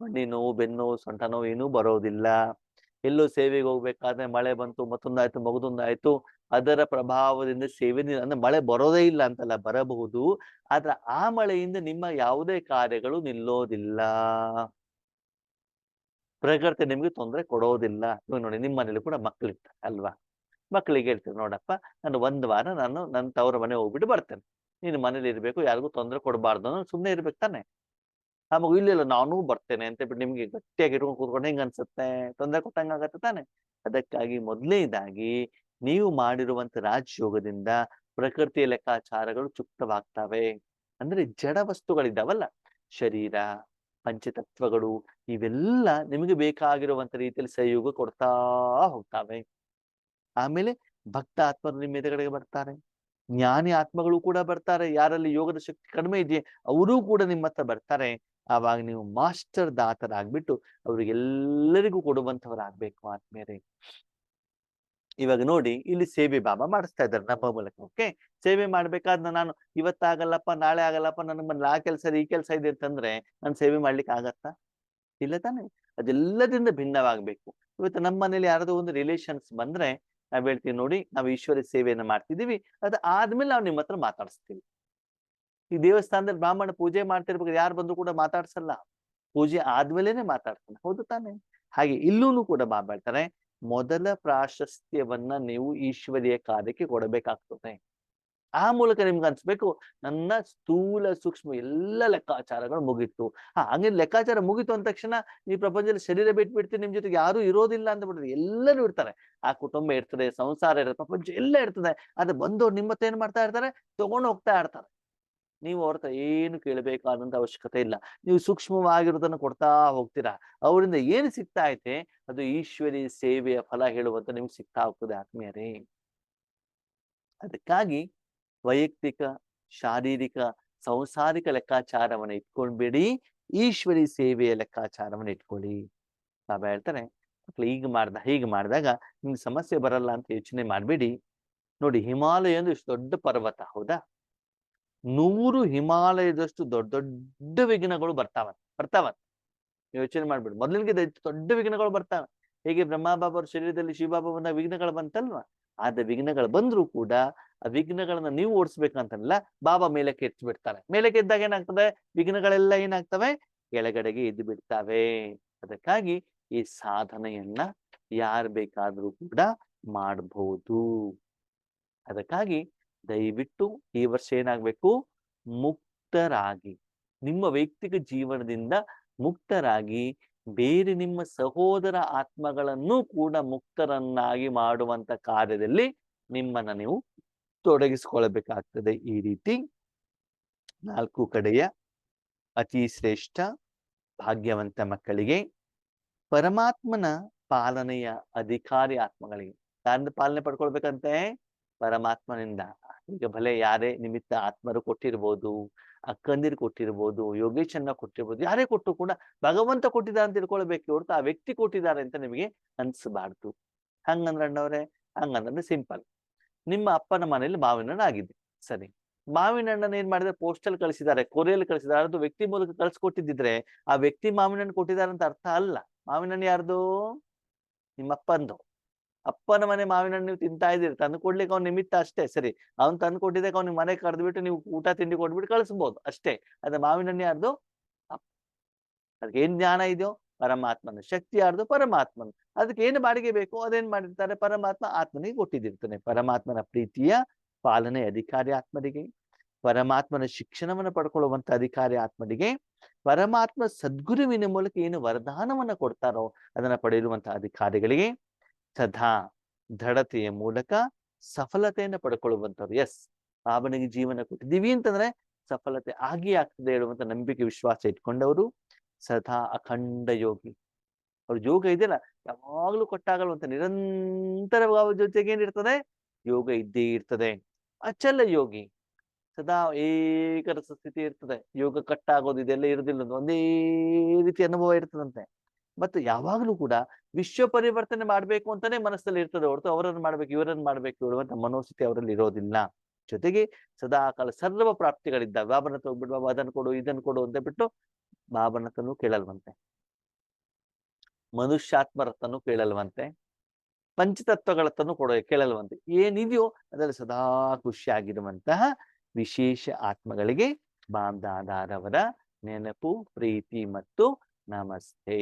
ಮಂಡಿ ನೋವು, ಬೆನ್ನೋವು, ಸೊಂಟ ನೋವು ಏನೂ ಬರೋದಿಲ್ಲ. ಎಲ್ಲೋ ಸೇವೆಗೆ ಹೋಗ್ಬೇಕಾದ್ರೆ ಮಳೆ ಬಂತು, ಮತ್ತೊಂದಾಯ್ತು, ಮಗದೊಂದಾಯ್ತು, ಅದರ ಪ್ರಭಾವದಿಂದ ಸೇವೆ ಅಂದ್ರೆ ಮಳೆ ಬರೋದೇ ಇಲ್ಲ ಅಂತಲ್ಲ, ಬರಬಹುದು. ಆದ್ರೆ ಆ ಮಳೆಯಿಂದ ನಿಮ್ಮ ಯಾವುದೇ ಕಾರ್ಯಗಳು ನಿಲ್ಲೋದಿಲ್ಲ. ಪ್ರಕೃತಿ ನಿಮ್ಗೆ ತೊಂದರೆ ಕೊಡೋದಿಲ್ಲ. ಇವಾಗ ನೋಡಿ, ನಿಮ್ಮ ಮನೇಲಿ ಕೂಡ ಮಕ್ಕಳಿರ್ತಾರೆ ಅಲ್ವಾ? ಮಕ್ಕಳಿಗೆ ಹೇಳ್ತೀವಿ, ನೋಡಪ್ಪ ನಾನು ಒಂದ್ ವಾರ ನನ್ನ ತವರ ಮನೆ ಹೋಗ್ಬಿಟ್ಟು ಬರ್ತೇನೆ, ನೀನು ಮನೇಲಿ ಇರ್ಬೇಕು, ಯಾರಿಗೂ ತೊಂದರೆ ಕೊಡಬಾರ್ದು ಅನ್ನೋ ಸುಮ್ಮನೆ ಇರ್ಬೇಕು ತಾನೆ. ಆ ಮಗು ಇಲ್ಲ ನಾನೂ ಬರ್ತೇನೆ ಅಂತ ಹೇಳ್ಬಿಟ್ಟು ನಿಮ್ಗೆ ಗಟ್ಟಿಯಾಗಿ ಇಟ್ಕೊಂಡು ಕೂತ್ಕೊಂಡು ಹೆಂಗ್ ಅನ್ಸುತ್ತೆ? ತೊಂದರೆ ಕೊಟ್ಟಂಗ ಆಗತ್ತೆ ತಾನೆ. ಅದಕ್ಕಾಗಿ ಮೊದಲನೇದಾಗಿ ನೀವು ಮಾಡಿರುವಂತ ರಾಜಯೋಗದಿಂದ ಪ್ರಕೃತಿಯ ಲೆಕ್ಕಾಚಾರಗಳು ಚುಕ್ತವಾಗ್ತವೆ. ಅಂದ್ರೆ ಜಡ ವಸ್ತುಗಳಿದ್ದಾವಲ್ಲ, ಶರೀರ, ಪಂಚತತ್ವಗಳು, ಇವೆಲ್ಲ ನಿಮಗೆ ಬೇಕಾಗಿರುವಂತ ರೀತಿಯಲ್ಲಿ ಸಹಯೋಗ ಕೊಡ್ತಾ ಹೋಗ್ತವೆ. ಆಮೇಲೆ ಭಕ್ತ ಆತ್ಮರು ನಿಮ್ಮ ಎದುರುಗಡೆಗೆ ಬರ್ತಾರೆ, ಜ್ಞಾನಿ ಆತ್ಮಗಳು ಕೂಡ ಬರ್ತಾರೆ. ಯಾರಲ್ಲಿ ಯೋಗದ ಶಕ್ತಿ ಕಡಿಮೆ ಇದೆಯೇ ಅವರೂ ಕೂಡ ನಿಮ್ಮ ಹತ್ರ ಬರ್ತಾರೆ. ಆವಾಗ ನೀವು ಮಾಸ್ಟರ್ ದಾತರಾಗ್ಬಿಟ್ಟು ಅವ್ರಿಗೆಲ್ಲರಿಗೂ ಕೊಡುವಂತವರಾಗ್ಬೇಕು ಆತ್ಮೀಯರೇ. ಇವಾಗ ನೋಡಿ, ಇಲ್ಲಿ ಸೇವೆ ಬಾಬಾ ಮಾಡಿಸ್ತಾ ಇದ್ದಾರೆ ನಮ್ಮ ಮೂಲಕ. ಓಕೆ, ಸೇವೆ ಮಾಡ್ಬೇಕಾದ್ರೆ ನಾನು ಇವತ್ತಾಗಲ್ಲಪ್ಪ, ನಾಳೆ ಆಗಲ್ಲಪ್ಪ, ನನ್ನ ಮನೇಲಿ ಆ ಕೆಲಸ ಈ ಕೆಲಸ ಇದೆ ಅಂತಂದ್ರೆ ನಾನು ಸೇವೆ ಮಾಡ್ಲಿಕ್ಕೆ ಆಗತ್ತಾ? ಇಲ್ಲ ತಾನೆ. ಅದೆಲ್ಲದಿಂದ ಭಿನ್ನವಾಗ್ಬೇಕು. ಇವತ್ತು ನಮ್ಮ ಮನೇಲಿ ಯಾರಾದ್ರೂ ಒಂದು ರಿಲೇಷನ್ಸ್ ಬಂದ್ರೆ ನಾವ್ ಹೇಳ್ತೀವಿ, ನೋಡಿ ನಾವು ಈಶ್ವರ ಸೇವೆಯನ್ನ ಮಾಡ್ತಿದೀವಿ, ಅದ್ ಆದ್ಮೇಲೆ ನಾವು ನಿಮ್ಮ ಹತ್ರ ಮಾತಾಡಿಸ್ತೀವಿ. ಈ ದೇವಸ್ಥಾನದಲ್ಲಿ ಬ್ರಾಹ್ಮಣ ಪೂಜೆ ಮಾಡ್ತಿರ್ಬೇಕು, ಯಾರು ಬಂದ್ರು ಕೂಡ ಮಾತಾಡ್ಸಲ್ಲ, ಪೂಜೆ ಆದ್ಮೇಲೆನೆ ಮಾತಾಡ್ತಾನೆ, ಹೌದು ತಾನೆ? ಹಾಗೆ ಇಲ್ಲೂ ಕೂಡ ಹೇಳ್ತಾರೆ, ಮೊದಲ ಪ್ರಾಶಸ್ತ್ಯವನ್ನ ನೀವು ಈಶ್ವರಿಯ ಕಾರ್ಯಕ್ಕೆ ಕೊಡಬೇಕಾಗ್ತದೆ. ಆ ಮೂಲಕ ನಿಮ್ಗೆ ಅನ್ಸ್ಬೇಕು, ನನ್ನ ಸ್ಥೂಲ ಸೂಕ್ಷ್ಮ ಎಲ್ಲ ಲೆಕ್ಕಾಚಾರಗಳು ಮುಗೀತು. ಹಂಗೆ ಲೆಕ್ಕಾಚಾರ ಮುಗೀತು ಅಂದ ತಕ್ಷಣ ಈ ಪ್ರಪಂಚದಲ್ಲಿ ಶರೀರ ಬಿಟ್ಬಿಡ್ತೀನಿ, ನಿಮ್ ಜೊತೆಗೆ ಯಾರು ಇರೋದಿಲ್ಲ ಅಂತ ಬಿಡ್ರಿ, ಎಲ್ಲರೂ ಇರ್ತಾರೆ. ಆ ಕುಟುಂಬ ಇರ್ತದೆ, ಸಂಸಾರ ಇರ್ತದೆ, ಪ್ರಪಂಚ ಎಲ್ಲ ಇರ್ತದೆ. ಅದು ಬಂದವ್ರು ನಿಮ್ಮ ಹತ್ರ ಏನ್ ಮಾಡ್ತಾ ಇರ್ತಾರೆ, ತಗೊಂಡು ಹೋಗ್ತಾ ಇರ್ತಾರೆ. ನೀವು ಅವ್ರ ಏನು ಕೇಳಬೇಕಾದಂತ ಅವಶ್ಯಕತೆ ಇಲ್ಲ. ನೀವು ಸೂಕ್ಷ್ಮವಾಗಿರೋದನ್ನ ಕೊಡ್ತಾ ಹೋಗ್ತೀರಾ. ಅವರಿಂದ ಏನು ಸಿಗ್ತಾ ಐತೆ ಅದು ಈಶ್ವರಿ ಸೇವೆಯ ಫಲ ಹೇಳುವಂತ ನಿಮ್ಗೆ ಸಿಗ್ತಾ ಹೋಗ್ತದೆ ಆತ್ಮೀಯರೇ. ಅದಕ್ಕಾಗಿ ವೈಯಕ್ತಿಕ, ಶಾರೀರಿಕ, ಸಂಸಾರಿಕ ಲೆಕ್ಕಾಚಾರವನ್ನ ಇಟ್ಕೊಂಡ್ಬಿಡಿ, ಈಶ್ವರಿ ಸೇವೆಯ ಲೆಕ್ಕಾಚಾರವನ್ನ ಇಟ್ಕೊಳ್ಳಿ. ಬಾಬಾ ಹೇಳ್ತಾರೆ, ಹೀಗೆ ಮಾಡಿದಾಗ ನಿಮ್ಗೆ ಸಮಸ್ಯೆ ಬರಲ್ಲ ಅಂತ ಯೋಚನೆ ಮಾಡ್ಬೇಡಿ. ನೋಡಿ, ಹಿಮಾಲಯ ಅಂದ್ರೆ ಇಷ್ಟು ದೊಡ್ಡ ಪರ್ವತ, ಹೌದಾ? 100 ಹಿಮಾಲಯದಷ್ಟು ದೊಡ್ಡ ದೊಡ್ಡ ವಿಘ್ನಗಳು ಬರ್ತಾವ. ಯೋಚನೆ ಮಾಡ್ಬಿಡು, ಮೊದಲಿಗೆ ದೊಡ್ಡ ವಿಘ್ನಗಳು ಬರ್ತಾವೆ. ಹೇಗೆ ಬ್ರಹ್ಮಬಾಬಾ ಶರೀರದಲ್ಲಿ ಶಿವಬಾಬಾ ಬಂದ ವಿಘ್ನಗಳು ಬಂತಲ್ವಾ? ಆದ ವಿಘ್ನಗಳು ಬಂದ್ರು ಕೂಡ ಆ ವಿಘ್ನಗಳನ್ನ ನೀವು ಓಡಿಸ್ಬೇಕಂತಲ್ಲ, ಬಾಬಾ ಮೇಲಕ್ಕೆ ಎತ್ತು ಬಿಡ್ತಾರೆ. ಮೇಲಕ್ಕೆ ಎದ್ದಾಗ ಏನಾಗ್ತದೆ, ವಿಘ್ನಗಳೆಲ್ಲ ಏನಾಗ್ತವೆ, ಕೆಳಗಡೆಗೆ ಎದ್ದು ಬಿಡ್ತಾವೆ. ಅದಕ್ಕಾಗಿ ಈ ಸಾಧನೆಯನ್ನ ಯಾರು ಬೇಕಾದ್ರೂ ಕೂಡ ಮಾಡಬಹುದು. ಅದಕ್ಕಾಗಿ ದಯವಿಟ್ಟು ಈ ವರ್ಷ ಏನಾಗ್ಬೇಕು, ಮುಕ್ತರಾಗಿ, ನಿಮ್ಮ ವೈಯಕ್ತಿಕ ಜೀವನದಿಂದ ಮುಕ್ತರಾಗಿ ಬೇರೆ ನಿಮ್ಮ ಸಹೋದರ ಆತ್ಮಗಳನ್ನು ಕೂಡ ಮುಕ್ತರನ್ನಾಗಿ ಮಾಡುವಂತ ಕಾರ್ಯದಲ್ಲಿ ನಿಮ್ಮನ್ನ ನೀವು ತೊಡಗಿಸಿಕೊಳ್ಳಬೇಕಾಗ್ತದೆ. ಈ ರೀತಿ 4 ಕಡೆಯ ಅತಿ ಶ್ರೇಷ್ಠ ಭಾಗ್ಯವಂತ ಮಕ್ಕಳಿಗೆ, ಪರಮಾತ್ಮನ ಪಾಲನೆಯ ಅಧಿಕಾರಿ ಆತ್ಮಗಳಿಗೆ, ಯಾರಿಂದ ಪಾಲನೆ ಪಡ್ಕೊಳ್ಬೇಕಂತೆ? ಪರಮಾತ್ಮನಿಂದ. ಈಗ ಭಲೆ ಯಾರೇ ನಿಮಿತ್ತ ಆತ್ಮರು ಕೊಟ್ಟಿರ್ಬೋದು, ಅಕ್ಕಂದಿರು ಕೊಟ್ಟಿರ್ಬೋದು, ಯೋಗೇಶನ್ನ ಕೊಟ್ಟಿರ್ಬೋದು, ಯಾರೇ ಕೊಟ್ಟು ಕೂಡ ಭಗವಂತ ಕೊಟ್ಟಿದ್ದಾರೆ ಅಂತ ತಿಳ್ಕೊಳ್ಬೇಕು ಹೊರತು ಆ ವ್ಯಕ್ತಿ ಕೊಟ್ಟಿದ್ದಾರೆ ಅಂತ ನಿಮಗೆ ಅನ್ಸಬಾರ್ದು. ಹಂಗಂದ್ರೆ ಅಣ್ಣವ್ರೆ, ಹಂಗಂದ್ರೆ ಸಿಂಪಲ್. ನಿಮ್ಮ ಅಪ್ಪನ ಮನೇಲಿ ಮಾವಿನ ಹಣ್ಣು ಆಗಿದೆ, ಸರಿ. ಮಾವಿನ ಹಣ್ಣನ್ನು ಏನ್ ಮಾಡಿದ್ರೆ ಪೋಸ್ಟಲ್ ಕಳಿಸಿದ್ದಾರೆ, ಕೊರಿಯಲ್ಲಿ ಕಳಿಸಿದ್ದಾರೆ, ಅದು ವ್ಯಕ್ತಿ ಮೂಲಕ ಕಳ್ಸಿಕೊಟ್ಟಿದ್ರೆ ಆ ವ್ಯಕ್ತಿ ಮಾವಿನ ಹಣ್ಣು ಕೊಟ್ಟಿದ್ದಾರೆ ಅಂತ ಅರ್ಥ ಅಲ್ಲ. ಮಾವಿನ ಹಣ್ಣು ಯಾರ್ದು? ನಿಮ್ಮ ಅಪ್ಪಂದು. ಅಪ್ಪನ ಮನೆ ಮಾವಿನ ಹಣ್ಣು ನೀವು ತಿಂತಾ ಇದ್ದೀರಿ, ತಂದು ಕೊಡ್ಲಿಕ್ಕೆ ಅವ್ನ ನಿಮಿತ್ತ ಅಷ್ಟೇ, ಸರಿ. ಅವ್ನು ತಂದು ಕೊಟ್ಟಿದ್ದಕ್ಕೆ ಅವ್ನಿಗೆ ಮನೆ ಕರೆದ್ಬಿಟ್ಟು ನೀವು ಊಟ ತಿಂಡಿ ಕೊಟ್ಬಿಟ್ಟು ಕಳಿಸ್ಬೋದು ಅಷ್ಟೇ. ಅದ ಮಾವಿನ ಹಣ್ಣು ಯಾರ್ದು? ಅದಕ್ಕೆ ಏನ್ ಜ್ಞಾನ ಇದೆಯೋ ಪರಮಾತ್ಮನ. ಶಕ್ತಿ ಯಾರ್ದು? ಪರಮಾತ್ಮನ. ಅದಕ್ಕೆ ಏನು ಬಾಡಿಗೆ ಬೇಕು ಅದೇನ್ ಮಾಡಿರ್ತಾರೆ, ಪರಮಾತ್ಮ ಆತ್ಮನಿಗೆ ಕೊಟ್ಟಿದ್ದಿರ್ತಾನೆ. ಪರಮಾತ್ಮನ ಪ್ರೀತಿಯ ಪಾಲನೆ ಅಧಿಕಾರಿ ಆತ್ಮರಿಗೆ, ಪರಮಾತ್ಮನ ಶಿಕ್ಷಣವನ್ನು ಪಡ್ಕೊಳ್ಳುವಂತ ಅಧಿಕಾರಿ ಆತ್ಮನಿಗೆ ಪರಮಾತ್ಮ ಸದ್ಗುರುವಿನ ಮೂಲಕ ಏನು ವರದಾನವನ್ನ ಕೊಡ್ತಾರೋ ಅದನ್ನ ಪಡೆಯುವಂತಹ ಅಧಿಕಾರಿಗಳಿಗೆ ಸದಾ ದೃಢತೆಯ ಮೂಲಕ ಸಫಲತೆಯನ್ನು ಪಡ್ಕೊಳ್ಳುವಂಥವ್ರು. ಎಸ್, ಬಾಬನಿಗೆ ಜೀವನ ಕೊಟ್ಟಿದ್ದೀವಿ ಅಂತಂದ್ರೆ ಸಫಲತೆ ಆಗಿಯೇ ಆಗ್ತದೆ ಹೇಳುವಂತ ನಂಬಿಕೆ ವಿಶ್ವಾಸ ಇಟ್ಕೊಂಡವರು ಸದಾ ಅಖಂಡ ಯೋಗಿ. ಅವ್ರ ಯೋಗ ಇದೆಯಲ್ಲ ಯಾವಾಗ್ಲೂ ಕೊಟ್ಟಾಗಲ್ವಂತ ನಿರಂತರ ಜೊತೆಗೆ ಏನಿರ್ತದೆ, ಯೋಗ ಇದ್ದೇ ಇರ್ತದೆ. ಅಚಲ ಯೋಗಿ, ಸದಾ ಏಕರಸ ಸ್ಥಿತಿ ಇರ್ತದೆ. ಯೋಗ ಕಟ್ಟಾಗೋದು ಇದೆಲ್ಲ ಇರುದಿಲ್ಲ, ಒಂದೇ ರೀತಿ ಅನುಭವ ಇರ್ತದಂತೆ. ಮತ್ತು ಯಾವಾಗಲೂ ಕೂಡ ವಿಶ್ವ ಪರಿವರ್ತನೆ ಮಾಡ್ಬೇಕು ಅಂತಾನೆ ಮನಸ್ಸಲ್ಲಿ ಇರ್ತದೆ ಹೊರತು ಅವರನ್ನು ಮಾಡ್ಬೇಕು ಇವರನ್ನು ಮಾಡ್ಬೇಕು ಹೇಳುವಂತ ಮನೋಸ್ಥಿತಿ ಅವರಲ್ಲಿ ಇರೋದಿಲ್ಲ. ಜೊತೆಗೆ ಸದಾ ಕಾಲ ಸರ್ವ ಪ್ರಾಪ್ತಿಗಳಿದ್ದ ಬಾಬನ ಹತ್ರ ಹೋಗ್ಬಿಟ್ಟು ಬಾಬಾ ಅದನ್ನು ಕೊಡು ಇದನ್ನು ಕೊಡು ಅಂತ ಬಿಟ್ಟು ಬಾಬನ ಹತ್ರನೂ ಕೇಳಲ್ವಂತೆ, ಮನುಷ್ಯಾತ್ಮರತ್ತನು ಕೇಳಲ್ವಂತೆ, ಪಂಚತತ್ವಗಳತ್ತನು ಕೇಳಲ್ವಂತೆ. ಏನಿದೆಯೋ ಅದರಲ್ಲಿ ಸದಾ ಖುಷಿಯಾಗಿರುವಂತಹ ವಿಶೇಷ ಆತ್ಮಗಳಿಗೆ ಬಾಬ್ದಾದಾರವರ ನೆನಪು, ಪ್ರೀತಿ ಮತ್ತು ನಮಸ್ತೆ.